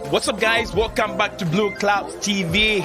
What's up, guys? Welcome back to Blueclouds TV.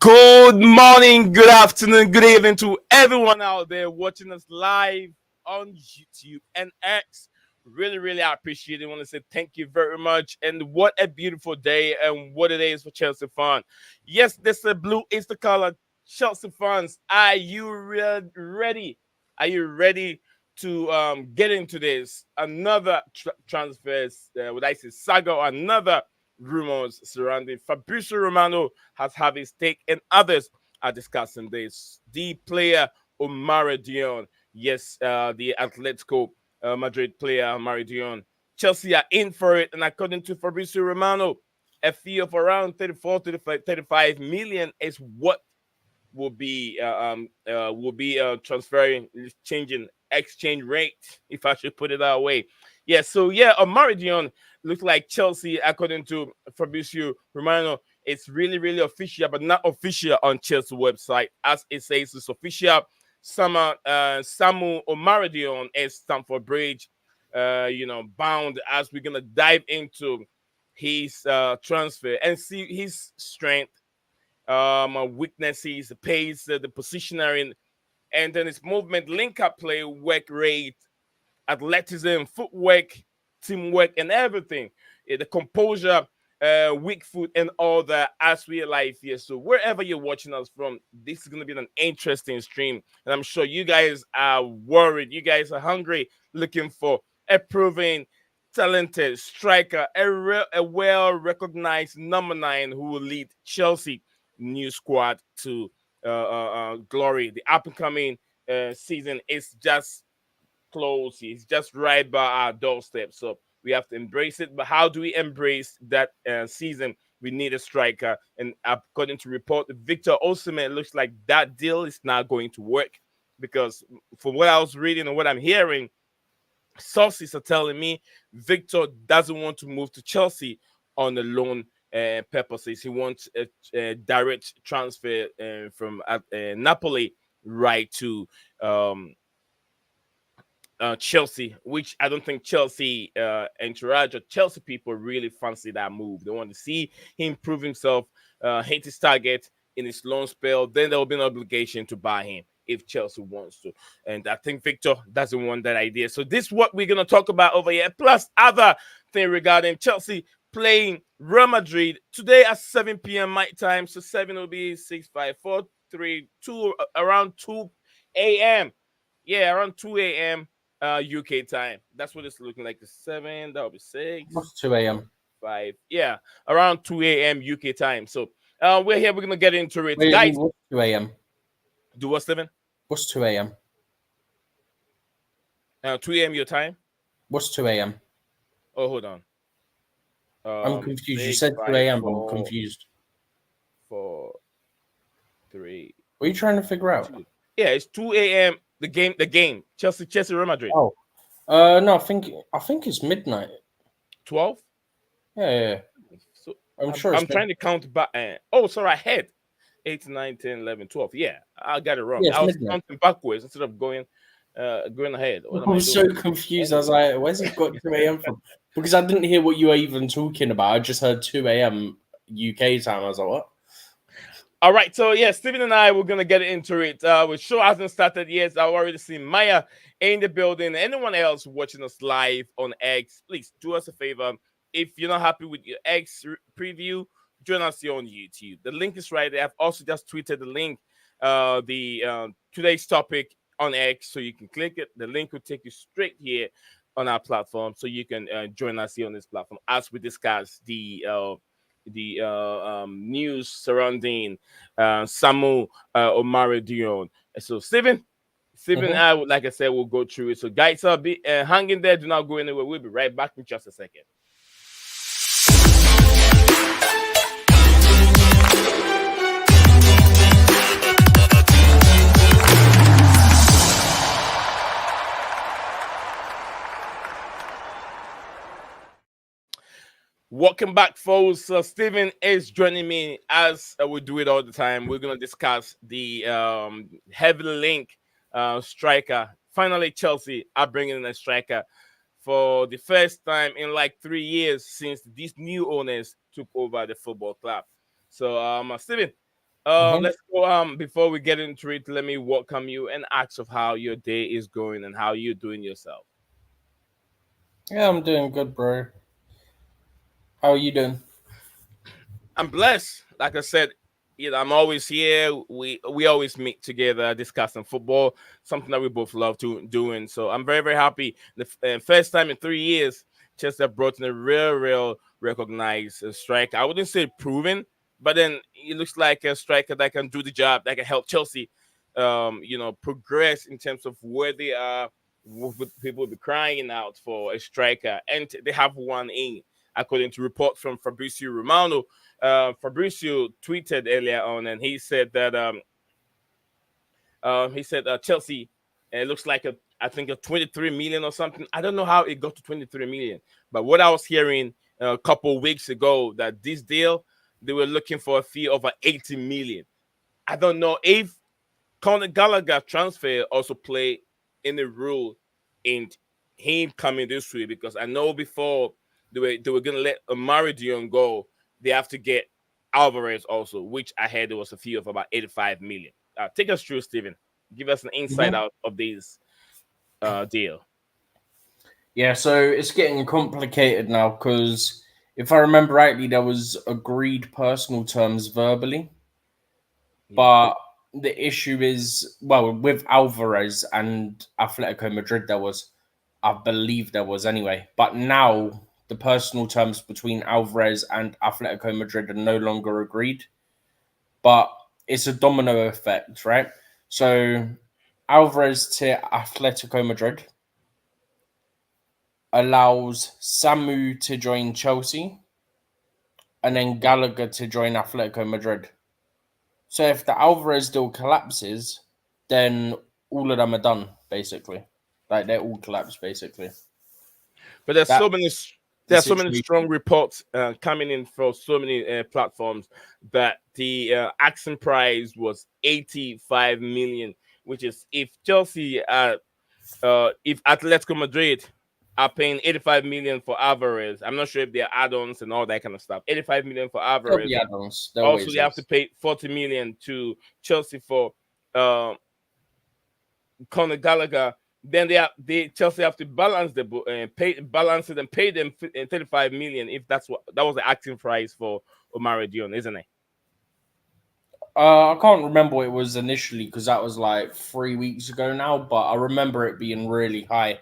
Good morning, good afternoon, good evening to everyone out there watching us live on YouTube and X. Really I appreciate it. I want to say thank you very much. And what a beautiful day and what it is for Chelsea fans. Yes, this is blue is the color. Chelsea fans, are you ready? Are you ready to get into this? Another transfers, would I say saga, or another rumors surrounding Fabrizio Romano has had his take, and others are discussing this. The player Omorodion, yes, the Atlético Madrid player Omorodion. Chelsea are in for it, and according to Fabrizio Romano, a fee of around 35 million is what will be transferring, changing exchange rate, if I should put it that way. Yeah, so yeah, Omorodion looks like Chelsea, according to Fabrizio Romano, it's really official, but not official on Chelsea website. As it says, it's official. Samu Omorodion is Stamford Bridge, bound, as we're gonna dive into his transfer and see his strength, weaknesses, the pace, the positioning, and then his movement, link-up play, work rate, athleticism, footwork, teamwork, and everything. The composure, weak foot, and all that as we are live here. So wherever you're watching us from, this is going to be an interesting stream. And I'm sure you guys are worried. You guys are hungry, looking for a proven, talented striker, a well-recognized number 9 who will lead Chelsea new squad to glory. The up-and-coming season is just close. He's just right by our doorstep. So we have to embrace it. But how do we embrace that season? We need a striker. And according to report, Victor Osimhen, it looks like that deal is not going to work, because from what I was reading and what I'm hearing, sources are telling me Victor doesn't want to move to Chelsea on a loan purposes. He wants a direct transfer from Napoli right to Chelsea, which I don't think Chelsea entourage or Chelsea people really fancy that move. They want to see him prove himself, hit his target in his loan spell. Then there will be an obligation to buy him if Chelsea wants to. And I think Victor doesn't want that idea. So this is what we're going to talk about over here, plus other thing regarding Chelsea playing Real Madrid today at 7 p.m. my time. So 7 will be 6, 5, 4, 3, 2, around 2 a.m. Yeah, around 2 a.m. UK time. That's what it's looking like. The 7, that'll be 6. What's 2 a.m.? 5. Yeah, around 2 a.m. UK time. So we're here. We're gonna get into it, Wait, guys. what's 2 a.m.? Do what, Steven? What's 2 a.m.? 2 a.m. your time. What's 2 a.m.? Oh, hold on. I'm confused. 6, You said 2 a.m., but I'm confused. 4, 3. What are you trying to figure out? 2. Yeah, it's 2 a.m. The game. Chelsea, Real Madrid. Oh, no, I think it's midnight. 12. Yeah. So I'm sure. I'm trying to count back. Sorry, I had 8, 9, 10, 11, 12. Yeah, I got it wrong. Yeah, I was midnight. counting backwards instead of going going ahead. What am I I was doing? so confused. I was like, where's he got 2 a.m. from? Because I didn't hear what you were even talking about. I just heard 2 a.m. UK time. I was like, what? All right, so yeah, Steven and I, we're gonna get into it. The show hasn't started yet. I've already seen Maya in the building. Anyone else watching us live on X, please do us a favor. If you're not happy with your preview, join us here on YouTube. The link is right there. I've also just tweeted the link, the today's topic on X, so you can click it. The link will take you straight here on our platform, so you can join us here on this platform as we discuss the news surrounding Samu Omorodion. So, Steven, Mhm. I would, like I said, we'll go through it. So, guys, be hanging there. Do not go anywhere. We'll be right back in just a second. Welcome back, folks. Steven is joining me as we do it all the time. We're going to discuss the heavily linked striker. Finally, Chelsea are bringing in a striker for the first time in like 3 years since these new owners took over the football club. So, Steven, Mhm. let's go. Before we get into it, let me welcome you and ask of how your day is going and how you're doing yourself. Yeah, I'm doing good, bro. How are you doing? I'm blessed. Like I said, I'm always here. We always meet together discussing football, something that we both love to doing. So I'm very happy. The first time in 3 years, Chester brought in a real recognized striker. I wouldn't say proven, but then it looks like a striker that can do the job, that can help Chelsea, progress in terms of where they are. People will be crying out for a striker, and they have one in, according to reports from Fabrizio Romano. Fabrizio tweeted earlier on, and he said that Chelsea, it looks like I think a 23 million or something. I don't know how it got to 23 million, but what I was hearing a couple of weeks ago, that this deal, they were looking for a fee of 80 million. I don't know if Conor Gallagher transfer also play any role in him coming this way, because I know before they were gonna let Omorodion go, they have to get Alvarez also, which I heard there was a fee of about 85 million. Take us through, Steven. Give us an insight Mhm. out of this deal. Yeah, so it's getting complicated now because if I remember rightly, there was agreed personal terms verbally, Yeah. but the issue is, well, with Alvarez and Atletico Madrid, I believe there was anyway, but now the personal terms between Alvarez and Atletico Madrid are no longer agreed, but it's a domino effect, right? So Alvarez to Atletico Madrid allows Samu to join Chelsea and Yeah. then Gallagher to join Atletico Madrid. So if the Alvarez deal collapses, then all of them are done, basically. Like they're all collapsed, basically. But there's That's so many the there's so many strong situation. reports coming in from so many platforms that the asking price was 85 million, which is if Atletico Madrid are paying 85 million for Alvarez. I'm not sure if they're add-ons and all that kind of stuff. 85 million for There'll Alvarez. be add-ons. There Also, always they have to is. pay 40 million to Chelsea for uh, Conor Gallagher. Then they Chelsea have to balance balance it and pay them 35 million, if that was the asking price for Omorodion, isn't it? I can't remember what it was initially because that was like 3 weeks ago now, but I remember it being really high.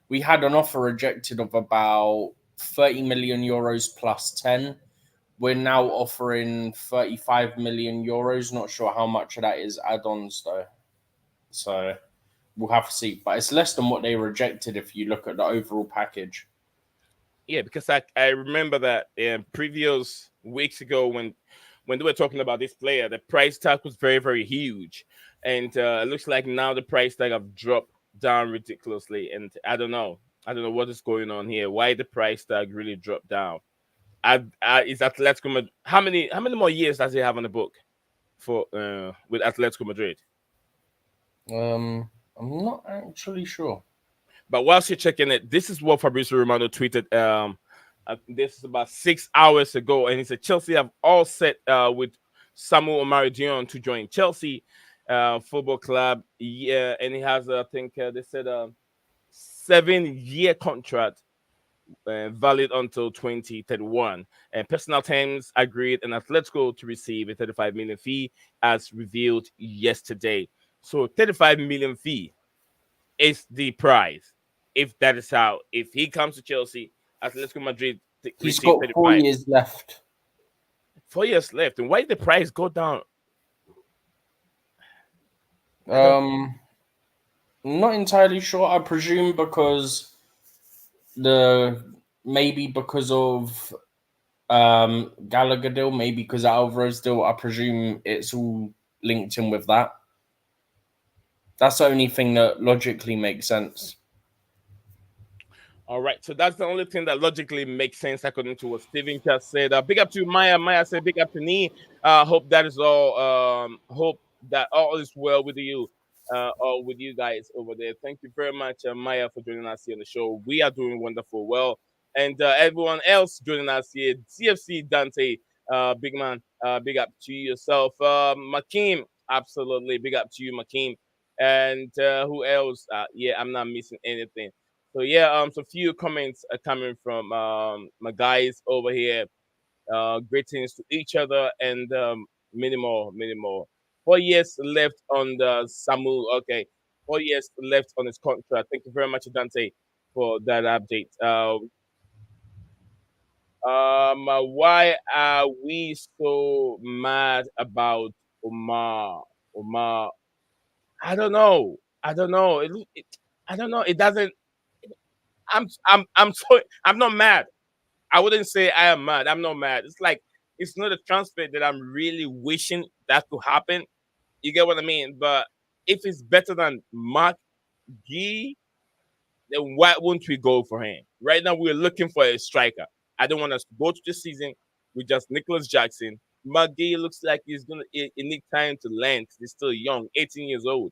We had an offer rejected of about 30 million euros plus 10. We're now offering 35 million euros. Not sure how much of that is add-ons though. So we'll have to see. But it's less than what they rejected if you look at the overall package. Yeah, because I remember that previous weeks ago when they were talking about this player, the price tag was very huge, and it looks like now the price tag have dropped down ridiculously, and I don't know what is going on here. Why the price tag really dropped down? Is Atletico Madrid? How many more years does he have on the book for with Atletico Madrid? I'm not actually sure. But whilst you're checking it, this is what Fabrizio Romano tweeted. This is about 6 hours ago, and he said Chelsea have all set with Samu Omorodion to join Chelsea Football Club. Yeah, and he has, I think they said, 7-year contract valid until 2031. And personal terms agreed, and Atletico to receive a 35 million fee as revealed yesterday. So 35 million fee is the prize. If that is how, if he comes to Chelsea, Atletico Madrid He's receive got 4 35. years left. 4 years left. And why did the price go down? I don't. Um, not entirely sure. I presume because the maybe because of Gallagher deal, maybe because of Alvarez deal. I presume it's all linked in with that. That's the only thing that logically makes sense. All right, so that's the only thing that logically makes sense according to what Steven just said. Big up to Maya. Maya said, "Big up to me. Hope that is all. Hope that all is well with you, or with you guys over there. Thank you very much, Maya, for joining us here on the show. We are doing wonderful, well, and everyone else joining us here. CFC Dante, big man, big up to yourself. Makim, absolutely, big up to you, Makim, and who else? Yeah, I'm not missing anything." So yeah, so few comments are coming from my guys over here. Greetings to each other and many more, many more. 4 years left on the Samu. Okay, 4 years left on his contract. Thank you very much, Dante, for that update. Why are we so mad about Omar? Omar, I don't know. I don't know. I don't know. It doesn't. I'm not mad. I wouldn't say I am mad. I'm not mad. It's like it's not a transfer that I'm really wishing that could happen. You get what I mean? But if it's better than Mark Gee, then why wouldn't we go for him? Right now we're looking for a striker. I don't want us to go to the season with just Nicholas Jackson. Mark Gee looks like he's gonna he need time to learn because he's still young, 18 years old.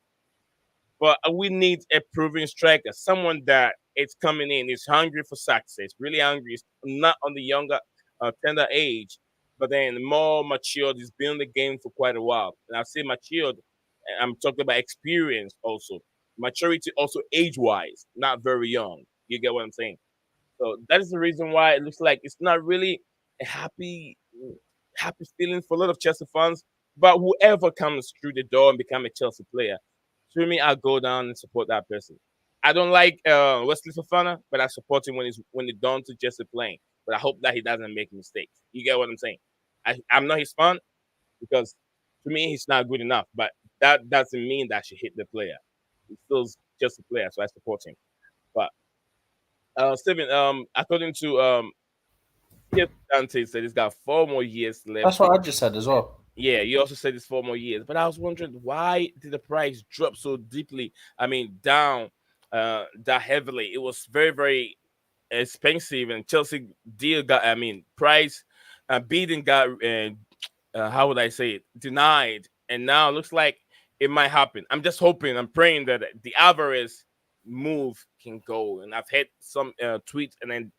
But we need a proven striker, someone that is coming in, is hungry for success, really hungry, is not on the younger, tender age, but then more matured. He's been in the game for quite a while. And I say matured, I'm talking about experience also. Maturity also age wise, not very young. You get what I'm saying? So that is the reason why it looks like it's not really a happy feeling for a lot of Chelsea fans. But whoever comes through the door and become a Chelsea player, to me, I'll go down and support that person. I don't like Wesley Fofana, but I support him when he's done to Jesse playing. But I hope that he doesn't make mistakes. You get what I'm saying? I'm not his fan because to me he's not good enough. But that doesn't mean that I should hit the player. He's still just a player, so I support him. But Steven, according to yes, Dante said he's got 4 more years left. That's what I just said as well. Yeah, you also said it's 4 more years, but I was wondering why did the price drop so deeply? I mean, down that heavily. It was very, very expensive, and Chelsea deal got. I mean, price bidding got. How would I say it? Denied, and now it looks like it might happen. I'm just hoping. I'm praying that the Alvarez move can go. And I've had some tweets and then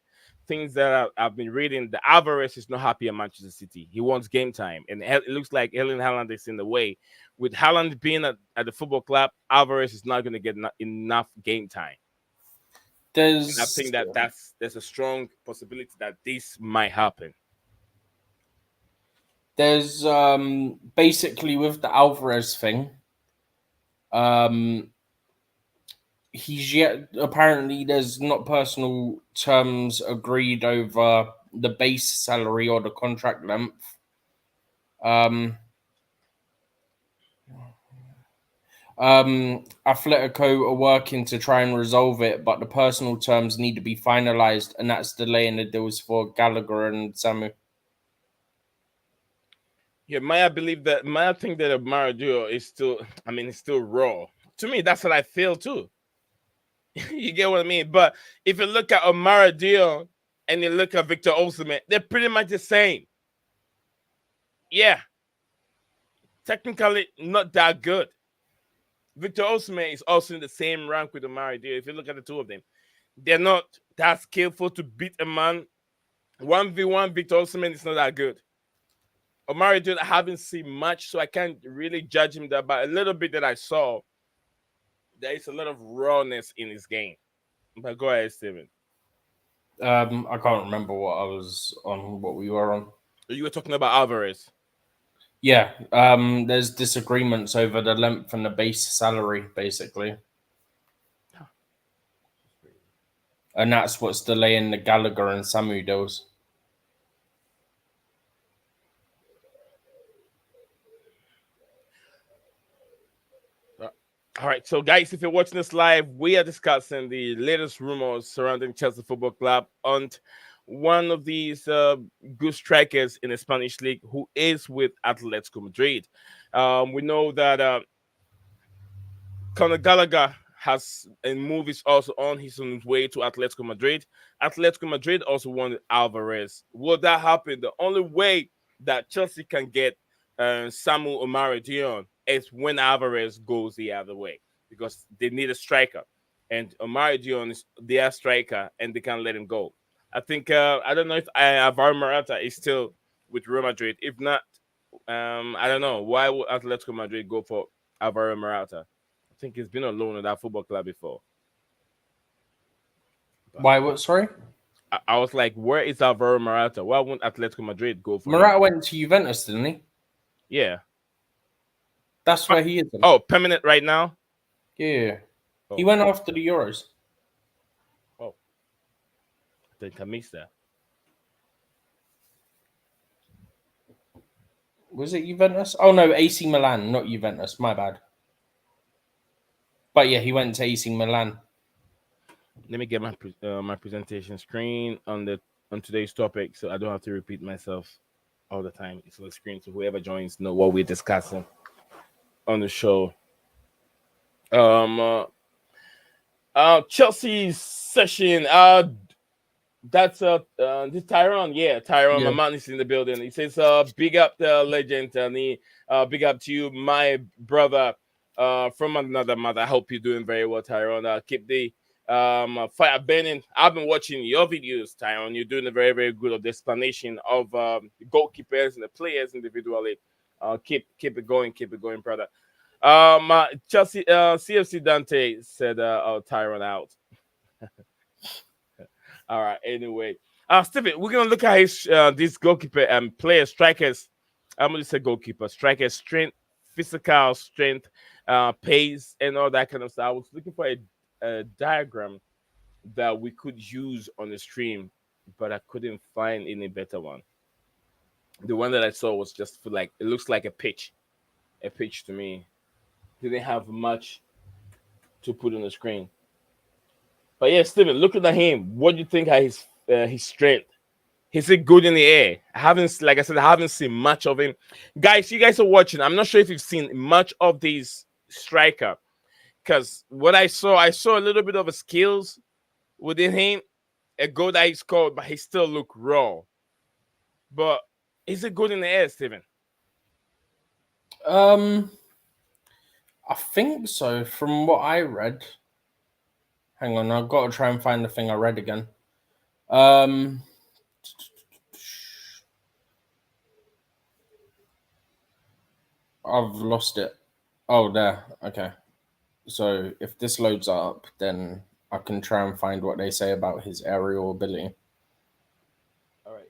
things that I've been reading, the Alvarez is not happy at Manchester City. He wants game time, and it looks like Erling Haaland is in the way. With Haaland being at the football club, Alvarez is not going to get enough game time. And I There's think that there's a strong possibility that this might happen. there's basically with the Alvarez thing, um he's yet apparently there's not personal terms agreed over the base salary or the contract length. Um Atletico are working to try and resolve it, but the personal terms need to be finalized, and that's delaying the deals for Gallagher and Samu. Yeah, Maya think that Maradona is still, I mean, it's still raw. To me, that's what I feel too. You get what I mean? But if you look at Maradona and you look at Victor Osimhen, they're pretty much the same. Yeah, technically not that good. Victor Osimhen is also in the same rank with Omorodion. If you look at the two of them, they're not that skillful to beat a man. 1v1, Victor Osimhen is not that good. Omorodion, I haven't seen much, so I can't really judge him that. But a little bit that I saw, there is a lot of rawness in his game. But go ahead, Steven. I can't remember what I was on, what we were on. You were talking about Alvarez. Yeah, there's disagreements over the length and the base salary, basically. And that's what's delaying the Gallagher and Samu deals. All right, so guys, if you're watching this live, we are discussing the latest rumors surrounding Chelsea Football Club and one of these good strikers in the Spanish league who is with Atletico Madrid. We know that Conor Gallagher has a move is also on his way to Atletico Madrid. Atletico Madrid also wanted Alvarez. Will that happen? The only way that Chelsea can get Samu Omorodion is when Alvarez goes the other way because they need a striker, and Omorodion is their striker, and they can't let him go. I think I don't know if Alvaro Morata is still with Real Madrid. If not, I don't know why would Atletico Madrid go for Alvaro Morata. I think he's been on loan at that football club before. Why? What? Sorry, I was like, where is Alvaro Morata? Why won't Atletico Madrid go for Morata him? went to Juventus, didn't he? Yeah. That's where he is. Oh, permanent right now? Yeah. Oh. He went after the Euros. Oh. I think I missed that. Was it Juventus? Oh no, AC Milan, not Juventus. My bad. But yeah, he went to AC Milan. Let me get my presentation screen on today's topic, so I don't have to repeat myself all the time. It's on the screen, so whoever joins know what we're discussing on the show. Chelsea's session. That's this Tyrone. Yeah, Tyrone. Yeah. My man is in the building. He says, big up the legend, and big up to you, my brother, from another mother. I hope you're doing very well, Tyrone. Keep the fire burning. I've been watching your videos, Tyrone. You're doing a very, very good of the explanation of the goalkeepers and the players individually. Keep it going, brother. Chelsea, CFC Dante said, Tyrone out. All right. Anyway, Stephen, we're gonna look at his this goalkeeper and player strikers. I'm gonna say goalkeeper, striker strength, physical strength, pace, and all that kind of stuff. I was looking for a diagram that we could use on the stream, but I couldn't find any better one. The one that I saw was just for like it looks like a pitch to me. Didn't have much to put on the screen. But yeah, Steven, looking at him, what do you think of his strength? Is it good in the air? Like I said, I haven't seen much of him. Guys, you guys are watching. I'm not sure if you've seen much of this striker. Because what I saw a little bit of a skills within him, a goal that he scored, but he still looked raw. But is it good in the air, Steven? I think so. From what I read, hang on, I've got to try and find the thing I read again. I've lost it. Oh, there. Okay. So if this loads up, then I can try and find what they say about his aerial ability. All right.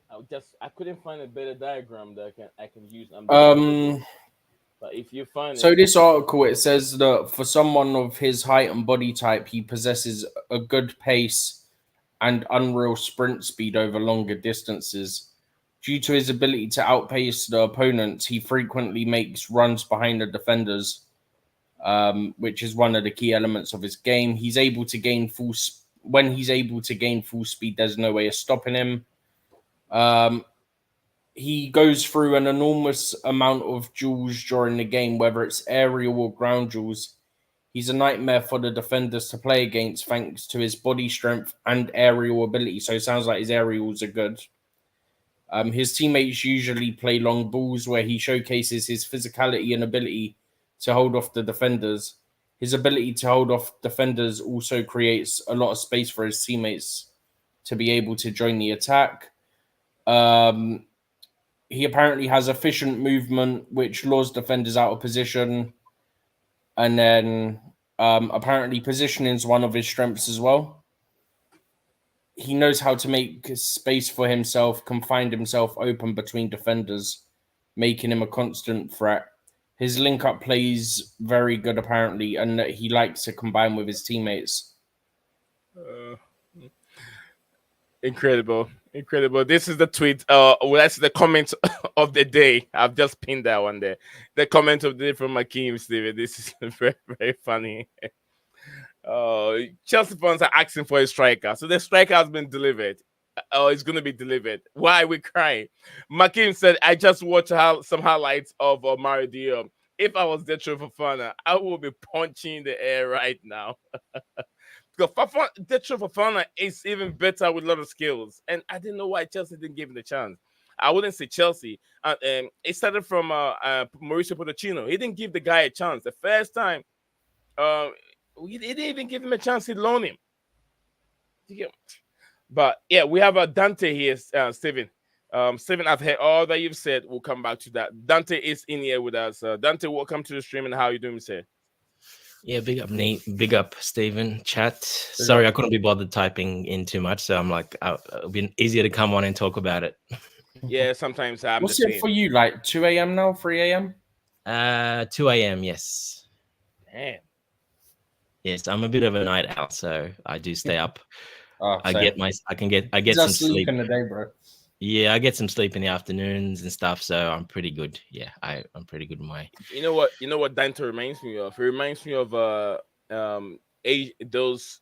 I couldn't find a better diagram that I can use. But if you find so this article, it says that for someone of his height and body type, he possesses a good pace and unreal sprint speed over longer distances. Due to his ability to outpace the opponents, he frequently makes runs behind the defenders, which is one of the key elements of his game. He's able to gain when he's able to gain full speed, there's no way of stopping him. He goes through an enormous amount of duels during the game, whether it's aerial or ground duels. He's a nightmare for the defenders to play against thanks to his body strength and aerial ability. So it sounds like his aerials are good. His teammates usually play long balls where he showcases his physicality and ability to hold off the defenders. his ability to hold off defenders also creates a lot of space for his teammates to be able to join the attack. He apparently has efficient movement, which lures defenders out of position. And then apparently positioning is one of his strengths as well. He knows how to make space for himself, can find himself open between defenders, making him a constant threat. His link-up play is very good, apparently, and he likes to combine with his teammates. Incredible. This is the tweet. That's the comment of the day. I've just pinned that one there. The comment of the day from Akeem, Steven. This is very, very funny. Chelsea fans are asking for a striker. So the striker has been delivered. It's going to be delivered. Why are we crying? Makim said, I just watched some highlights of Omorodion. If I was Detro Fofana, I would be punching the air right now. Because Detro Fofana is even better with a lot of skills. And I didn't know why Chelsea didn't give him the chance. I wouldn't say Chelsea. It started from Mauricio Pochettino. He didn't give the guy a chance. The first time, he didn't even give him a chance. He loaned him. But yeah, we have a Dante here, Steven. Steven, I've heard all that you've said. We'll come back to that. Dante is in here with us. Dante, welcome to the stream, and how you doing, sir? Yeah, big up, Nate. Big up, Steven. Chat. Sorry, I couldn't be bothered typing in too much, so I'm like, it'll be easier to come on and talk about it. Yeah, sometimes I'm What's the it same. for you, like 2 a.m. now, 3 a.m.? 2 a.m., yes. Man. Yes, I'm a bit of a night owl, so I do stay up. I get some sleep in the day, bro. Yeah, I get some sleep in the afternoons and stuff, so I'm pretty good. Yeah, I'm pretty good in my. You know what Dante reminds me of? It reminds me of those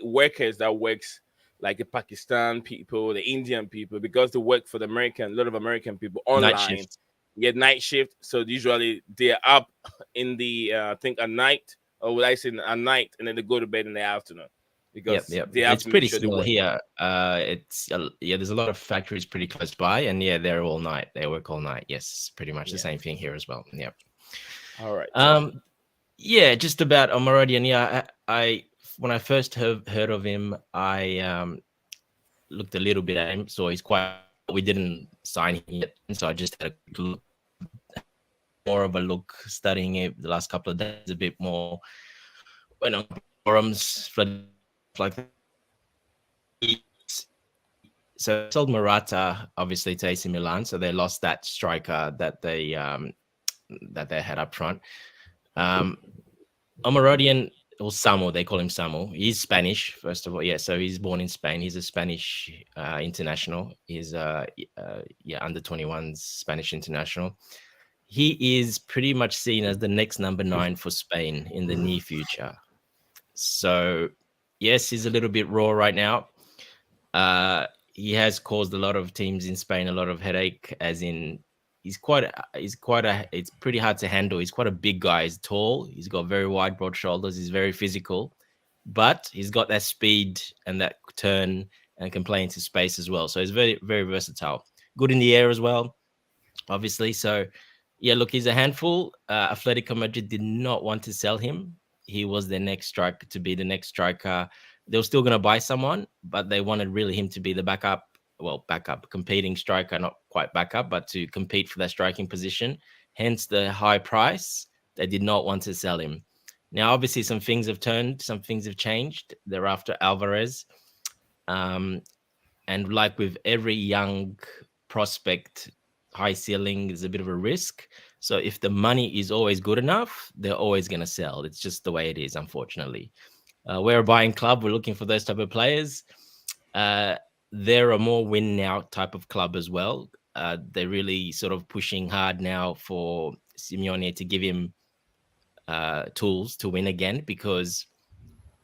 workers that works like the Pakistan people, the Indian people, because they work for a lot of American people online. Night shift. Yeah, night shift. So usually they're up in the I think at night, or would I say at night, and then they go to bed in the afternoon. Because yep. They have It's to pretty make sure similar here. There's a lot of factories pretty close by, and yeah, they're all night. They work all night. Yes, pretty much the same thing here as well. Yep. All right. Yeah, just about Omorodion. Yeah, I when I first heard of him, I looked a little bit at him. So we didn't sign him yet, and so I just had a look, more of a look, studying it the last couple of days a bit more. Went on forums, like that. So sold Morata obviously to AC Milan, so they lost that striker that they had up front. Omorodion, or Samu, they call him Samu. He's Spanish, first of all. Yeah, so he's born in Spain. He's a Spanish international. He's under 21s Spanish international. He is pretty much seen as the next number 9 for Spain in the near future. So yes, he's a little bit raw right now. He has caused a lot of teams in Spain a lot of headache, as in it's pretty hard to handle. He's quite a big guy. He's tall. He's got very wide, broad shoulders. He's very physical, but he's got that speed and that turn and can play into space as well. So he's very, very versatile. Good in the air as well, obviously. So yeah, look, he's a handful. Atletico Madrid did not want to sell him. He was their next striker, to be the next striker. They were still going to buy someone, but they wanted really him to be the backup, competing striker, not quite backup, but to compete for that striking position. Hence the high price. They did not want to sell him. Now, obviously, some things have turned, some things have changed. They're after Alvarez. And like with every young prospect, high ceiling is a bit of a risk. So if the money is always good enough, they're always going to sell. It's just the way it is, unfortunately. We're a buying club. We're looking for those type of players. They're a more win now type of club as well. They're really sort of pushing hard now for Simeone to give him tools to win again, because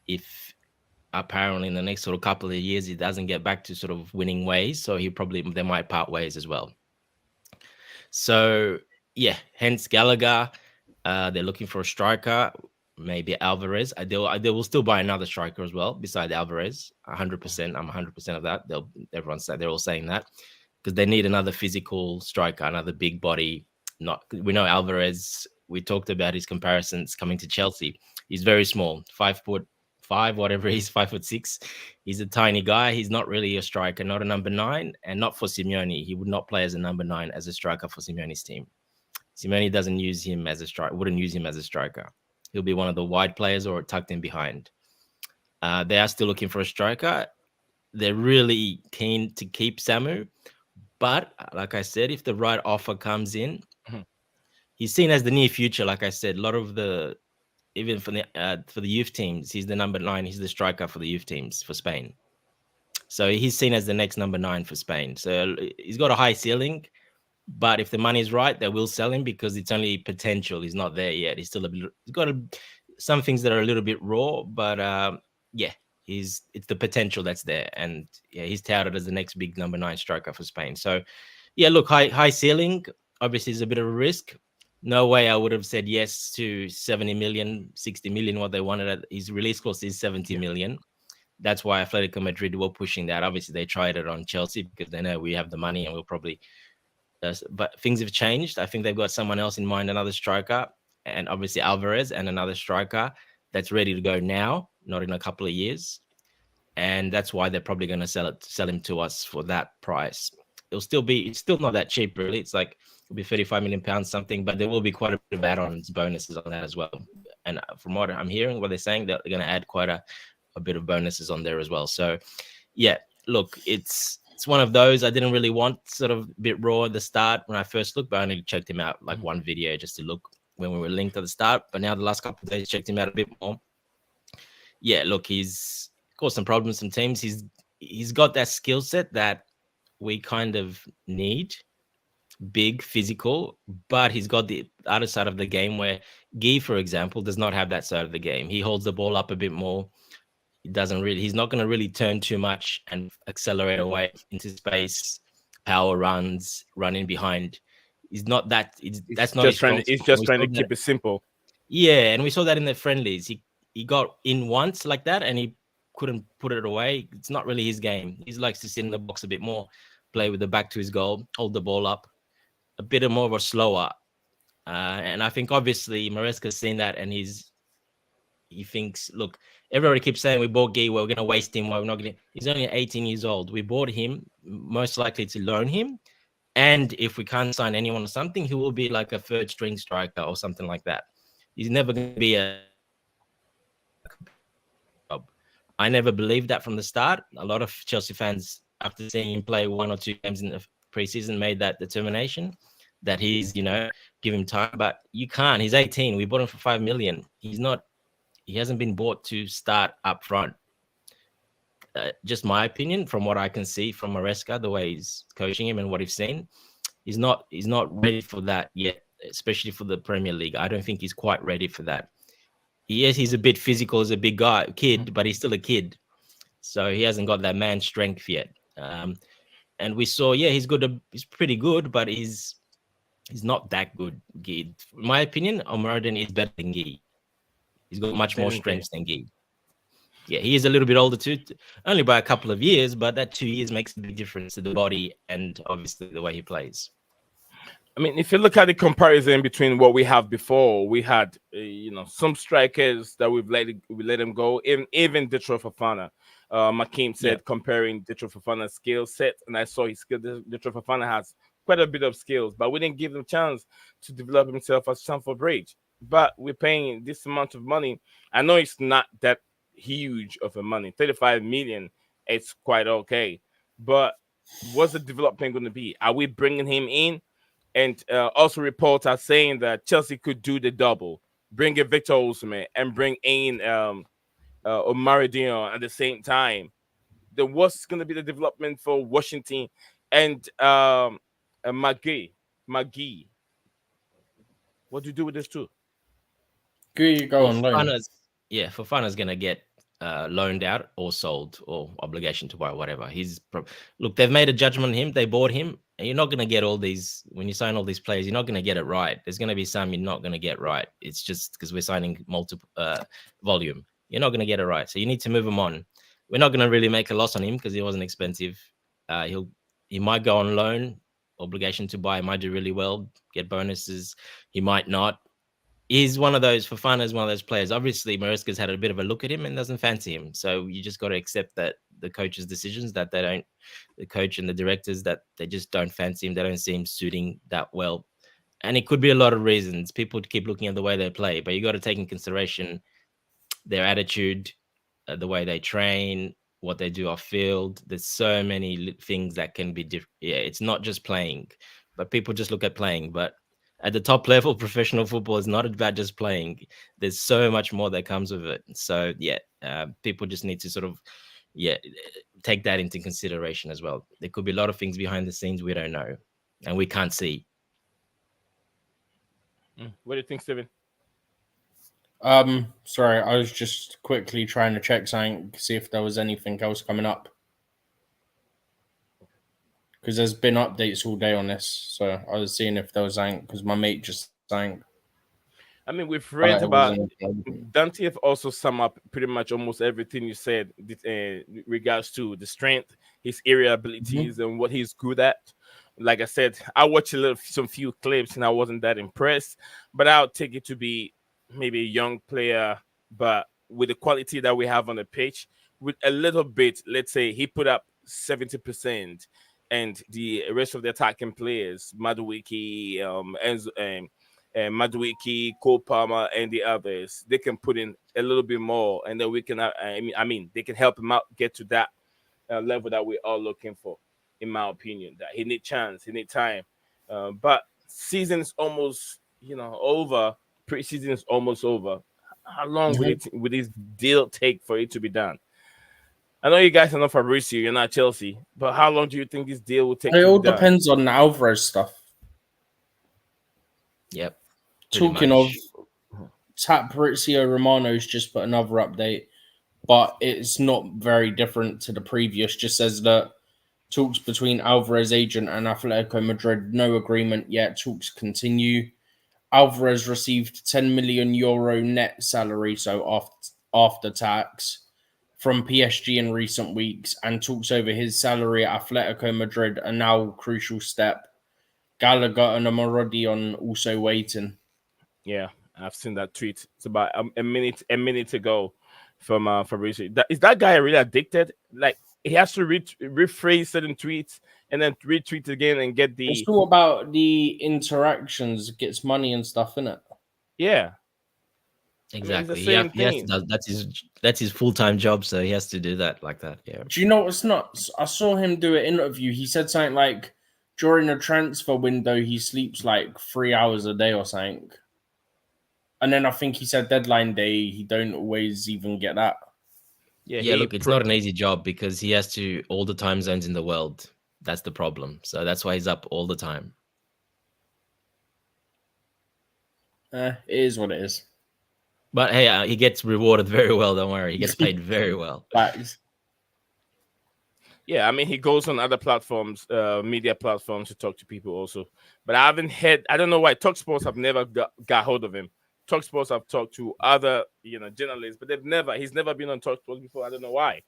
if apparently in the next sort of couple of years he doesn't get back to sort of winning ways, so they might part ways as well. So yeah, hence Gallagher. They're looking for a striker, maybe Alvarez. They will still buy another striker as well beside Alvarez. 100%. I'm 100% of that. They're all saying that, because they need another physical striker, another big body. We know Alvarez we talked about his comparisons coming to Chelsea. He's very small, 5'5", whatever he's 5'6". He's a tiny guy. He's not really a striker, not a number 9, and not for Simeone. He would not play as a number 9 as a striker for Simeone's team. Simeone doesn't use him as a striker. Wouldn't use him as a striker. He'll be one of the wide players or tucked in behind. They are still looking for a striker. They're really keen to keep Samu, but like I said, if the right offer comes in, he's seen as the near future. Like I said, a lot of the even for the youth teams, he's the number 9. He's the striker for the youth teams for Spain. So he's seen as the next number 9 for Spain. So he's got a high ceiling, but if the money's right, they will sell him because it's only potential. He's not there yet. He's still he's got some things that are a little bit raw, but yeah, it's the potential that's there, and yeah, he's touted as the next big number 9 striker for Spain. So yeah, look, high ceiling. Obviously, is a bit of a risk. No way I would have said yes to 70 million, 60 million, what they wanted. At his release clause is 70 million. That's why Atletico Madrid were pushing that. Obviously, they tried it on Chelsea because they know we have the money and we'll probably. But things have changed. I think they've got someone else in mind, another striker, and obviously Alvarez and another striker that's ready to go now, not in a couple of years. And that's why they're probably going to sell him to us for that price. It's still not that cheap, really. It's like it'll be 35 million pounds something, but there will be quite a bit of add-ons, bonuses on that as well. And from what I'm hearing, what they're saying, they're going to add quite a bit of bonuses on there as well. So yeah, look, it's one of those I didn't really want, sort of a bit raw at the start when I first looked, but I only checked him out like one video just to look when we were linked at the start. But now the last couple of days, checked him out a bit more. Yeah, look, he's caused some problems, some teams. He's got that skill set that we kind of need, big, physical, but he's got the other side of the game where Guy, for example, does not have that side of the game. He holds the ball up a bit more. He's not going to really turn too much and accelerate away into space, power runs, running behind. He's not that. That's not his strong He's suit. just trying to keep it simple. Yeah, and we saw that in the friendlies. He got in once like that, and he couldn't put it away. It's not really his game. He likes to sit in the box a bit more, play with the back to his goal, hold the ball up, a bit more of a slower. And I think obviously Maresca's seen that, and he thinks, look, everybody keeps saying we bought Guy, we're going to waste him. We're not going to. He's only 18 years old. We bought him most likely to loan him. And if we can't sign anyone or something, he will be like a third string striker or something like that. He's never going to be a. I never believed that from the start. A lot of Chelsea fans, after seeing him play 1 or 2 games in the preseason, made that determination that he's, give him time. But you can't. He's 18. We bought him for 5 million. He hasn't been bought to start up front. Just my opinion, from what I can see from Maresca, the way he's coaching him and what he's seen, he's not ready for that yet, especially for the Premier League. I don't think he's quite ready for that. Yes, he's a bit physical as a big kid, but he's still a kid. So he hasn't got that man strength yet. And we saw, he's good. He's pretty good, but he's not that good. Guy. In my opinion, Omorodion is better than Guy. He's got much more strength than Guy. Yeah, he is a little bit older too, only by a couple of years, but that 2 years makes a big difference to the body and obviously the way he plays. I mean, if you look at the comparison between what we have before, we had some strikers that we let them go. Even Ditro Fofana, Makim said comparing Ditro Fofana's skill set, and I saw his skill. Ditro Fofana has quite a bit of skills, but we didn't give him a chance to develop himself at Stamford Bridge. But we're paying this amount of money. I know it's not that huge of a money, 35 million. It's quite okay, but what's the development going to be? Are we bringing him in? And also reports are saying that Chelsea could do the double, bring in Victor Osimhen and bring in Omorodion at the same time. Then what's going to be the development for Washington and McGee? What do you do with this too? Go on loan. Fofana's going to get loaned out or sold or obligation to buy, whatever. Look, they've made a judgment on him. They bought him. And you're not going to get all these, when you sign all these players, you're not going to get it right. There's going to be some you're not going to get right. It's just because we're signing multiple volume. You're not going to get it right. So you need to move him on. We're not going to really make a loss on him because he wasn't expensive. He might go on loan, obligation to buy. He might do really well, get bonuses. He might not. he's one of those, Fofana is one of those players. Obviously, Maresca's had a bit of a look at him and doesn't fancy him. So you just got to accept that the coach's decisions, that the coach and the directors, that they just don't fancy him. They don't see him suiting that well. And it could be a lot of reasons. People keep looking at the way they play, but you got to take in consideration their attitude, the way they train, what they do off field. There's so many things that can be different. Yeah, it's not just playing, but people just look at playing. But at the top level, professional football is not about just playing. There's so much more that comes with it. So yeah, people just need to sort of take that into consideration as well. There could be a lot of things behind the scenes we don't know and we can't see. What do you think, Steven? Sorry, I was just quickly trying to check something, see if there was anything else coming up. Because there's been updates all day on this, so I was seeing if there was anything, because my mate just sang. I mean, we've read about Dante have also sum up pretty much almost everything you said in regards to the strength, his area abilities, and what he's good at. Like I said, I watched some few clips and I wasn't that impressed, but I'll take it to be maybe a young player, but with the quality that we have on the pitch, with a little bit, let's say he put up 70%, and the rest of the attacking players, Madueke, Madueke, Cole Palmer, and the others, they can put in a little bit more, and then we can. I mean, they can help him out get to that level that we're all looking for. In my opinion, that he need chance, he need time, but season's almost over. Preseason is almost over. How long would this deal take for it to be done? I know you guys are not Fabrizio, you're not Chelsea, but how long do you think this deal will take? It all depends on the Alvarez stuff. Yep. Talking of, Fabrizio Romano's just put another update, but it's not very different to the previous. Just says that talks between Alvarez agent and Atletico Madrid, no agreement yet. Talks continue. Alvarez received 10 million euro net salary, so after tax, from PSG in recent weeks, and talks over his salary at Atletico Madrid are now a crucial step. Gallagher and Omorodion also waiting. Yeah, I've seen that tweet. It's about a minute ago from Fabrizio. Is that guy really addicted? Like, he has to rephrase certain tweets and then retweet again and get the. It's all about the interactions, gets money and stuff, innit? Yeah, exactly. I mean, that's his full-time job, so he has to do that like that. Yeah. Do you know what's nuts? I saw him do an interview. He said something like, during a transfer window, he sleeps like 3 hours a day or something. And then I think he said deadline day, he don't always even get that. Yeah, look, it's not an easy job because he has to all the time zones in the world. That's the problem. So that's why he's up all the time. It is what it is. But hey, he gets rewarded very well. Don't worry, he gets paid very well. Yeah, I mean, he goes on other platforms, media platforms, to talk to people also. But I haven't heard. I don't know why TalkSports have never got hold of him. TalkSports have talked to other, journalists, but he's never been on TalkSports before. I don't know why.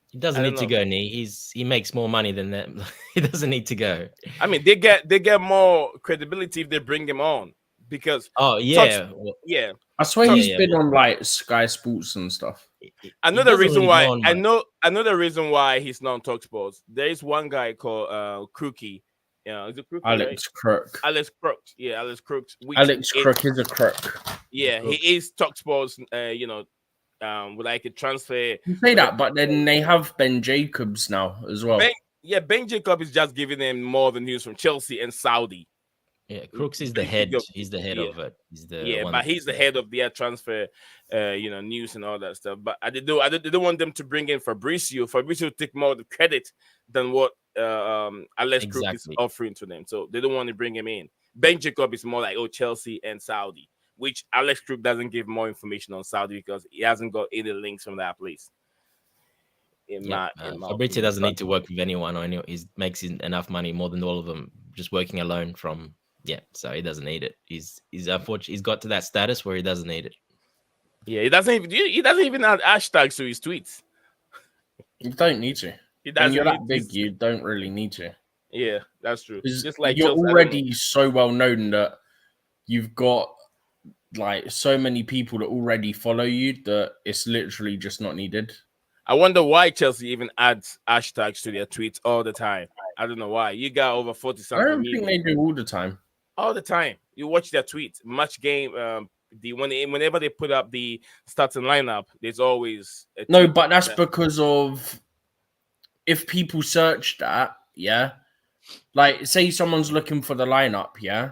He doesn't need to go, Nee. He makes more money than them. He doesn't need to go. I mean, they get more credibility if they bring him on, because yeah. I swear he's been on like Sky Sports and stuff. Another reason why another reason why he's not on TalkSports. There is one guy called Crookie. Is it Crook? Alex Crook. Alex Crook. Yeah, Alex Crook. Alex Crook is a crook. Yeah, he is TalkSports. With like a transfer. You say that, but then they have Ben Jacobs now as well. Ben Jacobs is just giving them more the news from Chelsea and Saudi. Yeah, Crooks is the head. He's the head of it. He's the head of their transfer, news and all that stuff. But I don't want them to bring in Fabrizio. Fabrizio take more of the credit than what Alex Crook is offering to them. So they don't want to bring him in. Ben Jacob is more like Chelsea and Saudi, which Alex Crook doesn't give more information on Saudi because he hasn't got any links from that place. Fabrizio doesn't need to work with anyone. He makes enough money, more than all of them, just working alone from. Yeah, so he doesn't need it. He's unfortunate. He's got to that status where he doesn't need it. Yeah, he doesn't even add hashtags to his tweets. You don't need to. When you're that big, you don't really need to. Yeah, that's true. Just like you're already so well known that you've got like so many people that already follow you that it's literally just not needed. I wonder why Chelsea even adds hashtags to their tweets all the time. I don't know why. You got over 40 I something don't think they million do all the time. all the time. You watch their tweets, match game. Whenever they put up the starting lineup, there's always a No, tweet but that's that- because of if people search that, yeah. Like, say someone's looking for the lineup, yeah,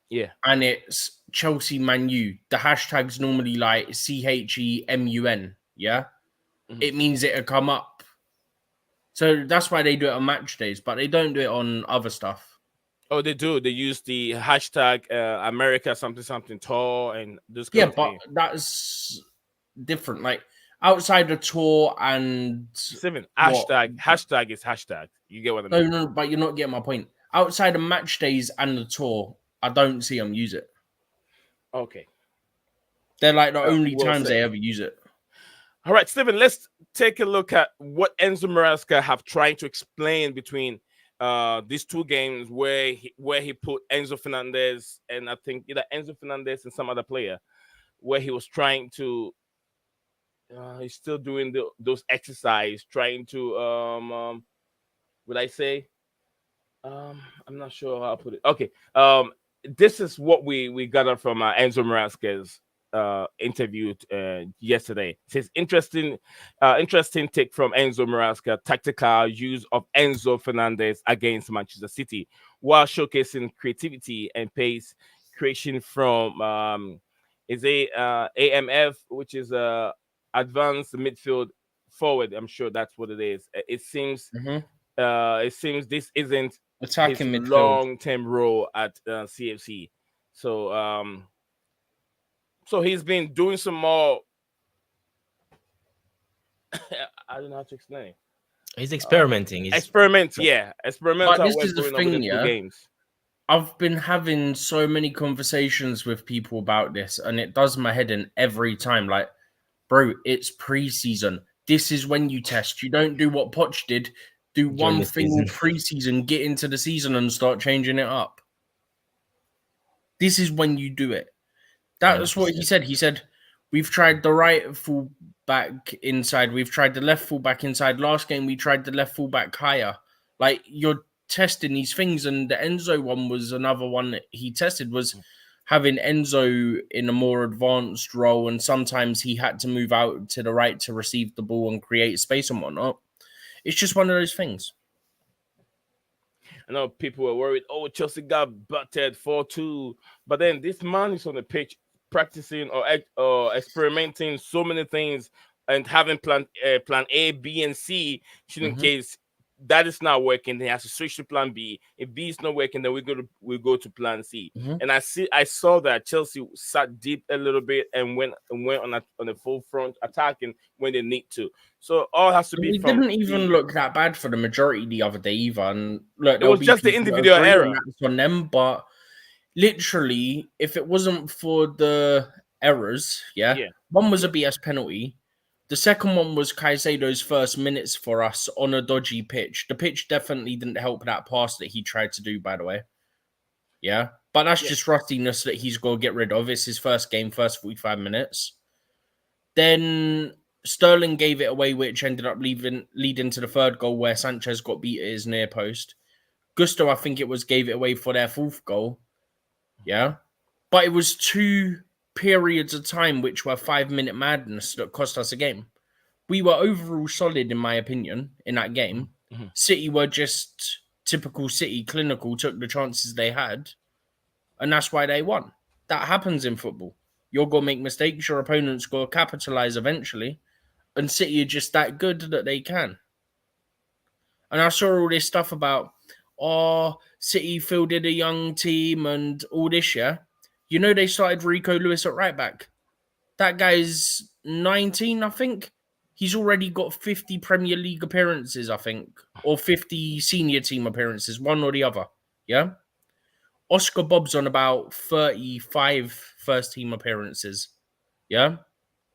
yeah. and it's Chelsea Man U. The hashtag's normally like CHEMUN, yeah. Mhm. It means it'll come up. So that's why they do it on match days, but they don't do it on other stuff. Oh, they do. They use the hashtag America something something tour and this kind Yeah, of but thing. that's different. Like outside the tour and Seven what? hashtag is hashtag. You get what I No, mean? no, but you're not getting my point. Outside of match days and the tour, I don't see them use it. Okay. They're like the only Well times said. they ever use it. All right, Stephen, let's take a look at what Enzo Maresca have tried to explain between these two games where he put Enzo Fernandez and I think either Enzo Fernandez and some other player where he was trying to he's still doing those exercise trying to would I say I'm not sure how I put it. Okay. This is what we gathered from Enzo Maresca's interview yesterday. It says interesting take from Enzo Maresca, tactical use of Enzo Fernandez against Manchester City while showcasing creativity and pace creation from is a AMF, which is advanced midfield forward. I'm sure that's what it is. It seems this isn't his Attacking midfield. long-term role at CFC. So so he's been doing some more I don't know how to explain. He's experimenting. He's Experimental But this work is the going on with thing, the two yeah. games. I've been having so many conversations with people about this, and it does my head in every time. Like, bro, it's pre-season. This is when you test. You don't do what Poch did. Do During one the thing all season. pre-season, get into the season, and start changing it up. This is when you do it. That's what he 100%. said. He said, we've tried the right full back inside. We've tried the left full back inside. Last game, we tried the left full back higher. Like, you're testing these things. And the Enzo one was another one that he tested, was having Enzo in a more advanced role. And sometimes he had to move out to the right to receive the ball and create space and whatnot. It's just one of those things. I know people were worried, oh, Chelsea got battered 4-2. But then this man is on the pitch practicing or experimenting so many things and having plan A, B, and C, in case that is not working. He has to switch to plan B. If B is not working, then we go to plan C. And I saw that Chelsea sat deep a little bit and went on a full front attacking when they need to. So all has to be It from didn't even look that bad for the majority the other day either. And look, it was just the individual error. That's on them, but literally, if it wasn't for the errors, one was a BS penalty. The second one was Caicedo's first minutes for us on a dodgy pitch. The pitch definitely didn't help that pass that he tried to do, by the way. Yeah. But that's just rustiness that he's got to get rid of. It's his first game, first 45 minutes. Then Sterling gave it away, which ended up leading to the third goal where Sanchez got beat at his near post. Gusto, I think it was, gave it away for their fourth goal. Yeah. But it was two periods of time which were 5-minute madness that cost us a game. We were overall solid, in my opinion, in that game. City were just typical City, clinical, took the chances they had, and that's why they won. That happens in football. You're going to make mistakes, your opponent's going to capitalise eventually, and City are just that good that they can. And I saw all this stuff about, City fielded a young team and all this, yeah? You know they started Rico Lewis at right back. That guy's 19, I think. He's already got 50 Premier League appearances, I think. Or 50 senior team appearances, one or the other. Yeah? Oscar Bob's on about 35 first team appearances. Yeah?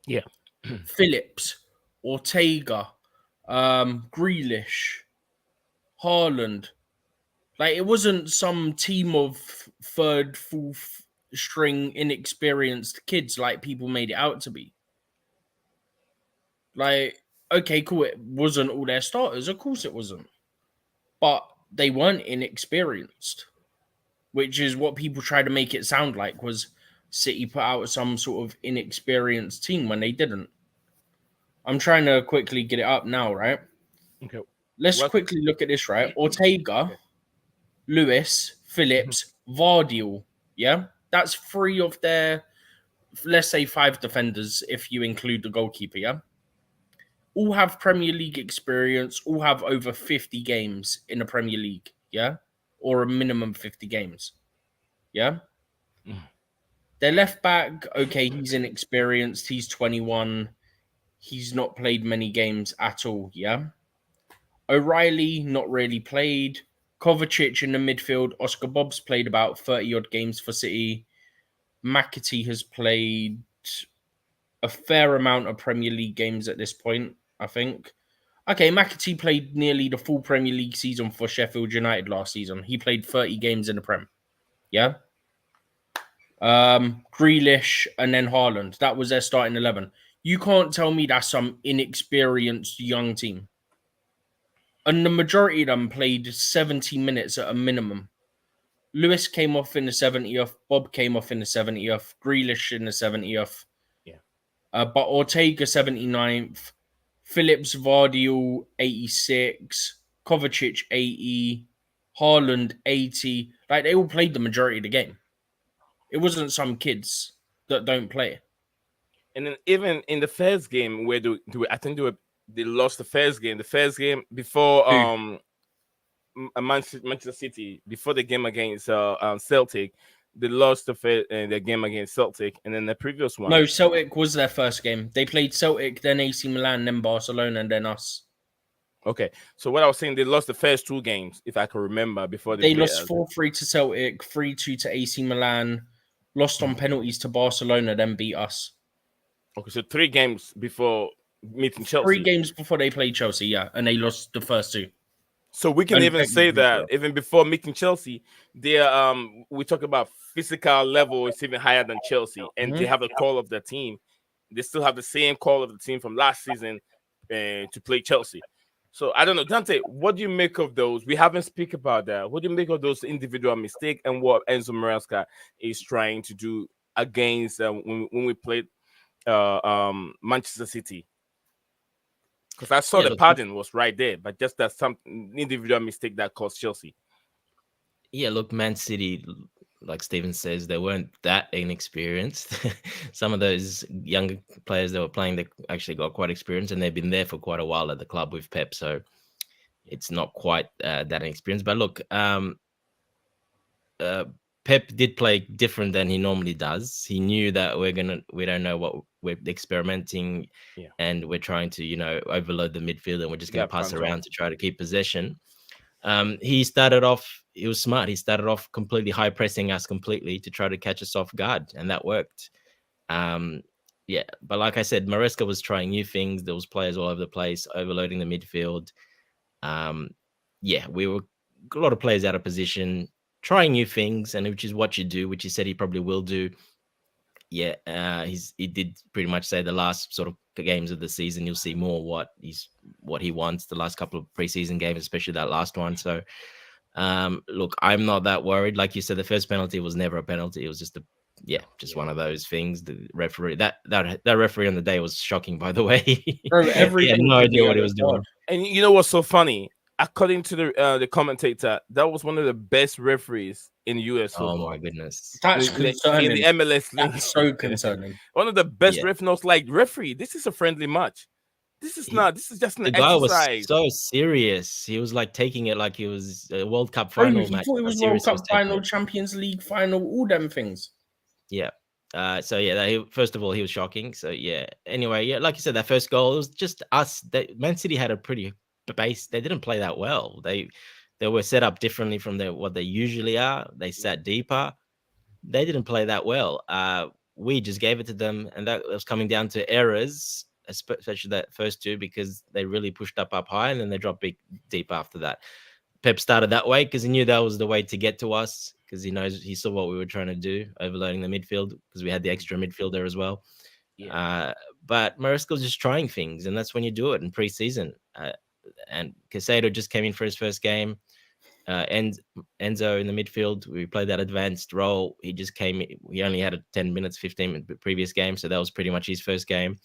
Yeah. Phillips, Ortega, Grealish, Haaland. Like, it wasn't some team of third, fourth string inexperienced kids like people made it out to be. Like, okay, cool, it wasn't all their starters. Of course it wasn't. But they weren't inexperienced, which is what people try to make it sound like was City put out some sort of inexperienced team when they didn't. I'm trying to quickly get it up now, right? Okay. Let's quickly look at this, right? Ortega, Lewis, Phillips, Vardiel. Yeah? That's 3 of their, let's say 5 defenders if you include the goalkeeper, yeah? All have Premier League experience, all have over 50 games in the Premier League, yeah? Or a minimum 50 games, yeah? Their left back, okay, he's inexperienced, he's 21, he's not played many games at all, yeah? O'Reilly, not really played. Kovacic in the midfield, Oscar Bob's played about 30-odd games for City. McAtee has played a fair amount of Premier League games at this point, I think. Okay, McAtee played nearly the full Premier League season for Sheffield United last season. He played 30 games in the Prem. Yeah? Grealish and then Haaland. That was their starting 11. You can't tell me that's some inexperienced young team. And the majority of them played 70 minutes at a minimum. Lewis came off in the 70th. Bob came off in the 70th. Grealish in the 70th. Yeah. But Ortega 79th. Phillips, Vardiel 86. Kovacic 80. Haaland 80. Like, they all played the majority of the game. It wasn't some kids that don't play. And then even in the first game where I think they lost the first game. The first game before Manchester City, before the game against Celtic, they lost the game against Celtic, and then the previous one. No, Celtic was their first game. They played Celtic, then AC Milan, then Barcelona, and then us. Okay, so what I was saying, they lost the first 2 games, if I can remember, before they lost 4-3 to Celtic, 3-2 to AC Milan, lost on penalties to Barcelona, then beat us. Okay, so 3 games before meeting Chelsea. 3 games before they played Chelsea, yeah, and they lost the first 2. So we can even say that even before meeting Chelsea, they we talk about physical level is even higher than Chelsea, and they have the call of the team. They still have the same call of the team from last season to play Chelsea. So I don't know, Dante, what do you make of those? We haven't speak about that. What do you make of those individual mistakes and what Enzo Maresca is trying to do against when we played Manchester City? Because I saw the pattern was right there, but just that some individual mistake that cost Chelsea. Yeah, look, Man City, like Steven says, they weren't that inexperienced. Some of those younger players that were playing, they actually got quite experienced, and they've been there for quite a while at the club with Pep. So it's not quite that inexperienced. But look, Pep did play different than he normally does. He knew that we don't know what we're experimenting, and we're trying to, overload the midfield, and we're just going to pass around to try to keep possession. He started off, he was smart. He started off completely high pressing us completely to try to catch us off guard, and that worked. But like I said, Maresca was trying new things. There was players all over the place, overloading the midfield. We were a lot of players out of position, trying new things, and which is what you do, which he said he probably will do. He did pretty much say the last sort of games of the season, you'll see more what he wants. The last couple of preseason games, especially that last one. So, look, I'm not that worried. Like you said, the first penalty was never a penalty. It was just one of those things. The referee, that referee on the day was shocking, by the way. He had no idea what he was doing. And you know what's so funny? According to the commentator, that was one of the best referees in US. Oh my goodness, that's concerning. In the MLS league. That's so concerning. One of the best referees, like, referee, this is a friendly match. This is just an exercise. The guy was so serious. He was like taking it like it was a World Cup final match. He thought it was World Cup final, Champions League final, all them things. Yeah. First of all, he was shocking. So anyway, like you said, that first goal, it was just us. Man City had a pretty base. They didn't play that well. They were set up differently from what they usually are. They sat deeper. They didn't play that well. We just gave it to them, and that was coming down to errors, especially that first 2, because they really pushed up high, and then they dropped deep after that. Pep started that way because he knew that was the way to get to us, because he saw what we were trying to do, overloading the midfield, because we had the extra midfielder as well. But Maresca was just trying things, and that's when you do it in pre-season. And Casado just came in for his first game. And Enzo in the midfield, we played that advanced role. He just came. He only had 10 minutes, 15 minutes previous game, so that was pretty much his first game.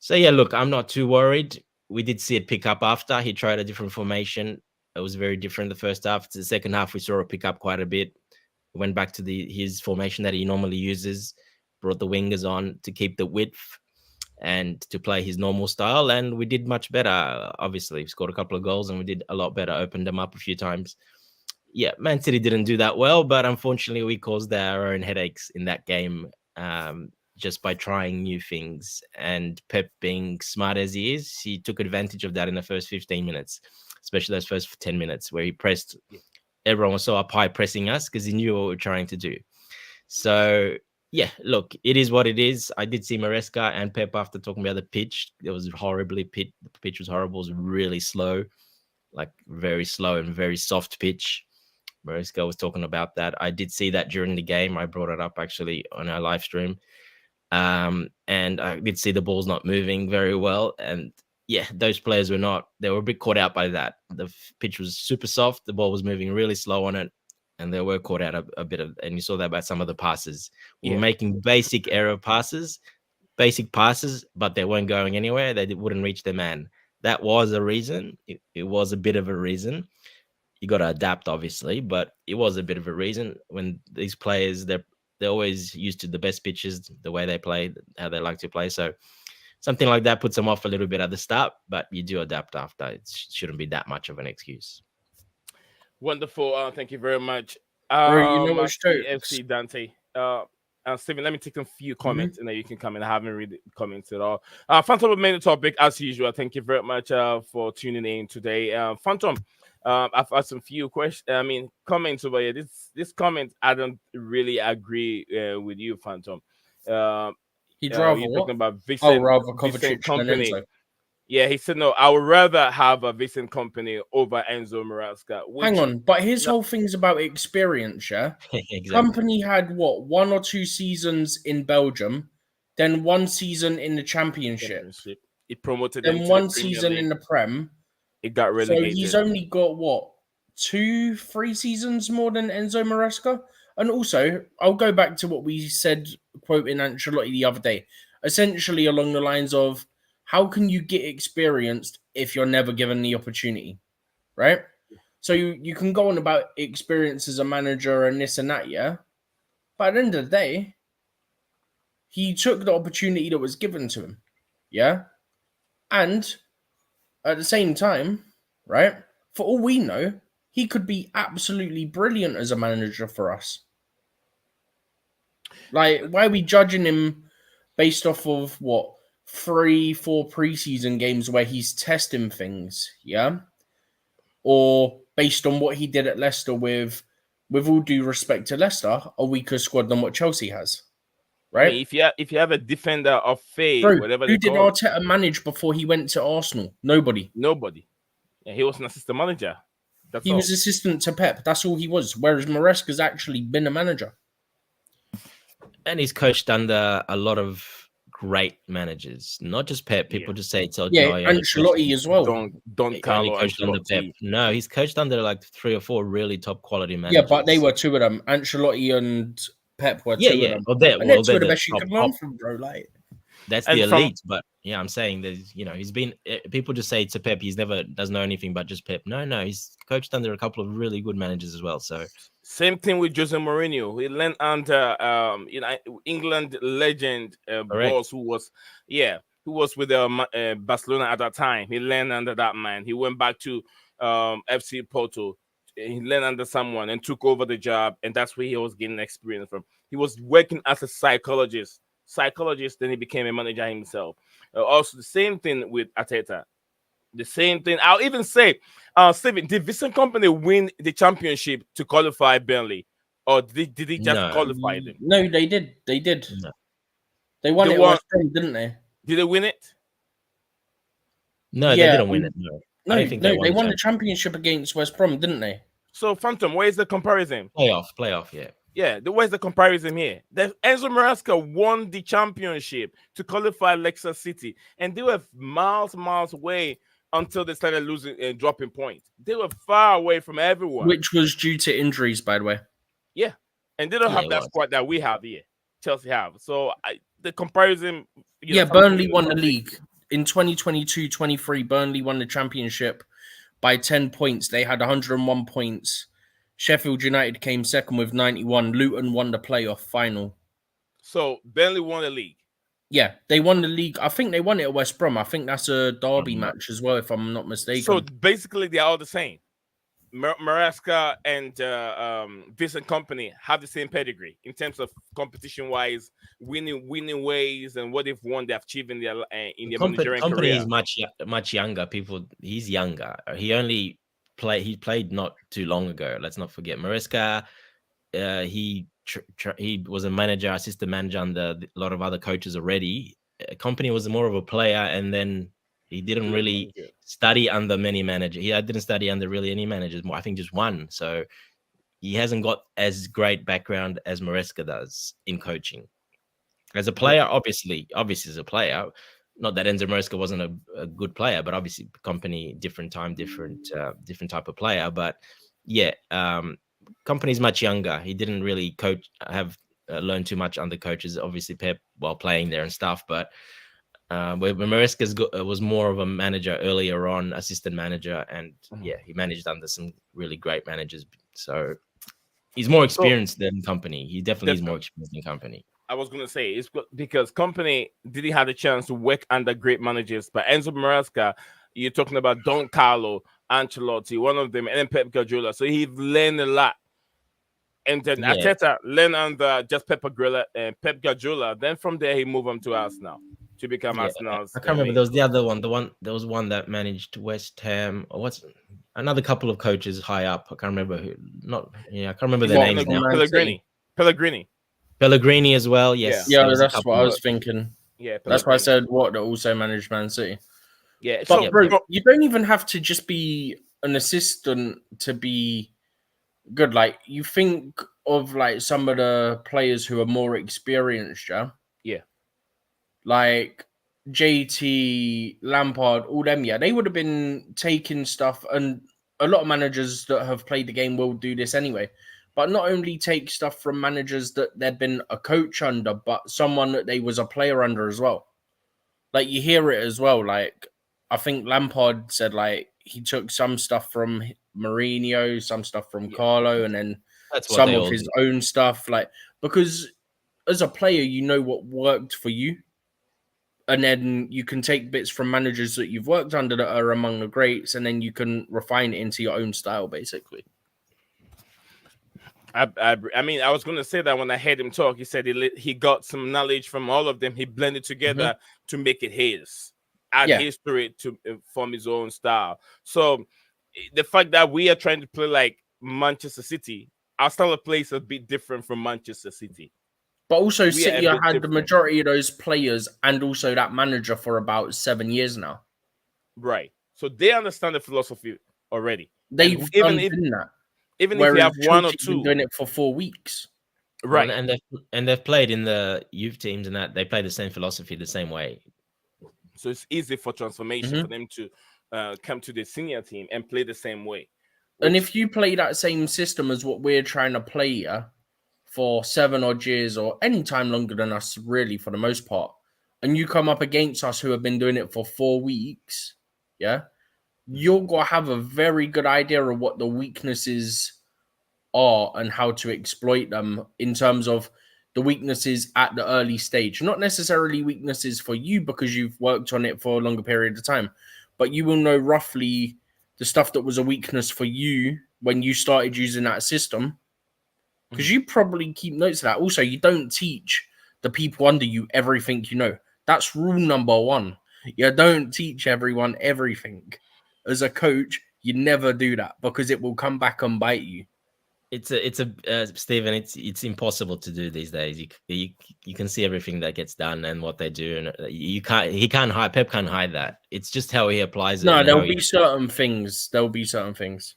So yeah, look, I'm not too worried. We did see it pick up after he tried a different formation. It was very different the first half. The second half, we saw it pick up quite a bit. Went back to his formation that he normally uses. Brought the wingers on to keep the width and to play his normal style, and we did much better. Obviously, we scored a couple of goals, and we did a lot better. Opened them up a few times. Yeah, Man City didn't do that well, but unfortunately, we caused our own headaches in that game. Just by trying new things, and Pep, being smart as he is, he took advantage of that in the first 15 minutes, especially those first 10 minutes where he pressed. Everyone was so up high pressing us because he knew what we were trying to do. So yeah, look, it is what it is. I did see Maresca and Pep after talking about the pitch. It was horribly pitch. The pitch was horrible. It was really slow, like very slow and very soft pitch. Maresca was talking about that. I did see that during the game. I brought it up actually on our live stream. And I did see the balls not moving very well. And yeah, those players they were a bit caught out by that. The pitch was super soft. The ball was moving really slow on it. And they were caught out a bit of, and you saw that by some of the passes. We were making basic error passes, but they weren't going anywhere. They wouldn't reach the man. That was a reason. It was a bit of a reason. You got to adapt, obviously, but it was a bit of a reason. When these players, they're always used to the best pitches, the way they play, how they like to play. So something like that puts them off a little bit at the start, but you do adapt after. It shouldn't be that much of an excuse. Wonderful. Thank you very much. FC Dante. Stephen, let me take a few comments and then you can come in. I haven't read the comments at all. Phantom of main topic as usual. Thank you very much for tuning in today. Phantom, I've had some few questions. Comments over here. This comment, I don't really agree with you, Phantom. He'd rather you're what? talking about Vincent Company. Yeah, he said no. I would rather have a Vincent Company over Enzo Maresca. Hang on, but his whole thing's about experience, yeah? Exactly. Company had what, 1 or 2 seasons in Belgium, then 1 season in the Championship. He promoted then them 1 season in the Prem. It got relegated. So he's only got what, 2-3 seasons more than Enzo Maresca? And also, I'll go back to what we said, quoting Ancelotti the other day, essentially along the lines of, how can you get experienced if you're never given the opportunity, right? So you can go on about experience as a manager and this and that, yeah? But at the end of the day, he took the opportunity that was given to him, yeah? And at the same time, right, for all we know, he could be absolutely brilliant as a manager for us. Like, why are we judging him based off of what? 3-4 preseason games where he's testing things, yeah? Or based on what he did at Leicester with all due respect to Leicester, a weaker squad than what Chelsea has, right? If you have a defender of faith, whatever who did Arteta manage before he went to Arsenal? Nobody. Yeah, he was an assistant manager. He was assistant to Pep. That's all he was. Whereas Maresca's actually been a manager. And he's coached under a lot of great managers, not just Pep. People just say it's Ancelotti as well. Don't Carlo coached under Pep. No, he's coached under like 3 or 4 really top quality managers. Yeah, but they were 2 of them. Ancelotti and Pep were 2 of them. Well, they're 2 of the best you can learn from, bro. Like, that's the elite. But yeah, I'm saying there's, he's been. People just say it's a Pep. He's never doesn't know anything but just Pep. No, he's coached under a couple of really good managers as well. So. Same thing with Jose Mourinho. He learned under England legend boss who was with Barcelona at that time. He learned under that man. He went back to FC Porto. He learned under someone and took over the job, and that's where he was getting experience from. He was working as a psychologist. Then he became a manager himself. Also, the same thing with Arteta. The same thing. I'll even say, Steven, did Vincent Company win the championship to qualify Burnley? Or did he just qualify them? No, they did. No. They won it, didn't they? Did they win it? No, they didn't win it. No. I don't think they won the championship against West Brom, didn't they? So, Phantom, where's the comparison? Playoff, yeah. Yeah, where's the comparison here? Enzo Maresca won the championship to qualify Leicester City, and they were miles away until they started losing and dropping points. They were far away from everyone. Which was due to injuries, by the way. Yeah, and they don't have that squad that we have here. Chelsea have. So the comparison... Burnley won the league. In 2022-23, Burnley won the championship by 10 points. They had 101 points. Sheffield United came second with 91. Luton won the playoff final. So Burnley won the league. Yeah, they won the league. I think they won it at West Brom. I think that's a derby match as well, if I'm not mistaken. So basically, they're all the same. Maresca and Vincent Kompany have the same pedigree in terms of competition-wise, winning ways, and what they've won, they've achieved in their managerial Company career. is much younger. He's younger. He played not too long ago. Let's not forget Maresca. He was a manager, assistant manager under a lot of other coaches already. Kompany was more of a player, and then he didn't really study under many managers. He didn't study under really any managers. I think just one. So he hasn't got as great background as Maresca does in coaching. As a player, obviously as a player, not that Enzo Maresca wasn't a good player, but obviously Kompany, different time, different type of player. But yeah, Kompany's much younger. He didn't really learn too much under coaches. Obviously Pep while playing there and stuff, but where Maresca was more of a manager earlier on, assistant manager, and he managed under some really great managers. So he's more experienced than Kompany. He definitely is more experienced than Kompany. I was going to say, it's because Kompany didn't have the chance to work under great managers, but Enzo Maresca, you're talking about Don Carlo, Ancelotti, one of them, and then Pep Guardiola. So he learned a lot. And then Arteta learned under just Pep Guardiola. Then from there, he moved on to Arsenal to become Arsenal's. I can't remember. There was the other one. There was one that managed West Ham. Or what's another couple of coaches high up? I can't remember who. I can't remember their names now. Pellegrini as well. Yes. Yeah, that's what I was thinking. Yeah, that's why I said that also managed Man City. Yeah, but bro, you don't even have to just be an assistant to be good. Like, you think of like some of the players who are more experienced, yeah? Yeah. Like JT, Lampard, all them, they would have been taking stuff, and a lot of managers that have played the game will do this anyway. But not only take stuff from managers that they've been a coach under, but someone that they was a player under as well. Like, you hear it as well. Like, I think Lampard said, like, he took some stuff from Mourinho, some stuff from Carlo, and then some of his own stuff. Like, because as a player, you know what worked for you. And then you can take bits from managers that you've worked under that are among the greats, and then you can refine it into your own style, basically. I mean, I was going to say that when I heard him talk. He said he got some knowledge from all of them. He blended together to make it his, add history to form his own style. So the fact that we are trying to play like Manchester City, our style of play is a bit different from Manchester City. But also, City had the majority of those players and also that manager for about 7 years now. Right. So they understand the philosophy already. They've done that. Even if you have one or two, been doing it for 4 weeks, right? And they've played in the youth teams, and that they play the same philosophy the same way. So it's easy for transformation for them to come to the senior team and play the same way. And if you play that same system as what we're trying to play for 7 odd years or any time longer than us, really, for the most part, and you come up against us who have been doing it for 4 weeks, you're going to have a very good idea of what the weaknesses are and how to exploit them in terms of the weaknesses at the early stage. Not necessarily weaknesses for you because you've worked on it for a longer period of time, but you will know roughly the stuff that was a weakness for you when you started using that system, because you probably keep notes of that. Also, you don't teach the people under you everything you know. That's rule number 1. You don't teach everyone everything. As a coach, you never do that because it will come back and bite you. it's Stephen. It's impossible to do these days. You can see everything that gets done and what they do, and he can't hide. Pep can't hide that. It's just how he applies it. No, And how there'll be certain things.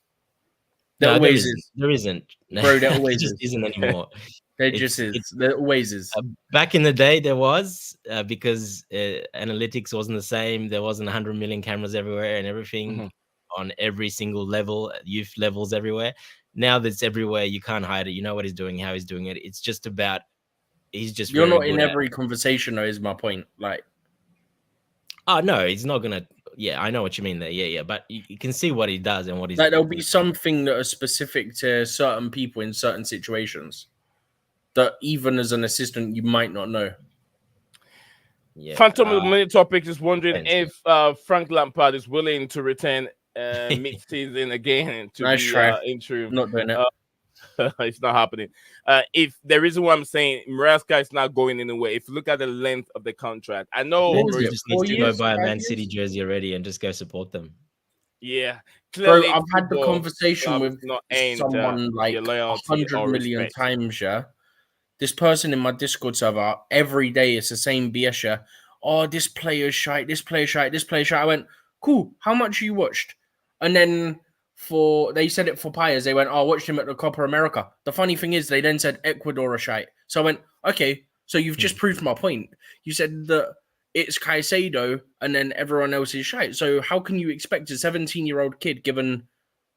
There no, always is. there isn't, Bro, there there always just is. isn't anymore. There just is. It's There always is. back in the day there was because analytics wasn't the same. There wasn't 100 million cameras everywhere and everything on every single level, youth levels everywhere. Now that's everywhere. You can't hide it. You know what he's doing, how he's doing it. It's just about he's just. You're very not in good every conversation, though. Is my point. Like, oh no, he's not gonna. Yeah, I know what you mean there. Yeah, but you can see what he does and what he's there'll be something that are specific to certain people in certain situations that even as an assistant you might not know. Yeah. Phantom of the Minute Topic is wondering depends, if Frank Lampard is willing to return mid-season again to Nice be try. interim. Not doing it. It's not happening. If the reason why I'm saying Muraska is not going anywhere, if you look at the length of the contract, I know. What was He it, just 4 needs to go years, buy a 5 Man City years? jersey already and just go support them. Yeah, Bro, clearly I've had the football conversation clubs with not end, someone like your loyalty 100 or million respect. times, yeah. This person in my Discord server, every day it's the same BS, yeah. Oh, this player's shite, this player's shite, this player's shite. I went, cool, how much you watched? And then they said it for Piers, they went, oh, I watched him at the Copa America. The funny thing is, they then said Ecuador are shite. So I went, okay, so you've just proved my point. You said that it's Caicedo and then everyone else is shite. So how can you expect a 17-year-old kid given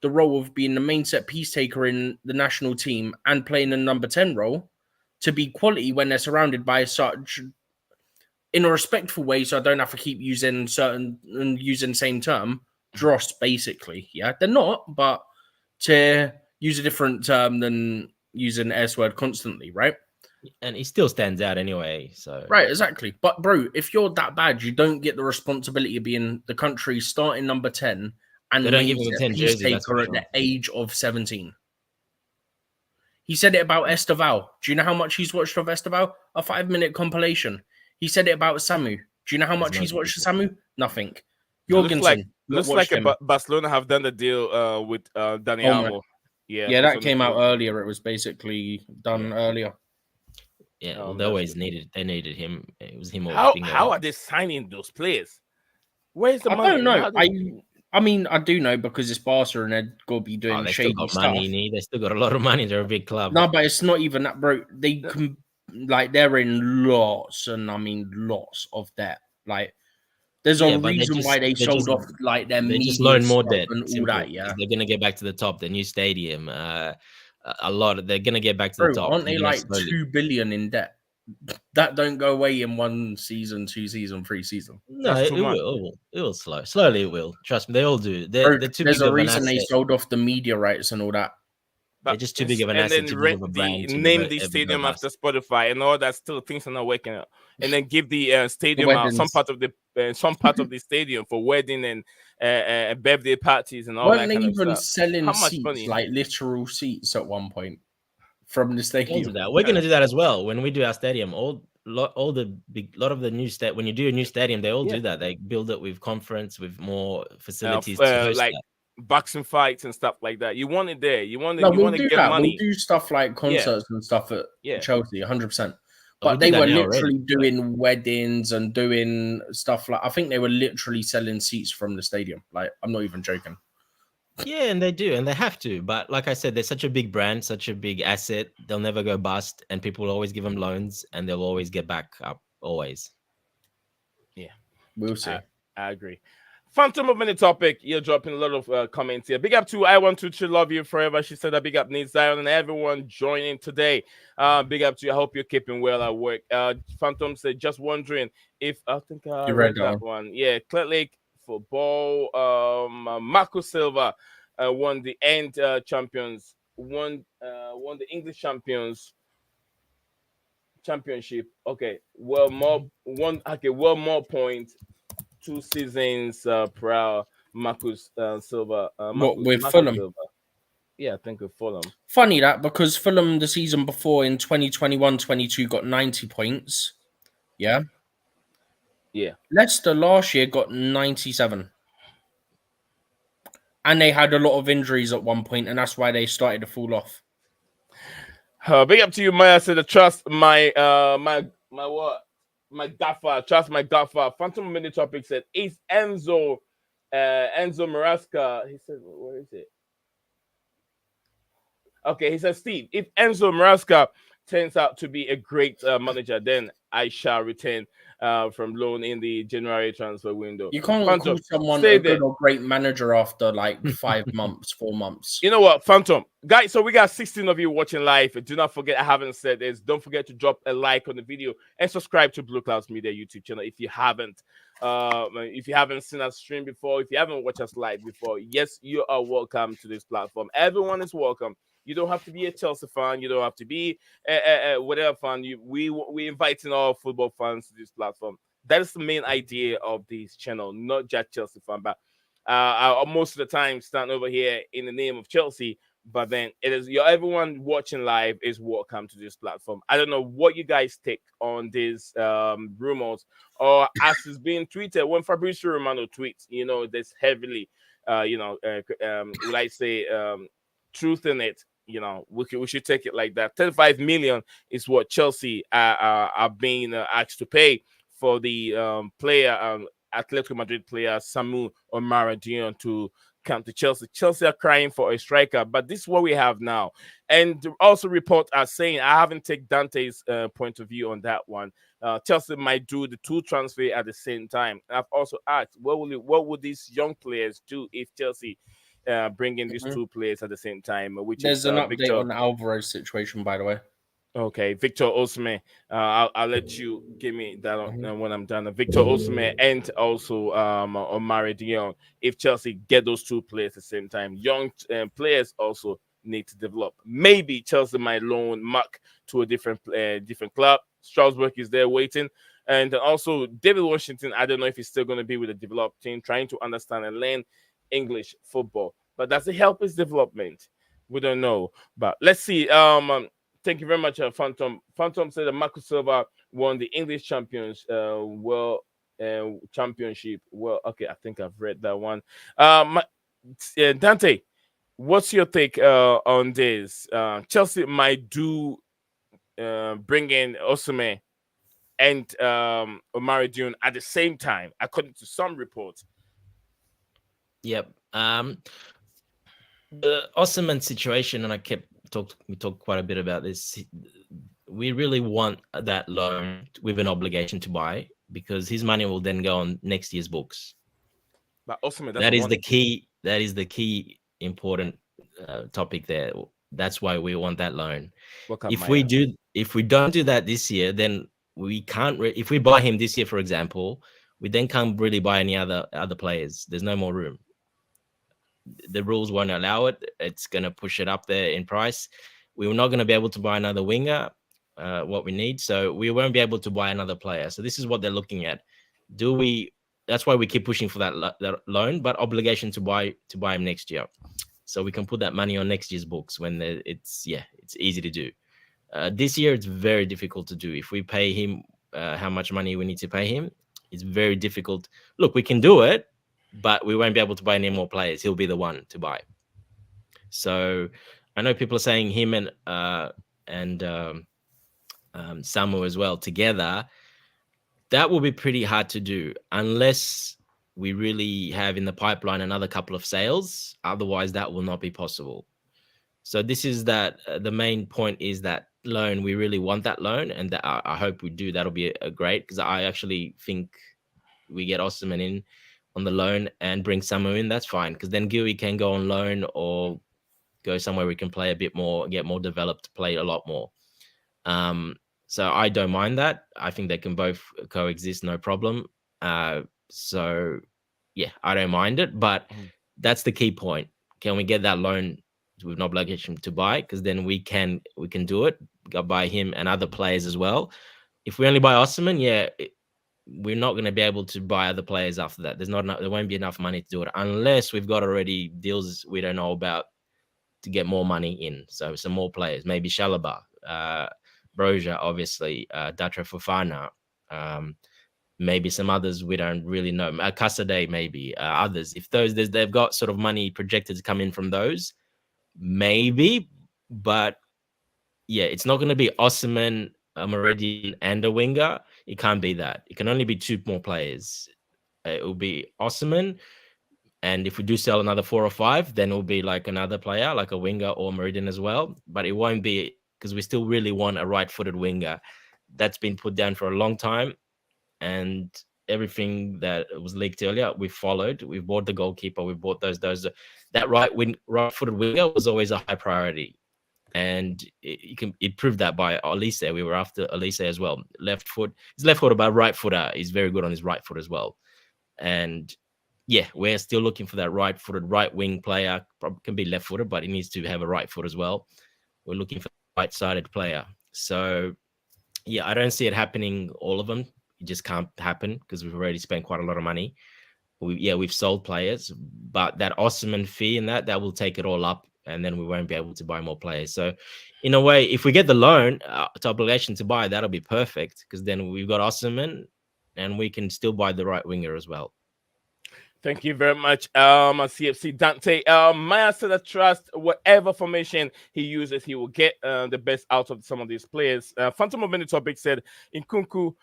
the role of being the main set piece taker in the national team and playing the number 10 role to be quality when they're surrounded by such, in a respectful way, so I don't have to keep using the same term, dross, basically. Yeah, they're not, but to use a different term than using S word constantly, right? And he still stands out anyway. So Right, exactly. But bro, if you're that bad, you don't get the responsibility of being the country's starting number 10 and they don't give him a 10 piece jersey. That's for taker at sure. the age of 17. He said it about Esteval. Do you know how much he's watched of Esteval? A 5-minute compilation. He said it about Samu. Do you know how much he's watched of Samu? Nothing. Jorgensen. Looks like Barcelona have done the deal with Dani Almo. Yeah, that came out earlier. It was basically done earlier. Yeah, well, they always needed him. It was him. How are they signing those players? Where's the money? I don't know. I mean, I do know because it's Barca and they're going to be doing shady got stuff. Money, they still got a lot of money. They're a big club. No, but it's not even that, bro. They can, like, they're in lots, and I mean lots of debt. Like, there's a reason why they sold off like their media just loan more debt and all that. Yeah, they're gonna get back to the top. The new stadium, a lot. They're gonna get back to the top. Aren't they like 2 billion in debt? That don't go away in 1 season, 2 season, 3 season. No, it will slowly. It will. Trust me, they all do. They're too there's big a of an reason they asset. sold off the media rights and all that. They're just too big of an asset to give a brand. Name the stadium after Spotify and all that. Still, things are not working out. And then give the stadium out, some part of the stadium for wedding and birthday parties and all that. Weren't they even selling How much seats, money? like literal seats, at one point from the stadium? We're gonna do that as well when we do our stadium. All of the new when you do a new stadium, they all do that. They build it with conference, with more facilities to host like that. boxing fights and stuff like that. You want it there. You want to get that. money. We'll do stuff like concerts and stuff at Chelsea, 100%. But we they were literally already, doing weddings and doing stuff like, I think they were literally selling seats from the stadium. Like, I'm not even joking. Yeah, and they do, and they have to. But like I said, they're such a big brand, such a big asset. They'll never go bust, and people will always give them loans, and they'll always get back up. Always. Yeah, we'll see. I agree. Phantom of Minute Topic, you're dropping a lot of comments here. Big up to I Want to Love You Forever. She said that big up needs Zion and everyone joining today. Big up to you. I hope you're keeping well at work. Phantom said, just wondering if I think I read that one. Yeah, Clear Lake football. Marco Silva won the end champions, won the English champions championship. Okay, well more points. 2 seasons per hour, Marcus Silva. With Fulham? Silva. Yeah, I think with Fulham. Funny that, because Fulham the season before in 2021-22 got 90 points. Yeah? Yeah. Leicester last year got 97. And they had a lot of injuries at one point, and that's why they started to fall off. Big up to you, Maya. Said, trust my what? My gaffer. Trust my gaffer. Phantom Mini Topic said, is Enzo Marasca. He said, where is it? Okay, he says, Steve, if Enzo Marasca turns out to be a great manager, then I shall return from loan in the January transfer window. You can't call Phantom, someone stay a there. good or great manager after like 5 months, 4 months. You know what, Phantom? Guys, so we got 16 of you watching live. Do not forget, I haven't said this. Don't forget to drop a like on the video and subscribe to Blueclouds Media YouTube channel if you haven't. If you haven't seen us stream before, if you haven't watched us live before, yes, you are welcome to this platform. Everyone is welcome. You don't have to be a Chelsea fan. You don't have to be whatever fan. We inviting all football fans to this platform. That is the main idea of this channel, not just Chelsea fan, but most of the time stand over here in the name of Chelsea, but then it is everyone watching live is welcome to this platform. I don't know what you guys take on these rumors, or as is being tweeted when Fabrizio Romano tweets, there's heavily would I say truth in it. We should take it like that. 35 million is what Chelsea are being asked to pay for the player, Atletico Madrid player Samu Omorodion to come to Chelsea. Chelsea are crying for a striker, but this is what we have now. And also reports are saying, I haven't taken Dante's point of view on that one. Chelsea might do the two transfer at the same time. I've also asked, what would these young players do if Chelsea bring in these two players at the same time? There's an update on the Alvarez situation, by the way. Okay, Victor Osimhen. I'll let you give me that when I'm done. Victor Osimhen and also Omorodion. If Chelsea get those two players at the same time, young players also need to develop. Maybe Chelsea might loan Mark to a different club. Strasbourg is there waiting, and also David Washington. I don't know if he's still going to be with the developed team, trying to understand and learn English football. But does it help his development? We don't know. But let's see. Thank you very much, Phantom. Phantom said that Marco Silva won the English Champions Championship. Well, okay, I think I've read that one. Dante, what's your take on this? Chelsea might do bring in Osimhen and Omorodion at the same time, according to some reports. Yep. The Osimhen situation, and we talked quite a bit about this. We really want that loan with an obligation to buy, because his money will then go on next year's books. But Osimhen, that is the key. That is the key important topic there. That's why we want that loan. If we don't do that this year, then we can't. If we buy him this year, for example, we then can't really buy any other players. There's no more room. The rules won't allow it. It's going to push it up there in price. We're not going to be able to buy another winger, what we need. So we won't be able to buy another player. So this is what they're looking at. That's why we keep pushing for that loan, but obligation to buy him next year. So we can put that money on next year's books when it's easy to do. This year, it's very difficult to do. If we pay him how much money we need to pay him, it's very difficult. Look, we can do it, but we won't be able to buy any more players. He'll be the one to buy. So I know people are saying him and Samu as well together. That will be pretty hard to do unless we really have in the pipeline another couple of sales. Otherwise, that will not be possible. So this is the main point is that loan. We really want that loan, and that I hope we do. That'll be a great, because I actually think we get Osimhen in on the loan and bring Samu in. That's fine, because then Gui can go on loan or go somewhere we can play a bit more, get more developed, play a lot more. So I don't mind that. I think they can both coexist, no problem. So yeah, I don't mind it, but that's the key point. Can we get that loan with no obligation to buy? Because then we can do it. Go buy him and other players as well. If we only buy Osimhen, we're not going to be able to buy other players after that. There won't be enough money to do it unless we've got already deals we don't know about to get more money in. So some more players, maybe Chalobah, Broja, obviously, Datra Fofana, maybe some others we don't really know. Casadei, maybe others. If they've got sort of money projected to come in from those, maybe. But yeah, it's not going to be Osman, a Meridian, and a winger. It can't be that. It can only be two more players. It will be Osman, and if we do sell another 4 or 5, then it will be like another player, like a winger or Meridian as well. But it won't be, because we still really want a right-footed winger. That's been put down for a long time, and everything that was leaked earlier, we followed. We bought the goalkeeper. We bought those. That right-footed winger was always a high priority, and it proved that by Elise. We were after Elise as well. Left foot, he's left footer, but right footer. He's very good on his right foot as well. And yeah, we're still looking for that right-footed right wing player. Probably can be left-footed, but he needs to have a right foot as well. We're looking for a right-sided player. So yeah, I don't see it happening, all of them. It just can't happen because we've already spent quite a lot of money. We've sold players, but that Osman fee and that will take it all up, and then we won't be able to buy more players. So in a way, if we get the loan to obligation to buy, that'll be perfect, because then we've got Osman and we can still buy the right winger as well. Thank you very much, CFC Dante. Maya said that trust whatever formation he uses, he will get the best out of some of these players. Phantom of Many Topic said Nkunku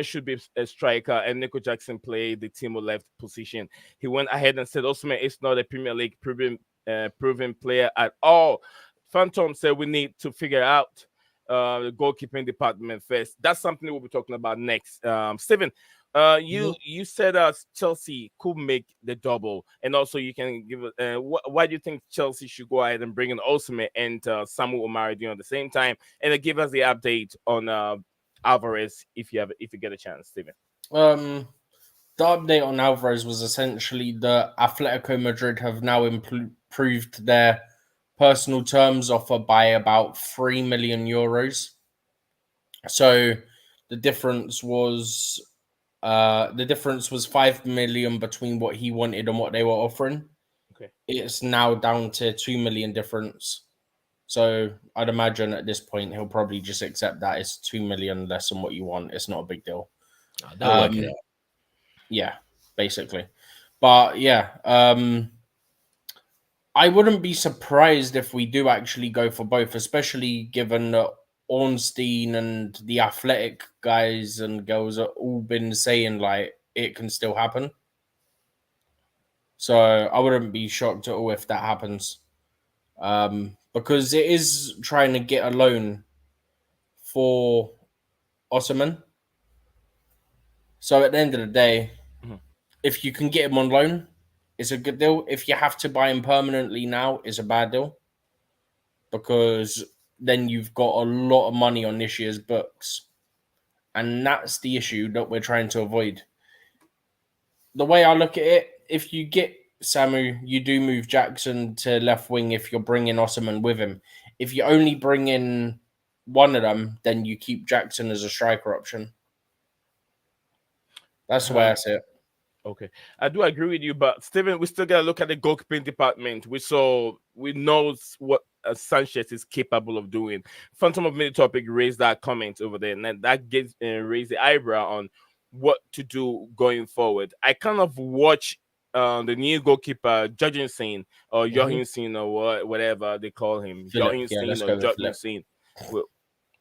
should be a striker, and Nico Jackson played the Timo left position. He went ahead and said Osman is not a Premier League proven player at all. Phantom said we need to figure out the goalkeeping department first. That's something we'll be talking about next. Steven, you said Chelsea could make the double, and also you can give why do you think Chelsea should go ahead and bring in Osimhen and Samu Omorodion at the same time, and then give us the update on Alvarez if you get a chance, Steven. The update on Alvarez was essentially that Atletico Madrid have now improved their personal terms offer by about 3 million euros. So the difference was 5 million between what he wanted and what they were offering. Okay, it's now down to 2 million difference. So I'd imagine at this point he'll probably just accept that it's 2 million less than what you want. It's not a big deal. They'll work it out. Yeah, basically. But yeah, I wouldn't be surprised if we do actually go for both, especially given that Ornstein and the Athletic guys and girls have all been saying like it can still happen. So I wouldn't be shocked at all if that happens. Because it is trying to get a loan for Osman. So at the end of the day, if you can get him on loan, it's a good deal. If you have to buy him permanently now, it's a bad deal. Because then you've got a lot of money on this year's books. And that's the issue that we're trying to avoid. The way I look at it, if you get Samu, you do move Jackson to left wing if you're bringing Osman with him. If you only bring in one of them, then you keep Jackson as a striker option. That's the way I see it. Okay, I do agree with you, but Steven, we still gotta look at the goalkeeping department. We know what Sanchez is capable of doing. Phantom of Many Topic raised that comment over there, and that gives raised the eyebrow on what to do going forward. I kind of watch the new goalkeeper Jorgensen or Johansson or whatever they call him, Johansson or Jorgensen.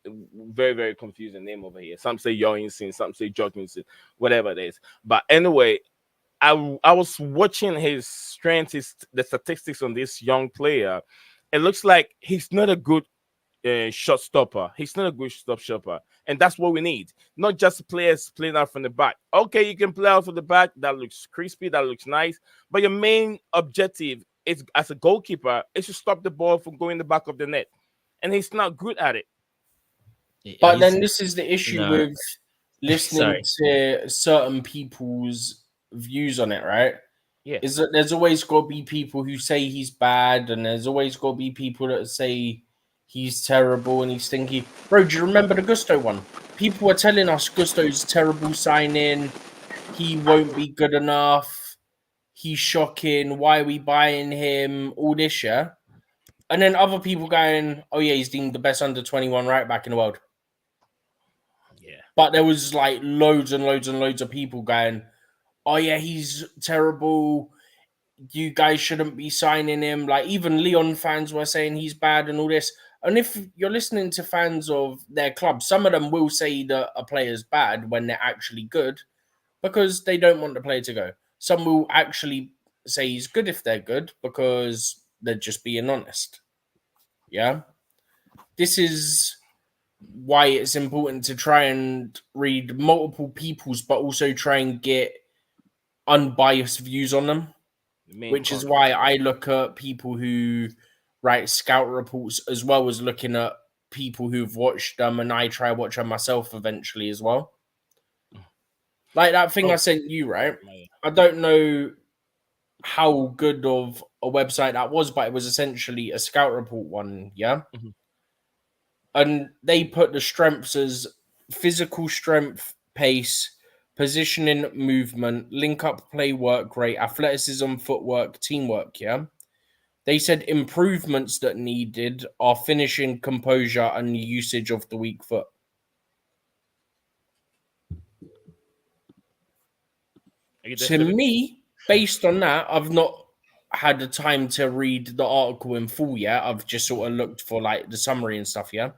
Very, very confusing name over here. Some say Johansson, some say Jorgensen, whatever it is. But anyway, I was watching his strength, the statistics on this young player. It looks like he's not a good shot stopper. He's not a good stop stopper, and that's what we need. Not just players playing out from the back. Okay, you can play out from the back. That looks crispy. That looks nice. But your main objective is, as a goalkeeper, is to stop the ball from going in the back of the net, and he's not good at it. But then this is the issue with listening to certain people's views on it, right? Yeah. Is that there's always got to be people who say he's bad, and there's always got to be people that say he's terrible and he's stinky. Bro, do you remember the Gusto one? People were telling us Gusto's terrible signing. He won't be good enough. He's shocking. Why are we buying him? All this, yeah? And then other people going, oh yeah, he's deemed the best under 21 right back in the world. Yeah. But there was like loads and loads and loads of people going, oh yeah, he's terrible. You guys shouldn't be signing him. Like even Leon fans were saying he's bad and all this. And if you're listening to fans of their club, some of them will say that a player's bad when they're actually good because they don't want the player to go. Some will actually say he's good if they're good because they're just being honest. Yeah. This is why it's important to try and read multiple people's, but also try and get unbiased views on them. Which is why I look at people who write scout reports as well as looking at people who've watched them, and I try watch them myself eventually as well. Like that thing I sent you, right? I don't know how good of a website that was, but it was essentially a scout report one, yeah? Mm-hmm. And they put the strengths as physical strength, pace, positioning, movement, link up play, work rate, athleticism, footwork, teamwork, yeah? They said improvements that needed are finishing, composure, and the usage of the weak foot. To me, based on that, I've not had the time to read the article in full yet. I've just sort of looked for like the summary and stuff, yeah?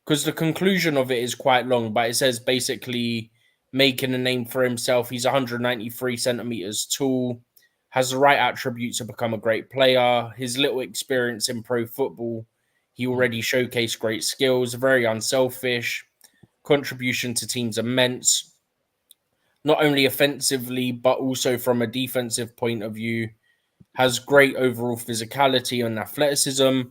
Because the conclusion of it is quite long, but it says basically making a name for himself. He's 193 centimeters tall, has the right attributes to become a great player. His little experience in pro football, he already showcased great skills, very unselfish, contribution to teams immense, not only offensively, but also from a defensive point of view, has great overall physicality and athleticism,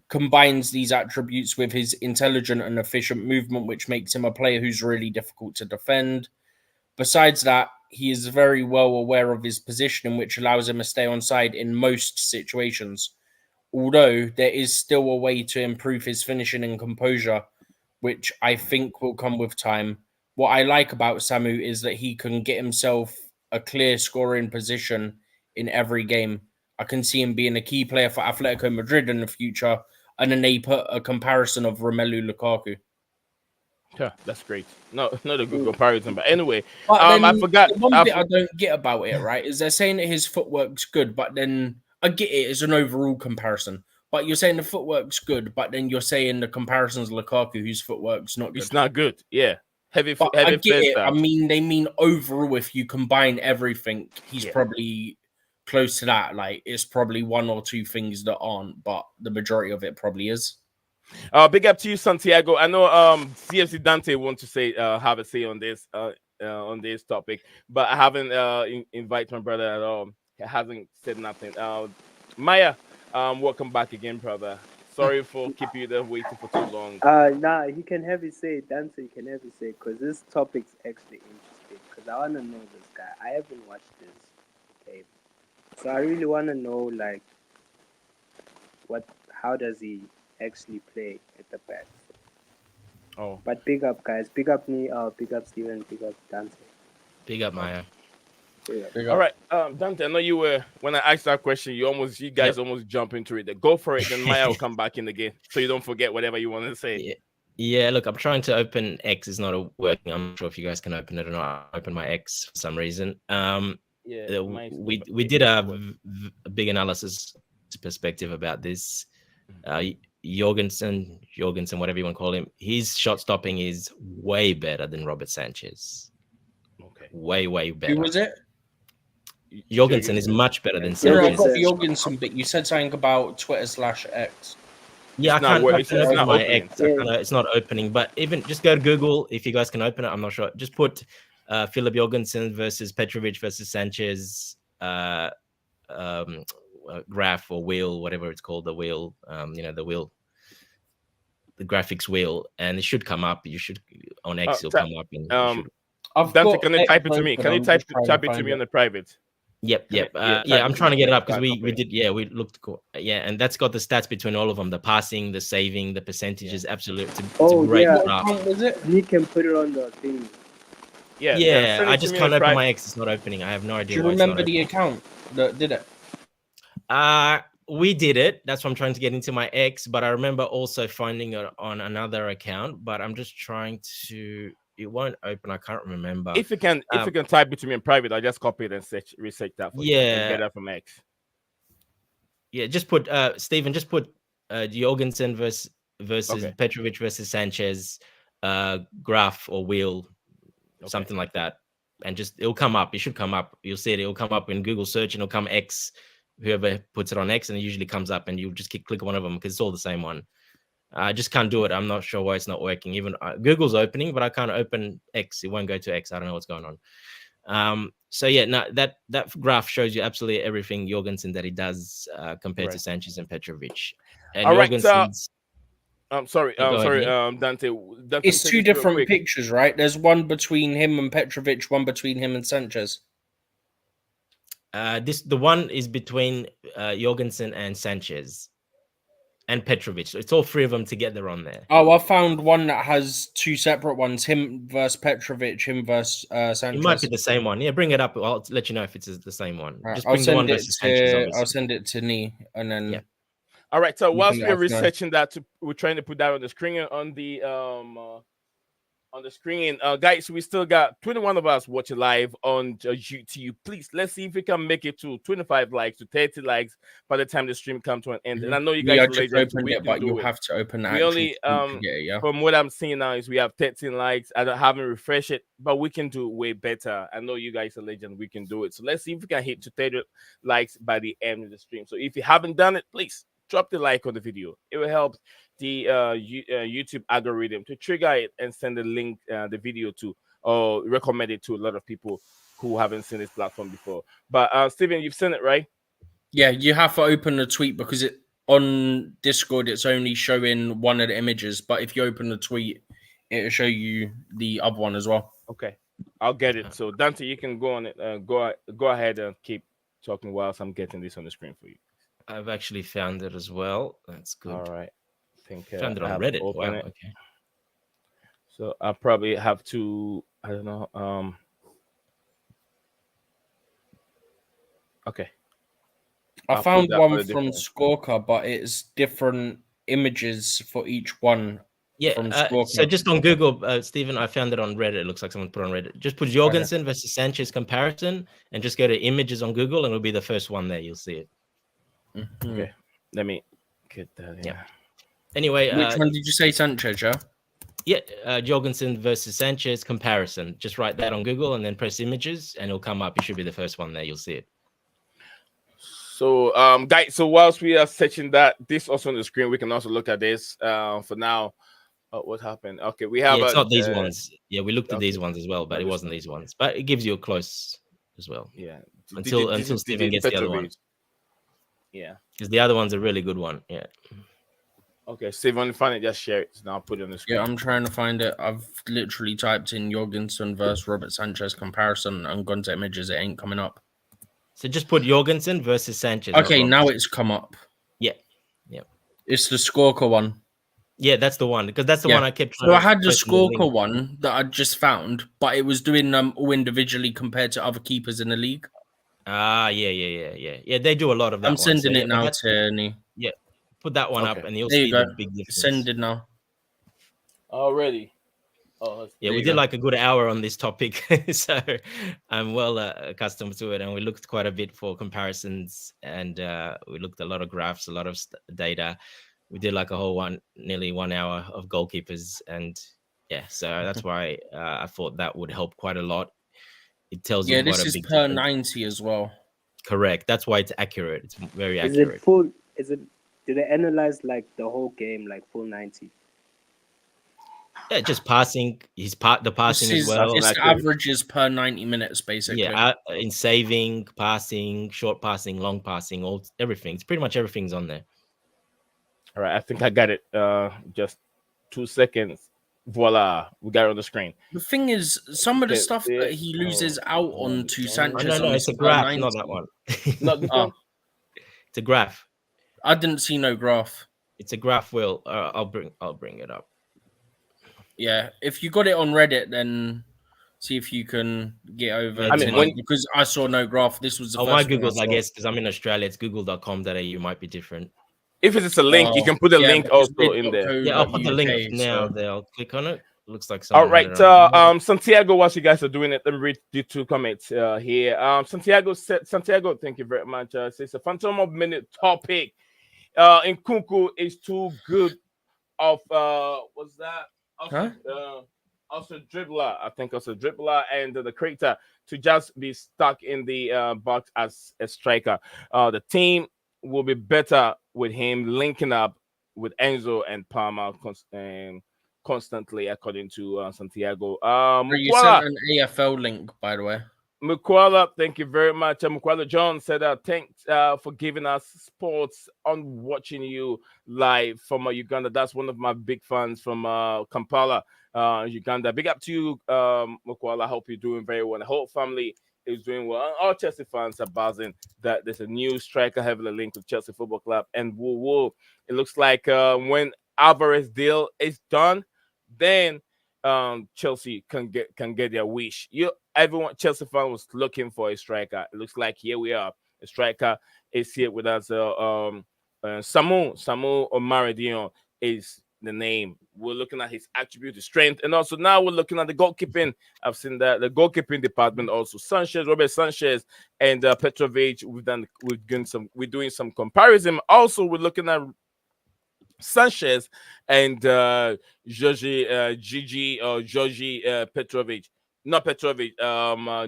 combines these attributes with his intelligent and efficient movement, which makes him a player who's really difficult to defend. Besides that, he is very well aware of his positioning, which allows him to stay on side in most situations. Although there is still a way to improve his finishing and composure, which I think will come with time. What I like about Samu is that he can get himself a clear scoring position in every game. I can see him being a key player for Atletico Madrid in the future. And then they put a comparison of Romelu Lukaku. Yeah, that's great. No, not a good comparison, but anyway, But I forgot. The one bit I don't get about it, right, is they're saying that his footwork's good, but then I get it as an overall comparison. But you're saying the footwork's good, but then you're saying the comparison's Lukaku, whose footwork's not good. It's not good. Yeah, heavy. I get it. I mean, they mean overall. If you combine everything, he's probably close to that. Like it's probably one or two things that aren't, but the majority of it probably is. Big up to you, Santiago. I know CFC Dante wants to say have a say on this topic, but I haven't invited my brother at all. He hasn't said nothing. Maya, welcome back again, brother. Sorry for keeping you there waiting for too long. Nah, he can have his say. Dante, you can have his say because this topic's actually interesting. Because I want to know this guy. I haven't watched this game, so I really want to know like how does he actually play at the back. Oh, but big up, guys. Big up me. Big up Steven. Big up Dante. Big up, Maya. Big up. All right, Dante. I know you were when I asked that question. You guys almost jump into it. Go for it. Then Maya will come back in again, so you don't forget whatever you want to say. Yeah. Look, I'm trying to open X. It's not working. I'm not sure if you guys can open it or not. I opened my X for some reason. We did a big analysis perspective about this. Jorgensen, whatever you want to call him, his shot stopping is way better than Robert Sanchez. Okay. Way better. Who was it? Jorgensen is much better than Sanchez. Sanchez. I got Jorgensen, but you said something about Twitter/X. Yeah, I can't open my X. It's not opening, but even just go to Google if you guys can open it. I'm not sure. Just put Philip Jorgensen versus Petrovic versus Sanchez graph or wheel, whatever it's called, the wheel, the graphics wheel, and it should come up. You should on X, it'll come up. And Dante, can you type it to me? Can you type it to me on the private? Yep. I'm trying to get it up because we did. Yeah, we looked cool. Yeah, and that's got the stats between all of them: the passing, the saving, the percentages. Absolutely, it's a great graph. Is it? He can put it on the thing. Yeah. I just can't open my X. It's not opening. I have no idea. Do you remember the account that did it? We did it. That's why I'm trying to get into my X. But I remember also finding it on another account. But I'm just trying to. It won't open. I can't remember. If you can type it to me in private, I'll just copy it and research that for you and get that from X. Yeah, just put Stephen. Just put Jorgensen versus versus Okay. Petrovic versus Sanchez graph or wheel, something like that. And just it'll come up. It should come up. You'll see it. It'll come up in Google search and it'll come X, whoever puts it on X, and it usually comes up and you'll just click one of them because it's all the same one. I just can't do it. I'm not sure why it's not working. Even Google's opening, but I can't open X. It won't go to X. I don't know what's going on. So yeah, no, that graph shows you absolutely everything Jorgensen that he does compared to Sanchez and Petrovic. And All right, Jorgensen's. I'm sorry, Go ahead, Dante. It's say two this real different quick. pictures, right? There's one between him and Petrovic, one between him and Sanchez. The one is between Jorgensen and Sanchez and Petrovic. So it's all three of them together on there. Oh, I found one that has two separate ones: him versus Petrovic, him versus Sanchez. It might be the same one. Yeah, bring it up. I'll let you know if it's the same one. Right, Just bring the one versus Sanchez. I'll send it to Nee, and then Yeah. All right. So You whilst can we're let us know. researching that, we're trying to put that on the screen on the screen. Guys, we still got 21 of us watching live on YouTube. Please, let's see if we can make it to 25 likes to 30 likes by the time the stream comes to an end. And I know you guys are just legends, so opened we it, can but do you it. have to open the We actual only tweet to get it, yeah. from what I'm seeing now is we have 13 likes. I haven't refreshed it, but we can do way better. I know you guys are legend. We can do it. So let's see if we can hit to 30 likes by the end of the stream. So if you haven't done it, please drop the like on the video. It will help the YouTube algorithm to trigger it and send the link, the video to, or recommend it to a lot of people who haven't seen this platform before. But Steven, you've seen it, right? Yeah, you have to open the tweet because it on Discord it's only showing one of the images, but if you open the tweet, it'll show you the other one as well. Okay, I'll get it. So Dante, you can go on it. Go ahead and keep talking whilst I'm getting this on the screen for you. I've actually found it as well. That's good. All right. I think Found it I on have to Reddit. open Wow. it. Okay. So I probably have to. I don't know. Okay. I I'll found put that one for the from different- Squawker, but it's different images for each one. Yeah. From So Squawker. just on Google, Stephen, I found it on Reddit. It looks like someone put it on Reddit. Just put Jorgensen versus Sanchez comparison and just go to images on Google and it'll be the first one there. You'll see it. Mhm. Okay. Let me get that. Yeah. Anyway, Which one did you say, Sanchez? Yeah. Yeah, Jorgensen versus Sanchez comparison. Just write that on Google and then press images and it'll come up. It should be the first one there. You'll see it. So, guys, so whilst we are searching that, this also on the screen, we can also look at this. For now, what happened? Okay, we have. Yeah, it's not these ones. Yeah, we looked at these okay. ones as well, but No, it this wasn't one. these ones. But it gives you a close as well. Yeah. Until Stephen gets the other one. Yeah. Because the other one's a really good one. Yeah. Okay, Steve, when you find it, just share it. Now I'll put it on the screen. Yeah, I'm trying to find it. I've literally typed in Jorgensen versus Robert Sanchez comparison and gone to images. It ain't coming up. So just put Jorgensen versus Sanchez. Okay, now it's come up. Yeah. Yeah. It's the Squawker one. Yeah, that's the one. Because that's the Yeah. one I kept trying So to I had the press in the link. Squawker one that I just found, but it was doing all individually compared to other keepers in the league. Ah, yeah. They do a lot of that. I'm sending one. it now to Nee. Yeah. Put that one up Okay. and you'll There you see go. the big difference. Send it now. Already. Oh, Yeah, There we you did go. like a good hour on this topic, so I'm well accustomed to it. And we looked quite a bit for comparisons, and we looked at a lot of graphs, a lot of data. We did like a whole nearly 1 hour of goalkeepers, and yeah, so that's why I thought that would help quite a lot. It tells you Yeah, quite this a is big per difference. 90 as well. Correct. That's why it's accurate. It's very Is accurate. it full? Is it? Do they analyze like the whole game, like full 90? Yeah, just passing. The passing This as is well. it's Like the averages per 90 minutes, basically. Yeah, in saving, passing, short passing, long passing, everything. It's pretty much everything's on there. All right, I think I got it. Just 2 seconds. Voila, we got it on the screen. The thing is, some of the Okay, stuff yeah. that he loses out onto Oh, Sanchez no, on it's a per graph, 90. not that one. Not this Oh, one? It's a graph. I didn't see no graph. It's a graph. Will I'll bring it up. Yeah, if you got it on Reddit, then see if you can get over I to mean, me, because I saw no graph. This was the Oh, first my thing Google's, I saw. guess, because I'm in Australia. It's google.com.au. Might be different. If it's a link, you can put the yeah, link because also in there. Yeah, I'll put the link UK, now. so- There, I'll click on it. Looks like All someone. right, had it on. Santiago, whilst you guys are doing it, let me read the 2 comments here. Santiago said, Santiago, thank you very much. Says a Phantom of Minute topic. In Kunku is too good of what's that? Also, also dribbler. I think also dribbler and the creator to just be stuck in the box as a striker. The team will be better with him linking up with Enzo and Palmer constantly, according to Santiago. You sent Mukwala, an AFL link, by the way. Mukwala, thank you very much. Mukwala John said, thanks for giving us sports on watching you live from Uganda. That's one of my big fans from Kampala, Uganda. Big up to you, Mukwala. I hope you're doing very well. The whole family is doing well. All Chelsea fans are buzzing that there's a new striker heavily linked with Chelsea Football Club. And whoa, it looks like when Alvarez deal is done, then Chelsea can get their wish. Everyone Chelsea fan was looking for a striker. It looks like here we are. A striker is here with us. Samu Omorodion is the name. We're looking at his attribute, his strength, and also now we're looking at the goalkeeping. I've seen that the goalkeeping department also. Robert Sanchez, and Petrovic. We're doing some comparison. Also, we're looking at Sanchez and Georgi Petrovic. Not Petrovic,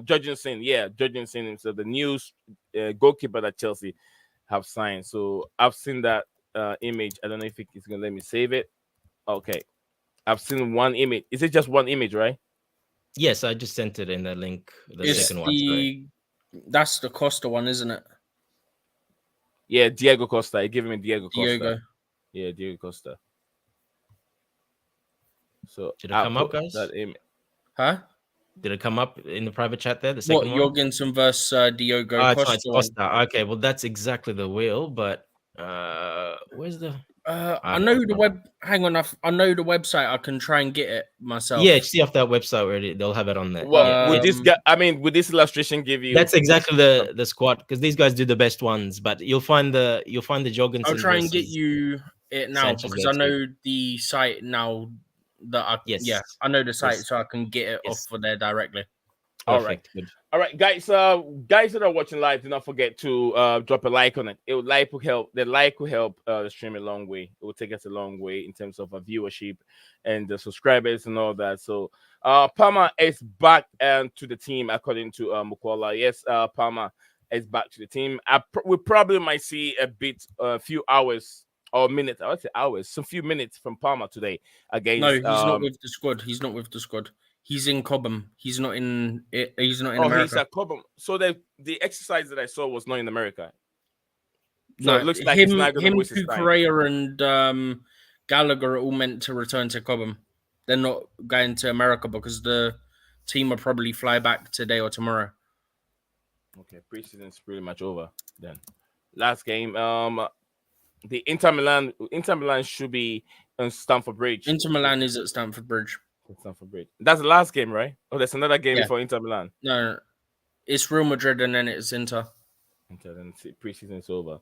Jorgensen. Yeah, Jorgensen. So the new goalkeeper that Chelsea have signed. So I've seen that image. I don't know if it's going to let me save it. Okay. I've seen one image. Is it just one image, right? Yes, I just sent it in the link. The second one. Sorry. That's the Costa one, isn't it? Yeah, Diego Costa. I give him Diego Costa. Yeah, Diego Costa. So did it come up, guys? Huh? Did it come up in the private chat there? The second one? Jorgensen versus Diego Costa. It's Costa. Okay, well that's exactly the wheel, but where's the? I know the web. Hang on, I know the website. I can try and get it myself. Yeah, see off that website where they'll have it on there. Well, with this guy, I mean, with this illustration, give you. That's exactly the squad because these guys do the best ones. But you'll find the Jorgensen. I'll try and get you it now Sanchez because I know the site now. I know the site, so I can get it off for there directly. All right, guys. Guys that are watching live, do not forget to drop a like on it. The like will help the stream a long way. It will take us a long way in terms of viewership and the subscribers and all that. So, Palmer is back to the team according to Mukwala. Yes, Palmer is back to the team. We probably might see a few hours. Or minutes, I would say hours, some few minutes from Palmer today against. No, he's not with the squad. He's not with the squad. He's in Cobham. He's not in. He's not in America. He's at Cobham. So the exercise that I saw was not in America. So no, it looks like him, Cucurella and Gallagher are all meant to return to Cobham. They're not going to America because the team will probably fly back today or tomorrow. Okay, preseason's pretty much over then. Last game, the Inter Milan should be on Stamford Bridge. Inter Milan is at Stamford Bridge. Stamford Bridge. That's the last game, right? Oh, there's another game before Inter Milan. No, it's Real Madrid and then it's Inter. Then preseason's over.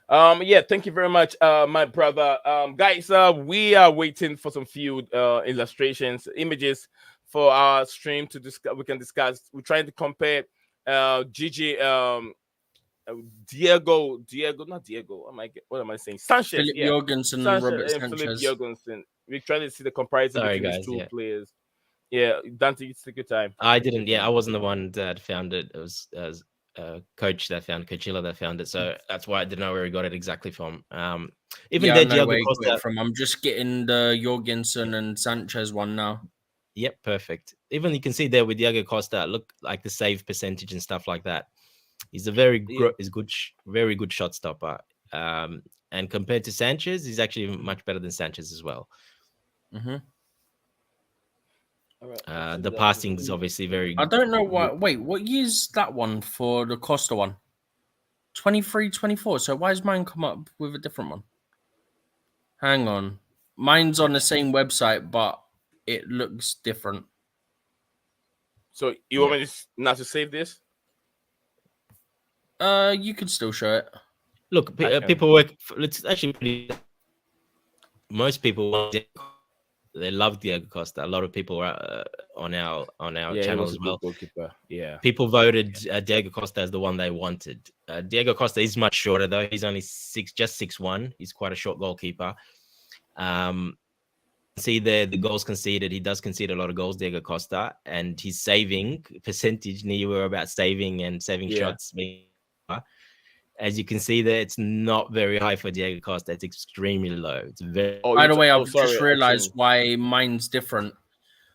Yeah, thank you very much, my brother. Guys, we are waiting for some few illustrations, images for our stream to discuss. We can discuss. We're trying to compare Gigi. Diego, not Diego. What am I saying? Sanchez, Philip Jorgensen, and Robert Sanchez. Philip Jorgensen. We're trying to see the comparison between these two players. Yeah, Dante, it's a good time. I didn't. Yeah, I wasn't the one that found it. It was coach that found Coachella that found it. So that's why I didn't know where he got it exactly from. Even Diego Costa. I'm just getting the Jorgensen and Sanchez one now. Yep, perfect. Even you can see there with Diego Costa, look like the save percentage and stuff like that. He's a very good shot stopper. And compared to Sanchez, he's actually much better than Sanchez as well. Mm-hmm. Right, the passing is obviously very good. I don't know why. Wait, what year's that one for the Costa one? 23, 24. So why has mine come up with a different one? Hang on. Mine's on the same website, but it looks different. So you want me not to save this? You can still show it. Look, people work. It's actually pretty. Most people they love Diego Costa. A lot of people are on our channel as well. Goalkeeper. Yeah, people voted Diego Costa as the one they wanted. Diego Costa is much shorter though. He's only just 6'1". He's quite a short goalkeeper. See the goals conceded. He does concede a lot of goals, Diego Costa, and his saving percentage. You were about saving and saving shots. As you can see there, it's not very high for Diego Costa. It's extremely low. It's very. By the way, I've just realized why mine's different.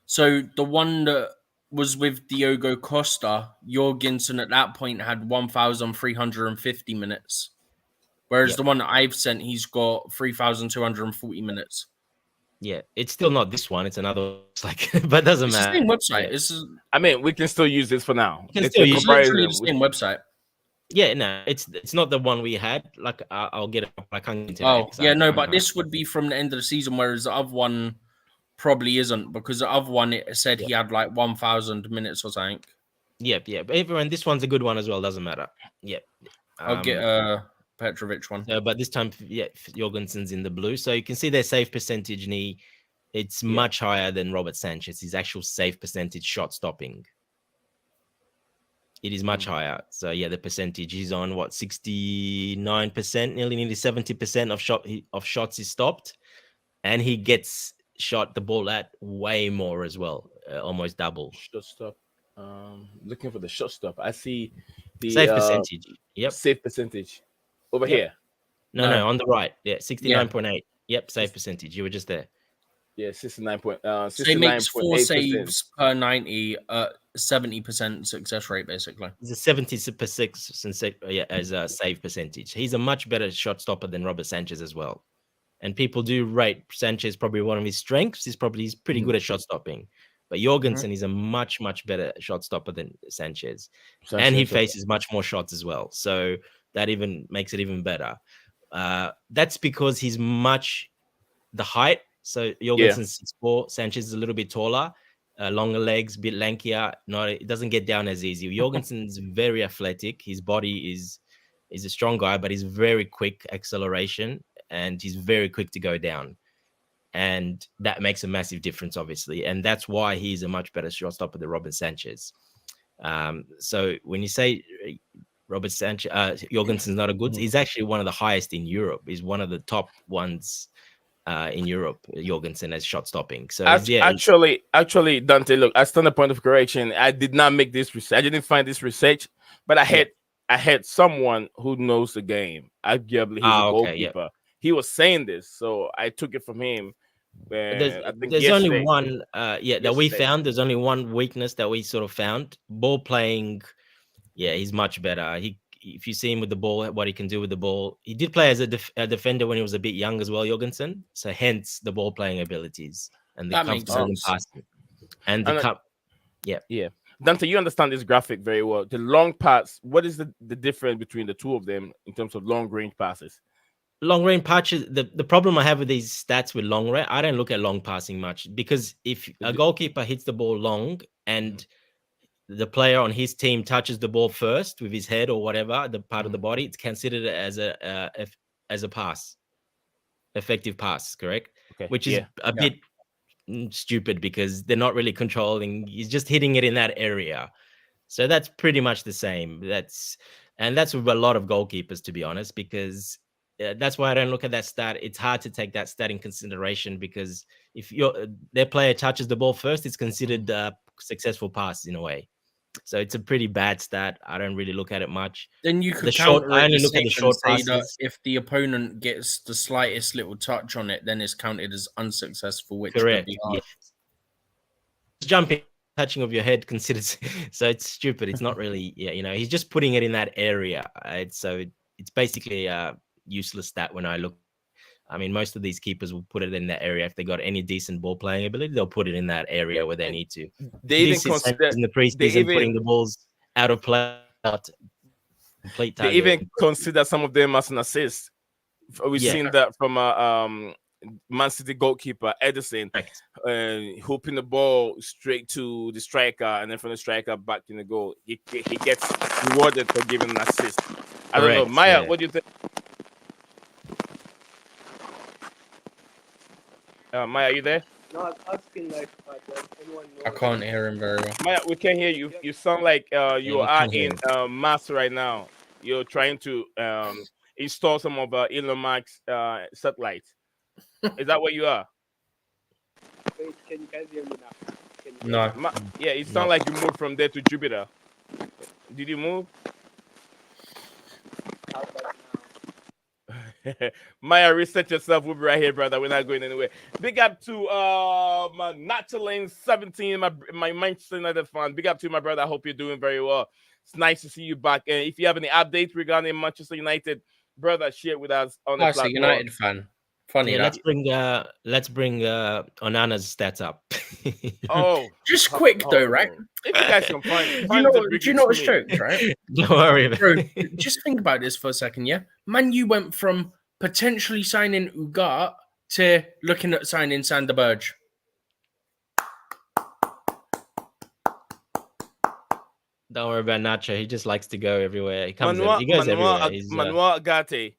So the one that was with Diogo Costa, Jorgensen at that point had 1,350 minutes. Whereas the one that I've sent, he's got 3,240 minutes. Yeah, it's still not this one. It's another. It's like, but it doesn't matter. It's the same website. I mean, we can still use this for now. It's literally the same website. Yeah, no, it's not the one we had. Like, I'll get it. I can't get it. Oh, yeah, no, but this would be from the end of the season, whereas the other one probably isn't, because the other one, it said he had like 1,000 minutes or something. Yep. But everyone, this one's a good one as well. Doesn't matter. Yep. I'll get Petrovic one. But this time, Jorgensen's in the blue. So you can see their save percentage, and it's much higher than Robert Sanchez. His actual save percentage shot stopping. It is much higher. So the percentage is on 69%, nearly 70% of shots he stopped, and he gets shot the ball at way more as well, almost double. Shot stop. Looking for the shot stop. I see the save percentage. Yep, save percentage over here. No, on the right. Yeah, 69.8. Yep, save percentage. You were just there. Yeah, 69. So he makes 4 saves per 90 at 70% success rate, basically. He's a 76% as a save percentage. He's a much better shot stopper than Robert Sanchez as well. And people do rate Sanchez probably one of his strengths. He's pretty good at shot stopping. But Jorgensen is a much better shot stopper than Sanchez. And he faces much more shots as well. So that even makes it even better. That's because he's the height. So Jorgensen's 6'4", Sanchez is a little bit taller, longer legs, a bit lankier. It doesn't get down as easy. Jorgensen's very athletic. His body is a strong guy, but he's very quick acceleration, and he's very quick to go down. And that makes a massive difference, obviously. And that's why he's a much better shotstopper than Robert Sanchez. So when you say Robert Sanchez, Jorgensen's not a good, he's actually one of the highest in Europe. He's one of the top ones in Europe, Jorgensen, as shot stopping. So actually, Dante, look, I stand a point of correction. I did not make this research. I didn't find this research, but I had someone who knows the game. Arguably, he's a goalkeeper. He was saying this, so I took it from him. There's only one that we found. There's only one weakness that we sort of found. Ball playing, he's much better. If you see him with the ball, what he can do with the ball. He did play as a defender when he was a bit young as well, Jorgensen. So hence the ball playing abilities and the comfortable passing. And the cup. Yeah. Dante, you understand this graphic very well. The long pass, what is the difference between the two of them in terms of long range passes? Long range passes. The problem I have with these stats with long range, I don't look at long passing much, because if a goalkeeper hits the ball long and the player on his team touches the ball first with his head or whatever, the part of the body, it's considered as a pass, effective pass, correct? Okay. Which is a bit stupid, because they're not really controlling. He's just hitting it in that area. So that's pretty much the same. That's with a lot of goalkeepers, to be honest, because that's why I don't look at that stat. It's hard to take that stat in consideration, because if their player touches the ball first, it's considered a successful pass in a way. So it's a pretty bad stat. I don't really look at it much. Then you could I only look at the short passes. That if the opponent gets the slightest little touch on it, then it's counted as unsuccessful, which could be harsh. Jumping, touching of your head considered. So it's stupid. It's not really. He's just putting it in that area. So it's basically a useless stat when I look. I mean, most of these keepers will put it in that area. If they got any decent ball playing ability, they'll put it in that area where they need to. They even consider in the preseason putting the balls out of play, complete target. They even consider some of them as an assist. We've seen that from Man City goalkeeper Edison, hooping the ball straight to the striker, and then from the striker back in the goal. He gets rewarded for giving an assist. I don't know, Maya. What do you think? Maya, are you there? No, I was asking does anyone know? I can't hear him very well. Maya, we can't hear you. You sound like you are in Mars right now. You're trying to install some of Elon Musk's satellites. Is that where you are? Wait, can you guys hear me now? Can you No. Yeah, it sounds No. like you moved from there to Jupiter. Did you move? How about now? Maya, reset yourself. We'll be right here, brother. We're not going anywhere. Big up to my Natural Lane 17, my Manchester United fan. Big up to you, my brother. I hope you're doing very well. It's nice to see you back. And if you have any updates regarding Manchester United, brother, share it with us on the That's a platform. United fan. Funny Yeah, that. let's bring Onana's stats up. Oh, Just quick though, right? If you guys can find Do it, you know, the do big you know to what's me. jokes, right? Don't worry about Bro, it. just think about this for a second, yeah? Man, you went from potentially signing Ugat to looking at signing Sander Berge. Don't worry about Nacho. He just likes to go everywhere. He goes Manuel everywhere. He's, Ugarte,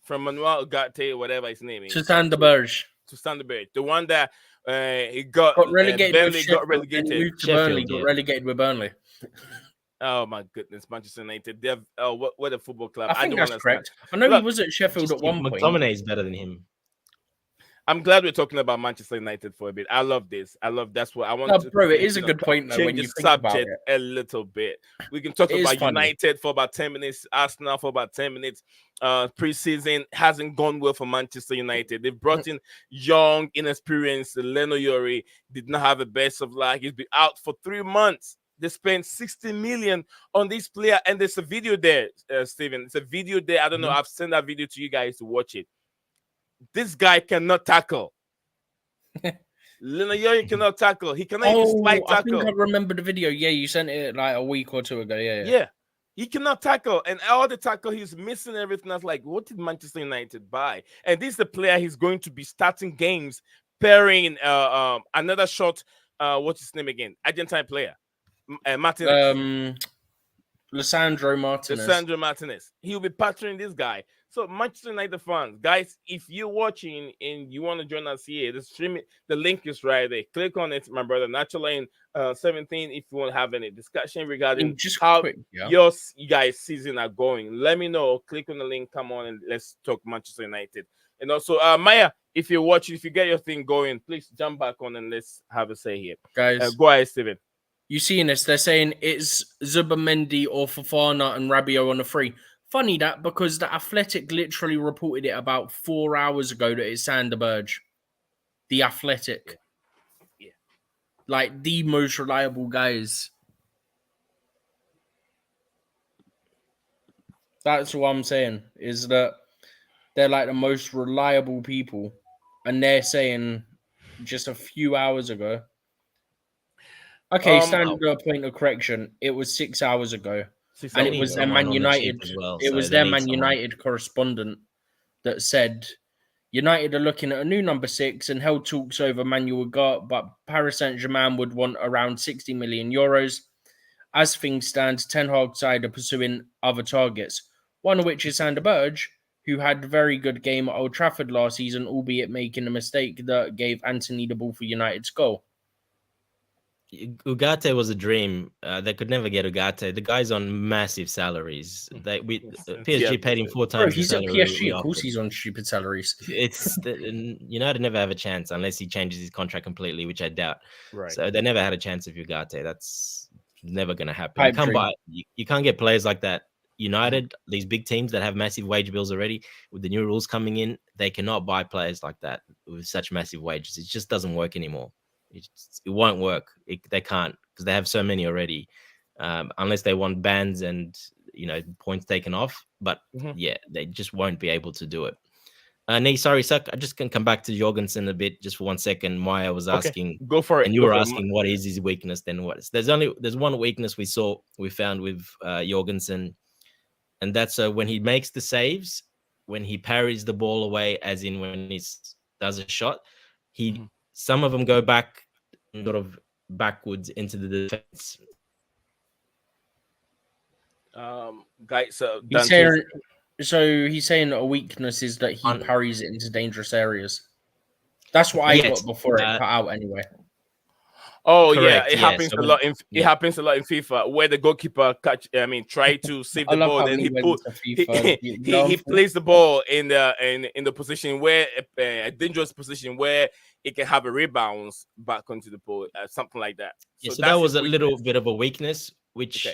from Manuel Ugarte, whatever his name is, To Sander Berge. to Standard, the one that he got relegated barely with got Sheffield, then relegated. moved to Burnley, Sheffield, got yeah. relegated with Burnley. Oh my goodness, Manchester United. They've what a football club. I think don't that's understand. correct. I know he Look, was at Sheffield just at one point. McTominay is better than him. I'm glad we're talking about Manchester United for a bit. I love this. That's what I want. No, to, bro, it is a good point though change when the you think about subject it. a little bit. We can talk It is about funny. United for about 10 minutes, Arsenal for about 10 minutes. Preseason hasn't gone well for Manchester United. They've brought in young, inexperienced Leno Yori. Did not have the best of luck. He's been out for 3 months. They spent 60 million on this player, and there's a video there, Steven. It's a video there. I don't know. I've sent that video to you guys to watch it. This guy cannot tackle. Leno Yori cannot tackle. He cannot even slide I tackle. think I remember the video. Yeah, you sent it like a week or two ago. Yeah. He cannot tackle, and all the tackle he's missing everything. I was like, what did Manchester United buy? And this is the player he's going to be starting games, pairing another shot. What's his name again? Argentine player, Martinez. Lisandro Martinez. He'll be partnering this guy. So Manchester United fans, guys, if you're watching and you want to join us here, the link is right there. Click on it, my brother. Natural Lane 17. If you want to have any discussion regarding just how quick, your guys' season are going, let me know. Click on the link. Come on and let's talk Manchester United. And also, Maya, if you're watching, if you get your thing going, please jump back on and let's have a say here, guys. Go ahead, Steven. You seeing this? They're saying it's Zubamendi or Fofana and Rabiot on the free. Funny that because the Athletic literally reported it about 4 hours ago that it's Sander Berge. The Athletic. Yeah. Like the most reliable guys. That's what I'm saying, is that they're like the most reliable people. And they're saying just a few hours ago. Okay, standard point of correction. It was 6 hours ago. And it was their Man United Man United correspondent that said United are looking at a new number 6 and held talks over Manuel Ugarte, but Paris Saint-Germain would want around 60 million euros. As things stand, Ten Hag side are pursuing other targets, one of which is Sander Berge, who had a very good game at Old Trafford last season, albeit making a mistake that gave Anthony the ball for United's goal. Ugarte was a dream. They could never get Ugarte. The guy's on massiid salaries. PSG paid him 4 times. Bro, he's at PSG. Of course, he's on stupid salaries. United never have a chance unless he changes his contract completely, which I doubt. Right. So they never had a chance of Ugarte. That's never going to happen. You can't get players like that. United, these big teams that have massive wage bills already, with the new rules coming in, they cannot buy players like that with such massive wages. It just doesn't work anymore. It won't work. They can't because they have so many already, unless they want bans and points taken off. But yeah, they just won't be able to do it. Sorry, Suck. I just can come back to Jorgensen a bit just for 1 second. Maya was asking, go for it. And you were asking what is his weakness? Then what? There's one weakness we found with Jorgensen, and that's when he makes the saves, when he parries the ball away, as in when he does a shot, some of them go back sort of backwards into the defense. Guys, he's saying a weakness is that he parries it into dangerous areas. That's what I got before it cut out anyway. Oh Correct. it Yeah. happens So a when lot in it yeah, happens a lot in FIFA where the goalkeeper try to save I the love ball, how then he he went put to FIFA. You know, he plays the ball in the position where a dangerous position where it can have a rebound back onto the ball, something like that. yeah. So So that that's his was a little weakness. bit of a weakness, Okay. which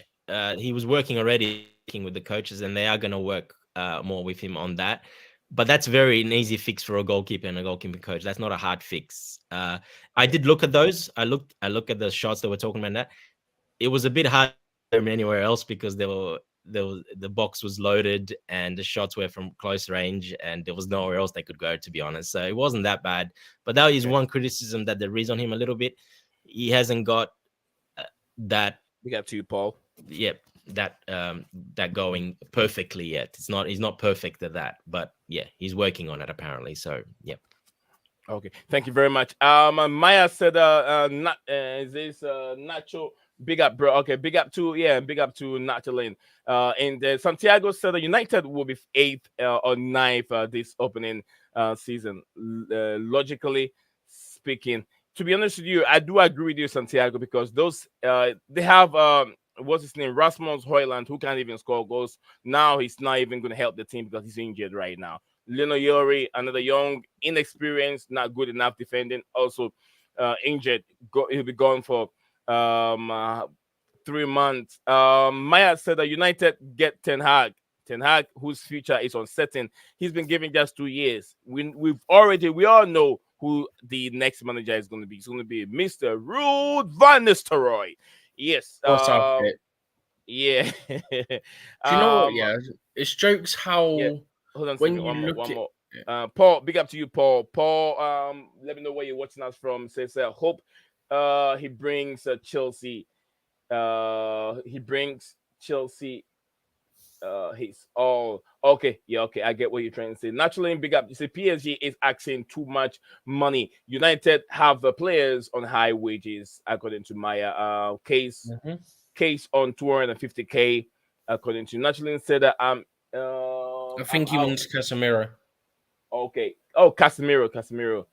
he was working already working with the coaches, and they are going to work more with him on that. But that's very an easy fix for a goalkeeper and a goalkeeping coach. That's not a hard fix. I did look at those. I look at the shots that we're talking about. Now, it was a bit hard from anywhere else because the box was loaded and the shots were from close range and there was nowhere else they could go, to be honest. So it wasn't that bad. But that is Okay. one criticism that there is on him a little bit. He hasn't got that We got to you, Paul. yep that going perfectly yet. He's not perfect at that, but yeah, he's working on it apparently. So yeah. Okay, thank you very much. Maya said, not is this Nacho? Big up, bro. Okay, big up to Nacho Lane. And Santiago said that United will be eighth or ninth this opening season. Logically speaking, to be honest with you, I do agree with you, Santiago, because those they have what's his name, Rasmus Højlund, who can't even score goals. Now he's not even going to help the team because he's injured right now. Lino Yori, another young, inexperienced, not good enough defending, also injured. He'll be gone for 3 months. Maya said that United get Ten Hag. Ten Hag, whose future is uncertain. He's been given just 2 years. We all know who the next manager is going to be. It's going to be Mr. Ruud van Nistelrooy. Yes. what's up? Yeah. Do you know what? Yeah, it's jokes how Yeah. Hold on a when second. you look One at more. Paul, big up to you, Paul. Paul, let me know where you're watching us from. Says, hope he brings Chelsea. He brings Chelsea. He's all okay. Yeah, okay. I get what you're trying to say. Naturally, big up. You say PSG is asking too much money. United have the players on high wages, according to Maya. Case on 250K, according to Naturally said that I think he means Casemiro. Okay. Oh, Casemiro.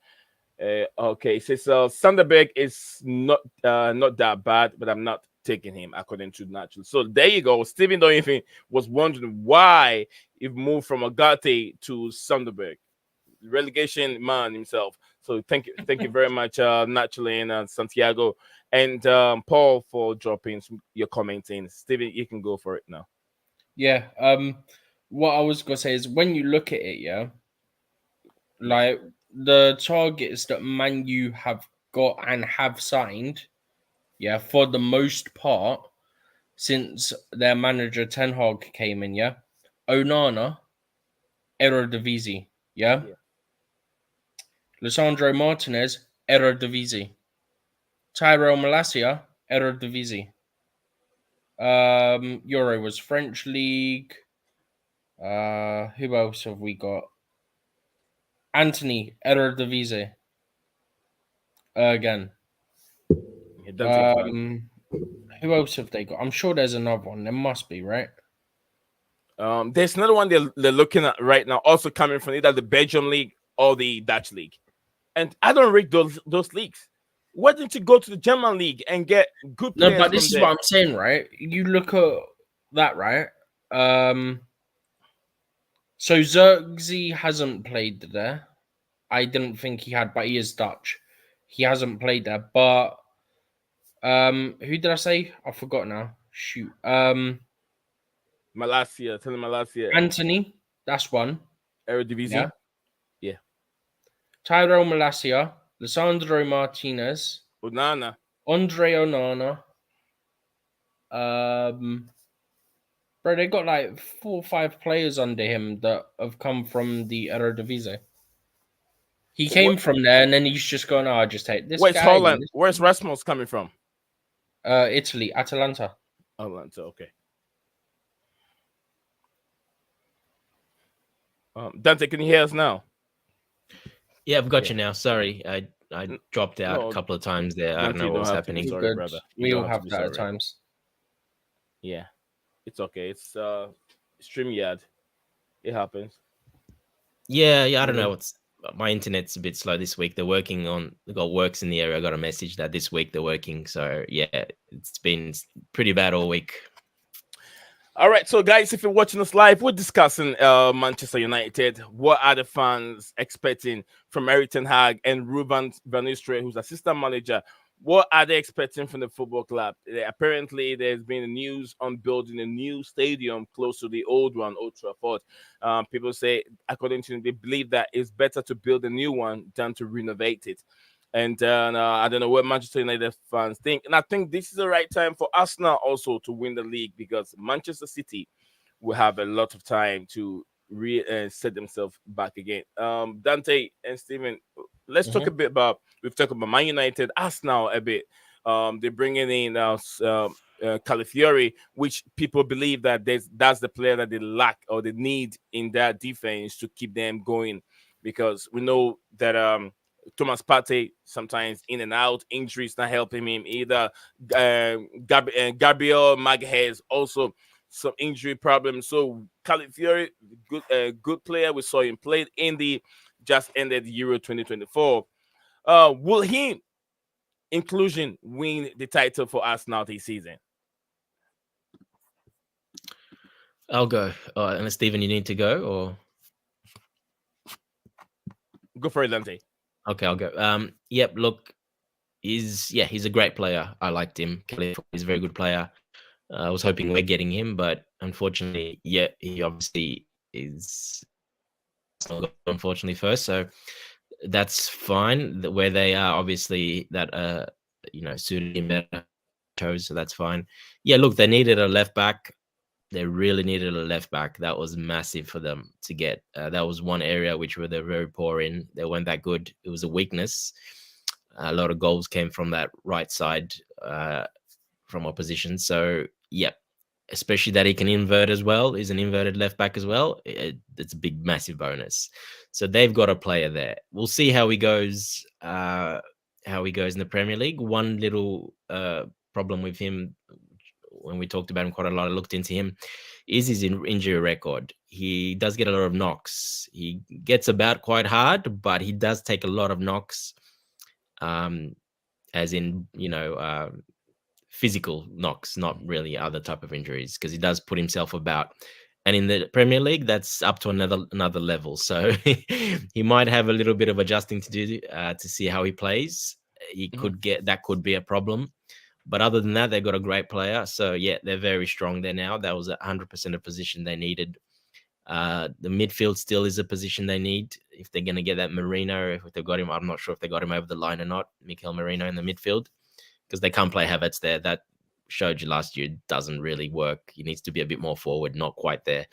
Okay. It says Sanderberg is not that bad, but I'm not taking him, according to Natural. So there you go. Stephen don't even was wondering why he moved from Agate to Sanderberg, relegation man himself. So thank you very much, Naturally, and Santiago and Paul for dropping your comments in. Stephen, you can go for it now. Yeah. What I was gonna say is when you look at it, yeah, like the targets that Man U have got and have signed, yeah, for the most part, since their manager Ten Hag came in, yeah, Onana, Eredivisie, yeah, Lisandro Martinez, Eredivisie, Tyrell Malacia, Eredivisie. Euro was French League. Who else have we got? Anthony, Eredivisie. Again. Who else have they got? I'm sure there's another one. There must be, right? There's another one they're looking at right now, also coming from either the Belgium league or the Dutch league. And I don't rate those leagues. Why don't you go to the German league and get good players? No, but this is what I'm saying, right? You look at that, right? So Zirkzee hasn't played there. I didn't think he had, but he is Dutch. He hasn't played there, but who did I say? I forgot now. Shoot. Malacia, tell him Malacia. Anthony, that's one. Eredivisie. Yeah. Tyrell Malacia, Lisandro Martinez, Onana. Andre Onana. Bro, they got like 4 or 5 players under him that have come from the Eredivisie. He came from there, and then he's just gone. Oh, I just take this. Where's guy. Holland? Where's Rasmus coming from? Italy, Atalanta. Atalanta, okay. Dante, can you hear us now? Yeah, I've got you now. Sorry, I dropped out a couple of times there. I don't know what's happening. Sorry, brother. We all have that at times. Yeah, it's okay. It's StreamYard. It happens. Yeah. I don't know my internet's a bit slow this week. They're working on. They got works in the area. I got a message that this week they're working. So yeah, it's been pretty bad all week. All right, so guys, if you're watching us live, we're discussing Manchester United. What are the fans expecting from Erik ten Hag and Ruben Van Nistelrooy, who's assistant manager? What are they expecting from the football club? Apparently, there's been news on building a new stadium close to the old one, Old Trafford. People say, according to them, they believe that it's better to build a new one than to renovate it. And I don't know what Manchester United fans think. And I think this is the right time for Arsenal also to win the league, because Manchester City will have a lot of time to set themselves back again. Dante and Steven, let's talk a bit about, we've talked about Man United, Arsenal a bit. They're bringing in Calafiori, which people believe that that's the player that they lack or they need in that defense to keep them going, because we know that Thomas Partey sometimes in and out, injuries not helping him either. Gabriel Magalhaes also some injury problems. So Calafiori, good player. We saw him play in the just ended Euro 2024. Will he inclusion win the title for us now this season? I'll go. Unless Stephen, you need to go, or go for it, Dante. Okay, I'll go. Yep. Look, he's a great player. I liked him. He's a very good player. I was hoping we're getting him, but unfortunately, he obviously is unfortunately first. So that's fine. Where they are, obviously, that suited him better. So that's fine. Yeah, look, they needed a left back. They really needed a left back. That was massive for them to get. That was one area which they're very poor in. They weren't that good. It was a weakness. A lot of goals came from that right side from opposition. So, yeah, especially that he can invert as well. He's an inverted left back as well. It's a big, massive bonus. So they've got a player there. We'll see how he goes. In the Premier League. One little problem with him, when we talked about him quite a lot, I looked into him, is his injury record. He does get a lot of knocks. He gets about quite hard, but he does take a lot of knocks, as in, physical knocks, not really other type of injuries, because he does put himself about. And in the Premier League, that's up to another level. So he might have a little bit of adjusting to do to see how he plays. He could could be a problem. But other than that, they've got a great player. So, yeah, they're very strong there now. That was 100% a position they needed. The midfield still is a position they need. If they're going to get that Merino, if they've got him, I'm not sure if they got him over the line or not, Mikel Merino in the midfield, because they can't play Havertz there. That showed you last year doesn't really work. He needs to be a bit more forward, not quite there.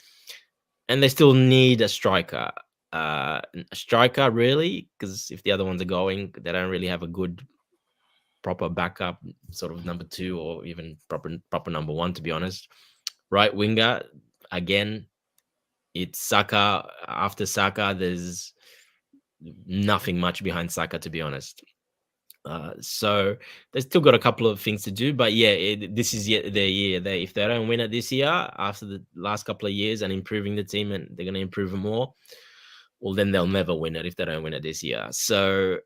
And they still need a striker. Really, because if the other ones are going, they don't really have a good proper backup, sort of number two, or even proper number one, to be honest. Right winger, again, it's Saka. After Saka, there's nothing much behind Saka, to be honest. So they've still got a couple of things to do, but yeah, this is their year. If they don't win it this year, after the last couple of years and improving the team, and they're going to improve it more, well, then they'll never win it if they don't win it this year. So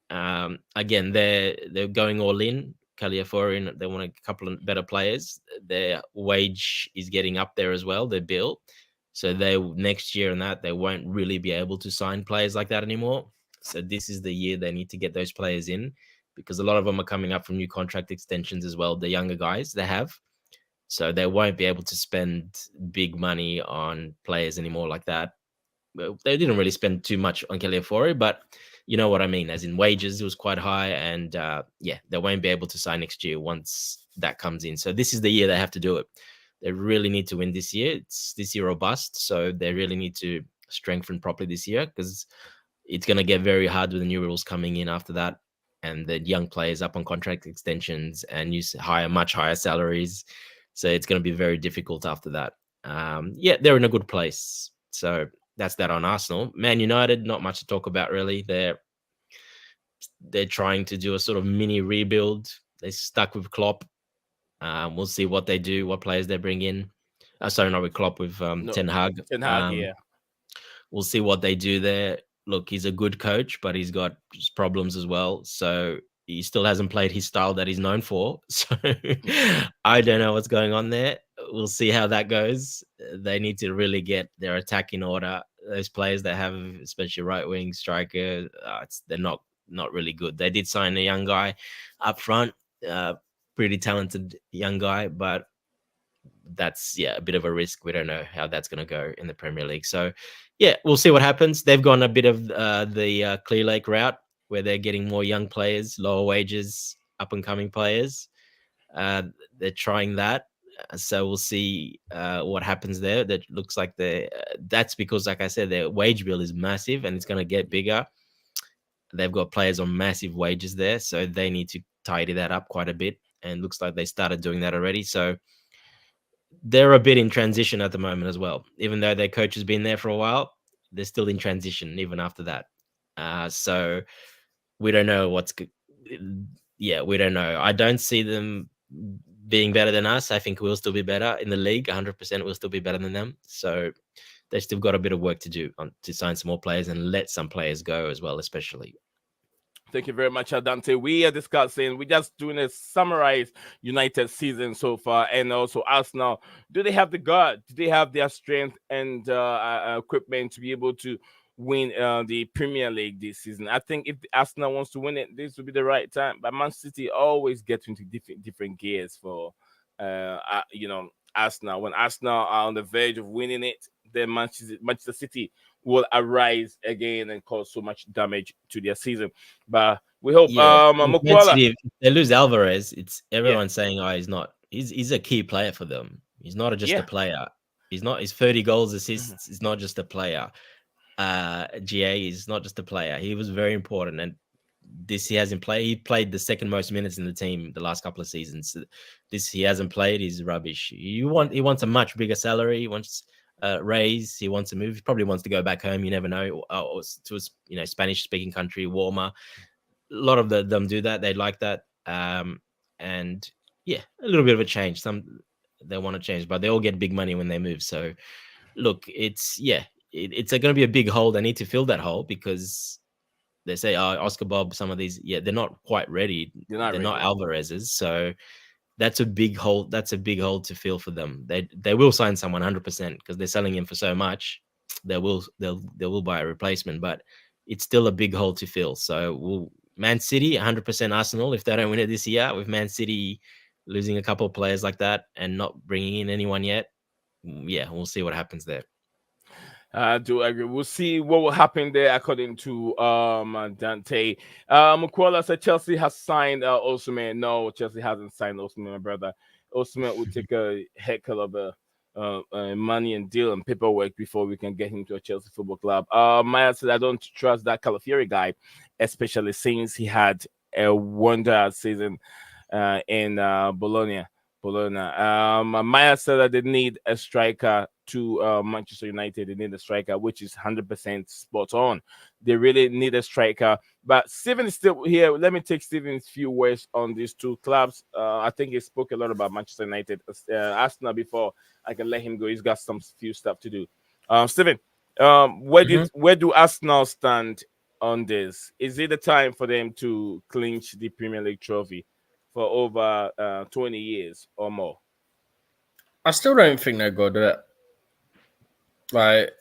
again, they're going all in. Calafiori, they want a couple of better players. Their wage is getting up there as well, their bill. So next year and that, they won't really be able to sign players like that anymore. So this is the year they need to get those players in, because a lot of them are coming up from new contract extensions as well. The younger guys they have. So they won't be able to spend big money on players anymore like that. Well, they didn't really spend too much on Calafiori, but you know what I mean, as in wages, it was quite high. And they won't be able to sign next year once that comes in. So this is the year they have to do it. They really need to win this year. It's this year or bust. So they really need to strengthen properly this year, because it's going to get very hard with the new rules coming in after that. And the young players up on contract extensions, and you hire much higher salaries. So it's going to be very difficult after that. They're in a good place. So that's that on Arsenal. Man United, not much to talk about really. They're trying to do a sort of mini rebuild. They're stuck with Klopp. We'll see what they do, what players they bring in. Sorry, not with Klopp, with Ten Hag. Ten Hag, yeah. We'll see what they do there. look, he's a good coach, but he's got problems as well. So he still hasn't played his style that he's known for. So I don't know what's going on there. We'll see how that goes. They need to really get their attack in order. Those players that have, especially right wing striker, they're not really good. They did sign a young guy up front, pretty talented young guy, but that's a bit of a risk. We don't know how that's going to go in the Premier League. So we'll see what happens. They've gone a bit of the Clear Lake route where they're getting more young players, lower wages, up and coming players. They're trying that. So we'll see what happens there. That looks like that's because, like I said, their wage bill is massive and it's going to get bigger. They've got players on massive wages there, so they need to tidy that up quite a bit. And looks like they started doing that already. So they're a bit in transition at the moment as well. Even though their coach has been there for a while, they're still in transition even after that. So we don't know we don't know. I don't see them being better than us. I think we'll still be better in the league. 100% we'll still be better than them. So they've still got a bit of work to do to sign some more players and let some players go as well, especially. Thank you very much, Adante. We are discussing, we're just doing a summarized United season so far, and also Arsenal. Do they have the guard? Do they have their strength and equipment to be able to win the Premier League this season? I think if Arsenal wants to win it, this would be the right time. But Man City always get into different gears for, Arsenal. When Arsenal are on the verge of winning it, then Manchester City will arise again and cause so much damage to their season. But we hope If they lose Alvarez, it's everyone saying, he's a key player for them. He's not just a player. He's 30 goals, assists. He's not just a player. GA is not just a player. He was very important, and he hasn't played. He played the second most minutes in the team the last couple of seasons. He hasn't played. He's rubbish. He wants a much bigger salary. He wants raise. He wants to move. He probably wants to go back home. You never know. Or to a Spanish speaking country, warmer. A lot of them do that. They like that. And a little bit of a change. Some they want to change, but they all get big money when they move. So look, it's going to be a big hole. They need to fill that hole because they say, Oscar Bob, some of these, they're not quite ready. They're not Alvarez's. So that's a big hole. That's a big hole to fill for them. They will sign someone 100% because they're selling him for so much. They will buy a replacement, but it's still a big hole to fill. So Man City 100% Arsenal if they don't win it this year. With Man City losing a couple of players like that and not bringing in anyone yet, we'll see what happens there. I do agree. We'll see what will happen there, according to Dante. Mukwala said Chelsea has signed Osimhen. No, Chelsea hasn't signed Osimhen, my brother. Osimhen will take a heck of a money and deal and paperwork before we can get him to a Chelsea Football Club. Maya said, I don't trust that Calafiori guy, especially since he had a wonder season in Bologna. Maya said that they need a striker to Manchester United. They need a striker, which is 100% spot on. They really need a striker. But Steven is still here. Let me take Steven's few words on these two clubs. I think he spoke a lot about Manchester United. Arsenal before I can let him go. He's got some few stuff to do. Steven, where do Arsenal stand on this? Is it the time for them to clinch the Premier League trophy for over 20 years or more? I still don't think they're good at it. Like,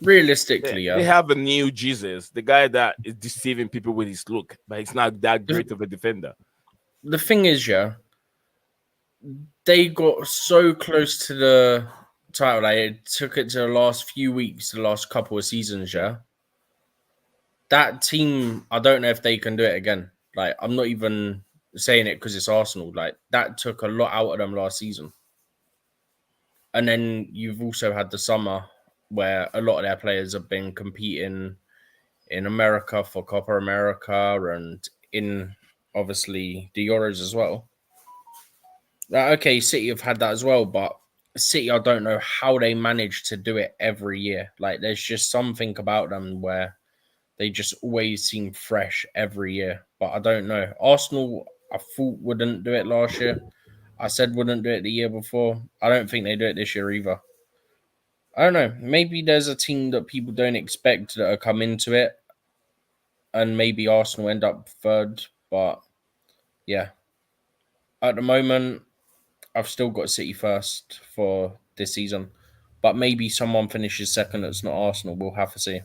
realistically, they have a new Jesus, the guy that is deceiving people with his look, but he's not that great of a defender. The thing is, they got so close to the title. It took it to the last few weeks, the last couple of seasons, That team, I don't know if they can do it again. Like, I'm not even saying it because it's Arsenal. Like, that took a lot out of them last season. And then you've also had the summer where a lot of their players have been competing in America for Copa America and in, obviously, the Euros as well. Like, okay, City have had that as well, but City, I don't know how they manage to do it every year. Like, there's just something about them where they just always seem fresh every year. But I don't know. Arsenal, I thought wouldn't do it last year. I said wouldn't do it the year before. I don't think they do it this year either. I don't know. Maybe there's a team that people don't expect that are come into it, and maybe Arsenal end up third. But yeah, at the moment, I've still got City first for this season. But maybe someone finishes second that's not Arsenal. We'll have to see.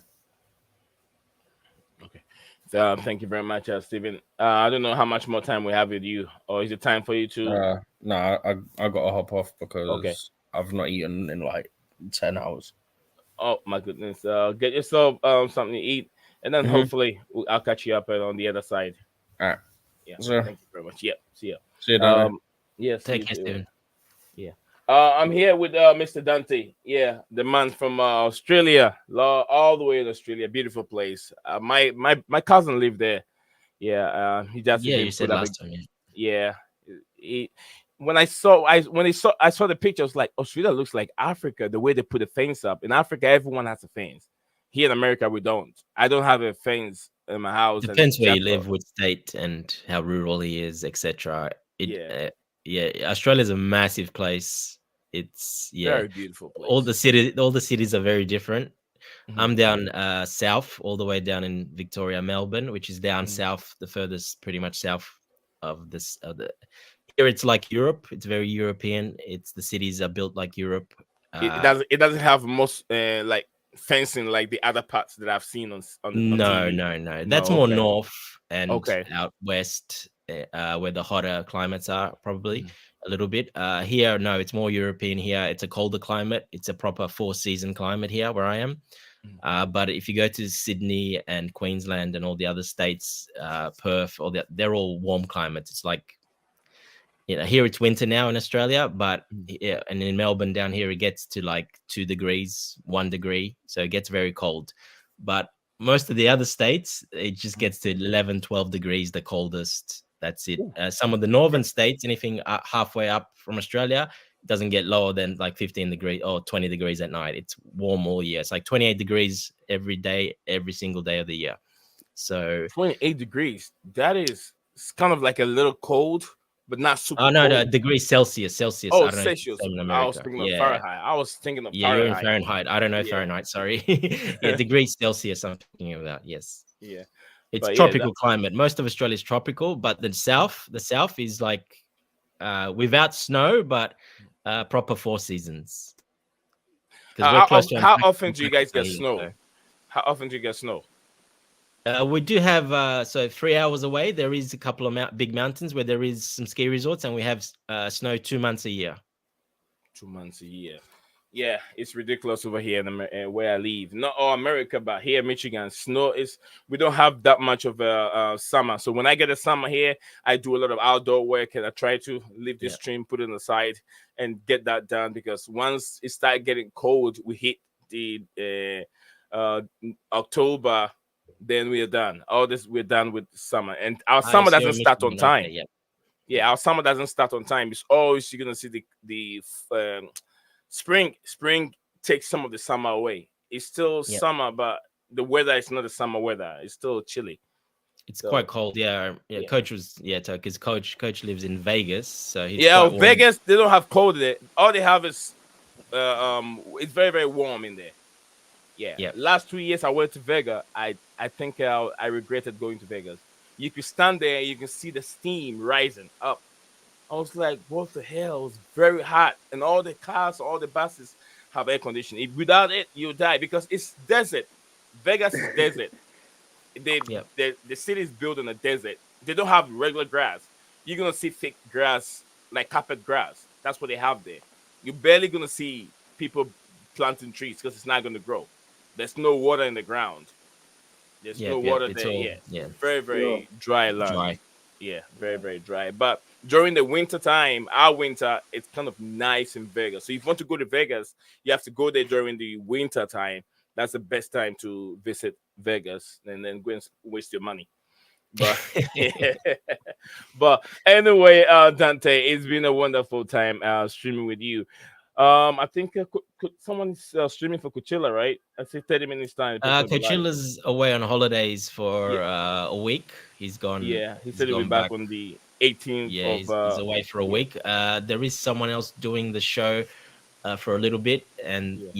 Okay. So thank you very much, Stephen. I don't know how much more time we have with you, or is it time for you to? No, I got to hop off Okay. because I've not eaten in like 10 hours. Oh my goodness. Get yourself something to eat, and then Mhm. hopefully I'll catch you up on the other side. All right. Yeah. So, Thank you very much. Yeah. See ya. see you down there. Yes. Take You care, too. Steven. Yeah. I'm here with Mr. Dante. Yeah, the man from Australia, all the way in Australia. Beautiful place. My cousin lived there. Yeah. He just Yeah, even you said put up a last time. Yeah. yeah. He, when I saw the picture, I was like, Australia looks like Africa. The way they put the fence up. In Africa, everyone has a fence. Here in America, we don't. I don't have a fence in my house, and it's Depends where you just live, which state, and how rural he is, etc. It, yeah, yeah, Australia's a massive place. It's very beautiful all place. the cities are very different. Mhm. I'm down south, all the way down in Victoria, Melbourne, which is down Mhm. south, the furthest, pretty much south of this. Here, it's like Europe. It's very European. The cities are built like Europe. It doesn't have most like fencing like the other parts that I've seen on No, TV. no. No, That's more okay, north and okay. out west, where the hotter climates are, probably Mhm. a little bit. Here, no, it's more European here. It's a colder climate. It's a proper four-season climate here where I am. Mhm. But if you go to Sydney and Queensland and all the other states, Perth, they're all warm climates. It's like, here it's winter now in Australia, but yeah, and in Melbourne down here it gets to like 2 degrees, 1 degree, so it gets very cold. But most of the other states, it just gets to 11, 12 degrees, the coldest. That's it. Ooh. Some of the northern states, anything halfway up from Australia, doesn't get lower than like 15 degrees or 20 degrees at night. It's warm all year. It's like 28 degrees every day, every single day of the year. So 28 degrees. That is, it's kind of like a little cold, but not super oh no, cold. degrees Celsius. Celsius. Oh, I don't know if it's the Celsius. same in I was America. thinking of Yeah. Fahrenheit. I was thinking of Yeah, you're in Fahrenheit. Fahrenheit. I don't know Yeah, Fahrenheit. Sorry. Yeah, degrees Celsius. I'm thinking about. Yes, yeah. it's But yeah, tropical climate. Most of Australia is tropical, but the south is like without snow, but proper four seasons. Because we're close to how often do you guys Antarctica get here, snow? so. How often do you get snow? We do have so 3 hours away. There is a couple of big mountains where there is some ski resorts, and we have snow 2 months a year. 2 months a year. Yeah, it's ridiculous over here in where I live. Not all America, but here in Michigan, snow is. We don't have that much of a summer. So when I get a summer here, I do a lot of outdoor work, and I try to leave this stream, put it aside, and get that done. Because once it starts getting cold, we hit the October, then we are done. All this, we're done with summer, and our summer So you're doesn't in start on Michigan. Okay, time. yeah. Yeah, our summer doesn't start on time. It's always you're gonna see the spring takes some of the summer away. It's still Yep. summer, but the weather is not the summer weather. It's still chilly. It's So, quite cold, yeah. yeah. Coach was because coach lives in Vegas, so he's Yeah, quite warm. Vegas, they don't have cold there. All they have is it's very, very warm in there. Yeah. Yep. Last 2 years I went to Vegas. I think I regretted going to Vegas. You could stand there and you can see the steam rising up. I was like, what the hell? It was very hot. And all the cars, all the buses have air conditioning. Without it, you die because it's desert. Vegas is desert. Yep. The city is built in a desert. They don't have regular grass. You're gonna see thick grass, like carpet grass. That's what they have there. You're barely gonna see people planting trees because it's not gonna grow. There's no water in the ground. There's no water It's there. all, Yeah. Very, very dry land. dry. Yeah, very, very dry. But during the winter time, our winter, it's kind of nice in Vegas. So if you want to go to Vegas, you have to go there during the winter time. That's the best time to visit Vegas, and then go and waste your money. But but anyway, Dante, it's been a wonderful time streaming with you. I think someone's streaming for Coachella, right? I say 30 minutes time. the person will be live. Coachella's away on holidays for a week. He's gone. Yeah, he he's said he'll be gone back on the 18th Yeah, of he's away for a week. There is someone else doing the show for a little bit, and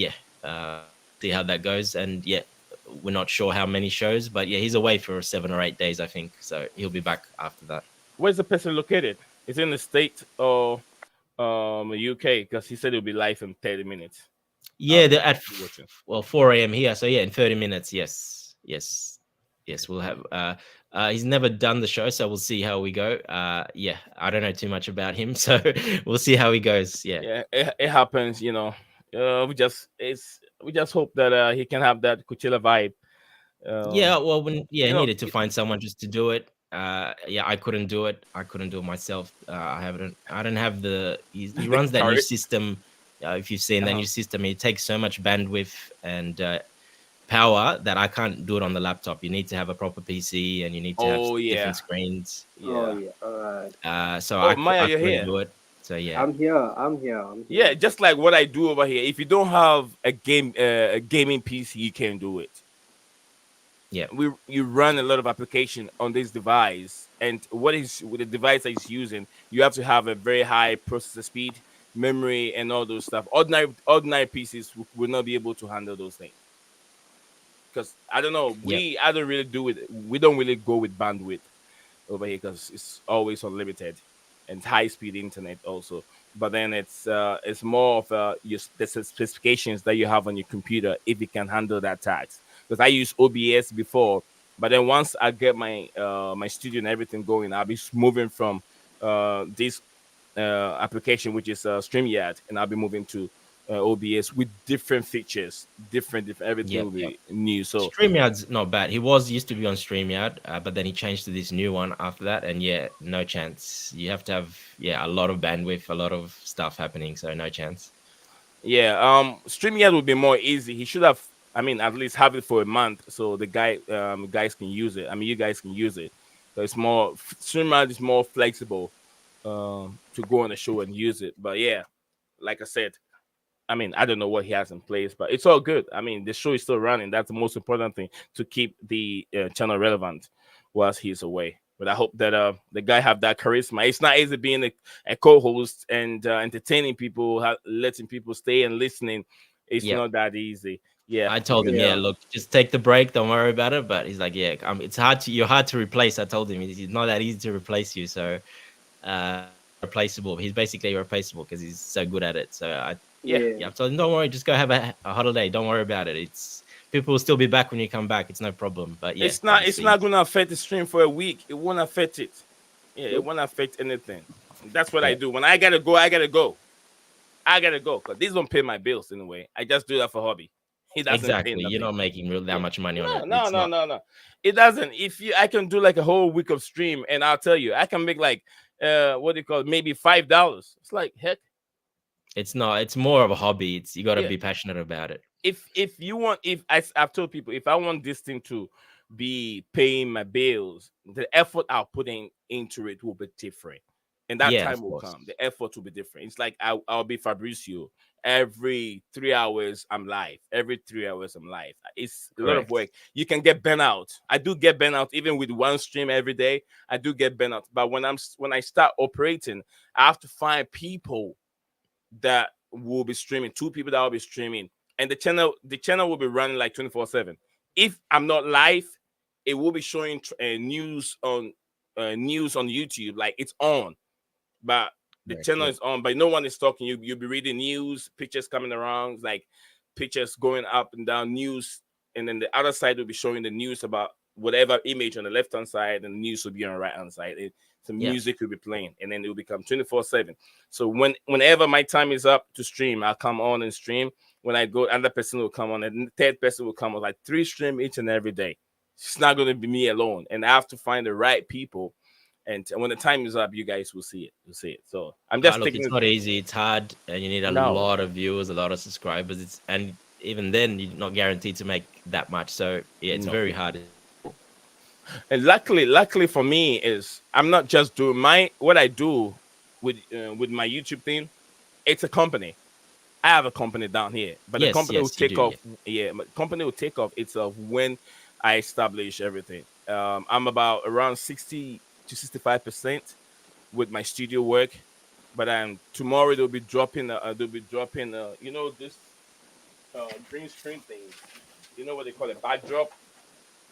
See how that goes. And yeah, we're not sure how many shows, but yeah, he's away for 7 or 8 days, I think. So he'll be back after that. Where's the person located? Is it in the state or UK? Because he said it'll be live in 30 minutes. Yeah, they're at watching. 4 a.m. here. So yeah, in 30 minutes. Yes, we'll have. He's never done the show, so we'll see how we go. Yeah, I don't know too much about him, so we'll see how he goes. Yeah, it happens. You know, we just hope that he can have that Coachella vibe. Yeah, well, when You I know, needed to find someone just to do it. Yeah, I couldn't do it. I couldn't do it myself. I don't have the. He runs that new Sorry. system. If you've seen that Uh-huh. new system, it takes so much bandwidth and power that I can't do it on the laptop. You need to have a proper PC and you need to have Oh yeah, different screens. Oh yeah. yeah. Alright. So Oh Maya, I you're couldn't here. do it. So yeah, I'm here. I'm here. I'm here. Yeah, just like what I do over here. If you don't have a gaming PC, you can't do it. yeah, You run a lot of application on this device, and what is with the device that it's using, you have to have a very high processor speed, memory, and all those stuff. Ordinary PCs will not be able to handle those things. Because I don't know, Yep. I don't really do it. We don't really go with bandwidth over here because it's always unlimited and high speed internet also. But then it's more of the specifications that you have on your computer if it can handle that tax. Because I use OBS before, but then once I get my studio and everything going, I'll be moving from this application which is StreamYard, and I'll be moving to OBS with different features, different everything will yep. be new. So StreamYard's not bad. He used to be on StreamYard, but then he changed to this new one after that. And yeah, no chance. You have to have a lot of bandwidth, a lot of stuff happening. So no chance. yeah, StreamYard would be more easy. He should have, I mean, at least have it for a month so the guys can use it. I mean, you guys can use it. So it's more StreamYard is more flexible to go on the show and use it. But yeah, like I said, I mean, I don't know what he has in place, but it's all good. I mean, the show is still running. That's the most important thing to keep the channel relevant whilst he's away. But I hope that the guy have that charisma. It's not easy being a co-host and entertaining people, letting people stay and listening. It's Yep. not that easy. Yeah, I told him, Yeah. look, just take the break. Don't worry about it. But he's like, yeah, it's hard you're hard to replace. I told him it's not that easy to replace you. So, replaceable. He's basically irreplaceable because he's so good at it. So Yeah. I told him, don't worry, just go have a holiday. Don't worry about it. People will still be back when you come back. It's no problem. But yeah, It's not obviously, going to affect the stream for a week. It won't affect it. Yeah, it won't affect anything. That's what I Yeah. do. When I gotta go, I gotta go. I gotta go because these don't pay my bills anyway. I just do that for hobby. It doesn't pay exactly. You're nothing. not making that much money on it. No, It's no, not. no, no. It doesn't. I can do like a whole week of stream, and I'll tell you, I can make like what do you call it? Maybe $5. It's like heck. It's not. It's more of a hobby. You got to Yeah. be passionate about it. If you want, I've told people, if I want this thing to be paying my bills, the effort I'll put into it will be different, and that Yeah, time of will course. come. The effort will be different. It's like I'll be Fabricio. Every 3 hours I'm live. Every 3 hours I'm live. It's a lot of Correct. work. You can get burnt out. I do get burnt out even with one stream every day. I do get burnt out. But when I start operating, I have to find people that will be streaming, two people that will be streaming, and the channel will be running like 24/7. If I'm not live, it will be showing news on YouTube, like it's on, but the Correct, channel yeah. is on, but no one is talking. You'll be reading news, pictures coming around, like pictures going up and down, news, and then the other side will be showing the news about whatever image on the left hand side, and the news will be on the right hand side. Some Yeah. music will be playing, and then it will become 24/7. So whenever my time is up to stream, I'll come on and stream. When I go, another person will come on, and the third person will come on, like 3 stream each and every day. It's not going to be me alone, and I have to find the right people. And when the time is up, you guys will see it. You'll see it. So I'm just Look, taking it's it. not easy. It's hard, and you need a No. lot of viewers, a lot of subscribers. And even then, you're not guaranteed to make that much. So yeah, it's No. very hard. And luckily for me is I'm not just doing what I do with my YouTube thing. It's a company. I have a company down here, but the Yes, company will yes, you take do, off. Yeah, my company will take off itself when I establish everything. I'm about around 60 to 65% with my studio work, but tomorrow they'll be dropping. You know this green screen things. You know what they call it, backdrop.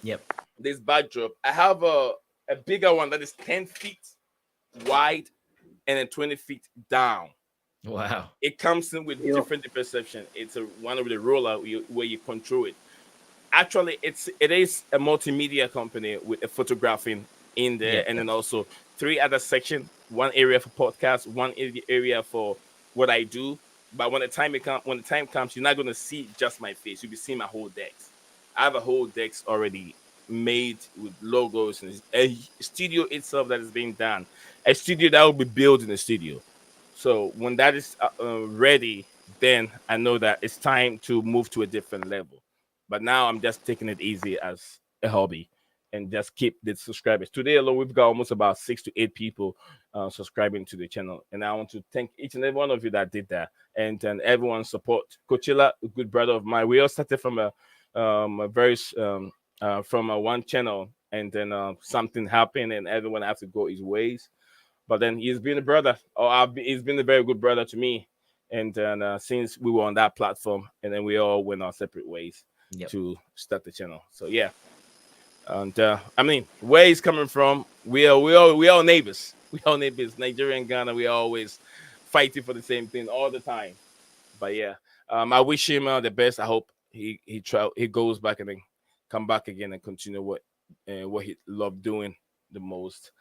Yep. This backdrop. I have a bigger one that is 10 feet wide and then 20 feet down. Wow. It comes in with Yo, different perception. It's a one with a roller where you control it. Actually, it is a multimedia company with a photographing in there, Yep. and Yep. then also three other section. One area for podcast, one area for what I do. But when the time comes, you're not gonna see just my face. You'll be seeing my whole decks. I have a whole decks already made with logos and a studio itself that is being done. A studio that will be built in the studio. So when that is ready, then I know that it's time to move to a different level. But now I'm just taking it easy as a hobby and just keep the subscribers. Today alone, we've got almost about 6 to 8 people subscribing to the channel. And I want to thank each and every one of you that did that and everyone's support. Coachella, a good brother of mine, we all started from a very, from a one channel and then something happened and everyone has to go his ways. But then he's been a brother, he's been a very good brother to me. And then since we were on that platform, and then we all went our separate ways Yep. to start the channel. So yeah, and I mean, where he's coming from, we all neighbors. We all neighbors. Nigeria and Ghana, we always fighting for the same thing all the time. But yeah, I wish him the best. I hope he goes back and then come back again and continue what he loved doing the most.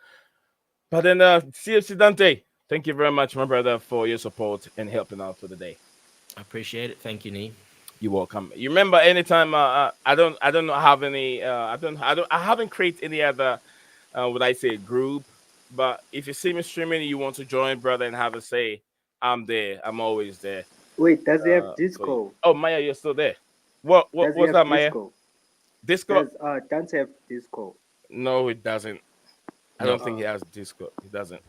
But then, CFC Dante, thank you very much, my brother, for your support and helping out for the day. I appreciate it. Thank you, Nee. You're welcome. You remember anytime I don't have any I haven't created any other would I say group, but if you see me streaming and you want to join, brother, and have a say, I'm there. I'm always there wait, does he have for you. disco? Oh, Maya, you're still there. What Does he was have that, Maya? disco? Discord? Does Dance have disco? No, it doesn't. I No. don't think he has Discord. He doesn't.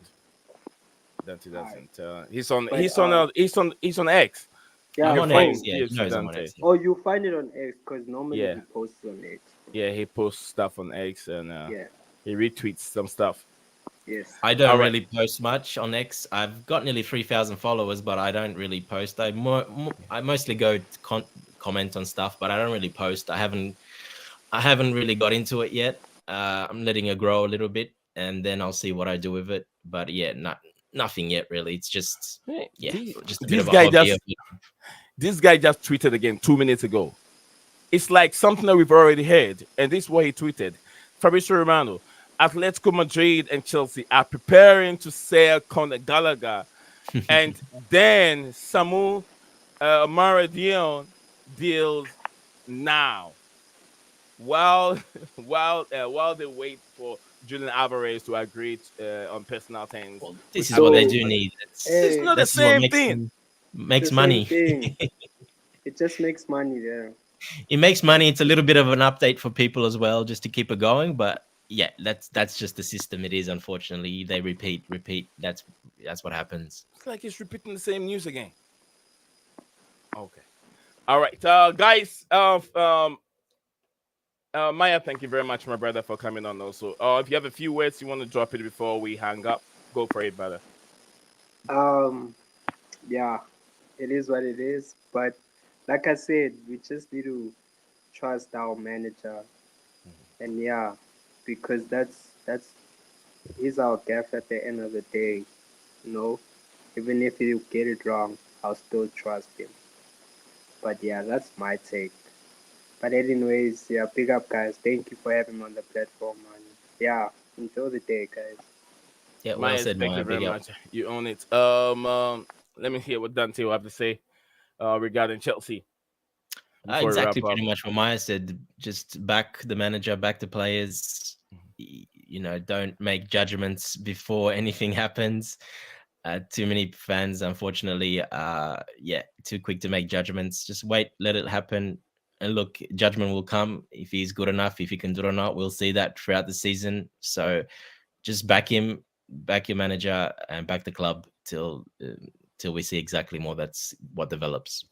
That he Alright. doesn't. He's on. But He's on X. You yeah, I'm can on find X. him Yeah, you CFC know I'm on Dante. X. oh, you find it on X because normally Yeah, he posts on X. yeah. He posts stuff on X and Yeah, he retweets some stuff. yes. I All don't right. really post much on X. I've got nearly 3,000 followers, but I don't really post. I mostly go to comment on stuff, but I don't really post. I haven't really got into it yet. I'm letting it grow a little bit, and then I'll see what I do with it. But yeah, nothing yet really. It's just Hey, just a bit this of a guy hobby. just this guy just tweeted again 2 minutes ago. It's like something that we've already heard, and this is what he tweeted: Fabrizio Romano, Atletico Madrid and Chelsea are preparing to sell Conor Gallagher, and then Samu Omorodion deals now. While while they wait for Julian Alvarez to agree on personal terms Well, with this is what they So, do Atletico. need. It's hey, not the This is what same makes thing. them it's the makes same money. thing. It just makes money there. It makes money. It's a little bit of an update for people as well, just to keep it going. But yeah, that's just the system it is. Unfortunately, they repeat. That's what happens. It's like he's repeating the same news again. Okay. All right, guys. Maya, thank you very much, my brother, for coming on. Also, if you have a few words you want to drop it before we hang up, go for it, brother. Um, yeah, it is what it is. But like I said, we just need to trust our manager, and yeah, because that's he's our gaff at the end of the day. You know, even if you get it wrong, I'll still trust him. But yeah, that's my take. But anyways, yeah, big up guys. Thank you for having me on the platform, man. Yeah, enjoy the day, guys. Yeah, well Maya, said, thank you Maya. very Big up. much. You own it. Let me hear what Dante will have to say regarding Chelsea before we Exactly, wrap up. pretty much what Maya said. Just back the manager, back the players. Don't make judgments before anything happens. Too many fans, unfortunately, too quick to make judgments. Just wait, let it happen, and look, judgment will come if he's good enough. If he can do it or not, we'll see that throughout the season. So just back him, back your manager, and back the club till we see exactly more. That's what develops.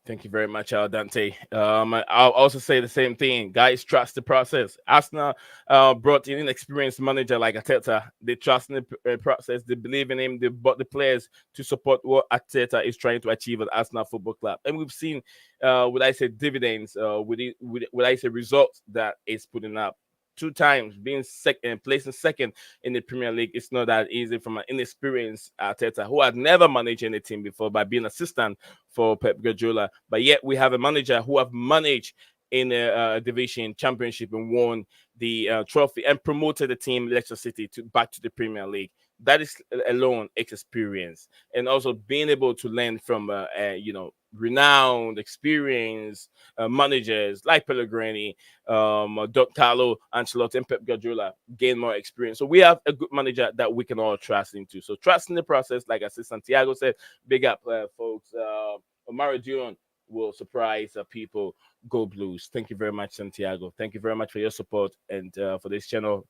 Thank you very much, Dante. I'll also say the same thing. Guys, trust the process. Arsenal brought in an experienced manager like Arteta. They trust in the process. They believe in him. They bought the players to support what Arteta is trying to achieve at Arsenal Football Club. And we've seen, would I say, dividends, would I say, results that it's putting up. 2 times being second, placing second in the Premier League. It's not that easy from an inexperienced Arteta who had never managed any team before by being assistant for Pep Guardiola. But yet we have a manager who have managed in a division championship and won the trophy and promoted the team Leicester City back to the Premier League. That is alone experience, and also being able to learn from renowned, experienced managers like Pellegrini, Don Carlo Ancelotti, and Pep Guardiola gain more experience. So we have a good manager that we can all trust into. So trust in the process, like I said, Santiago said, big up, folks. Omorodion will surprise people. Go Blues. Thank you very much, Santiago. Thank you very much for your support and for this channel.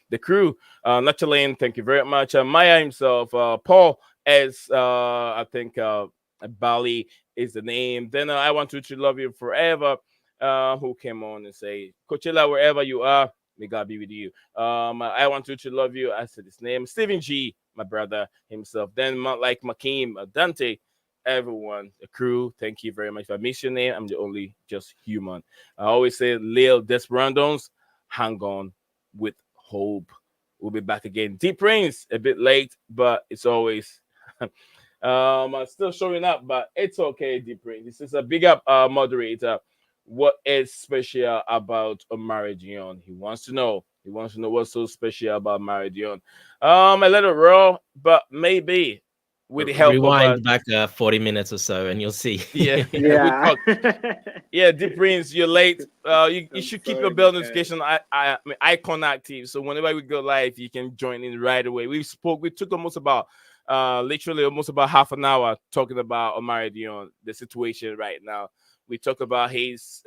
The crew, Natchaline, thank you very much. Maya himself, Paul, as I think Bali is the name. Then I want to love you forever. Who came on and say, Coachella, wherever you are, may God be with you. I want to love you. I said his name, Stephen G, my brother himself. Then like Makeem, Dante, everyone, the crew, thank you very much. If I miss your name, I'm the only just human. I always say, Lil Desperados, hang on with hope. We'll be back again. Deep Rains, a bit late, but it's always I'm still showing up, but it's okay, Deep Rains. This is a big up moderator. What is special about Omorodion? He wants to know. He wants to know what's so special about Omorodion. A little raw, but maybe with the help rewind of back 40 minutes or so, and you'll see. yeah. Yeah. Yeah, Deep Brains, you're late. You I'm should keep sorry, your bell guys. notification icon active, so whenever we go live, you can join in right away. We took literally almost about half an hour talking about Omorodion, the situation right now. We talk about his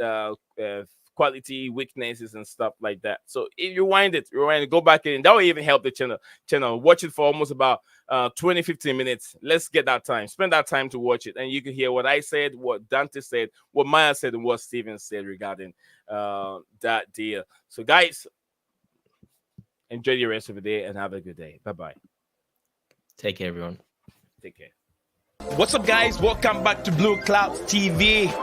quality, weaknesses, and stuff like that. So if you rewind it, go back in. That will even help the channel. Watch it for almost about 20-15 minutes. Let's get that time. Spend that time to watch it. And you can hear what I said, what Dante said, what Maya said, and what Steven said regarding that deal. So guys, enjoy the rest of the day and have a good day. Bye-bye. Take care, everyone. Take care. What's up, guys? Welcome back to Blueclouds TV.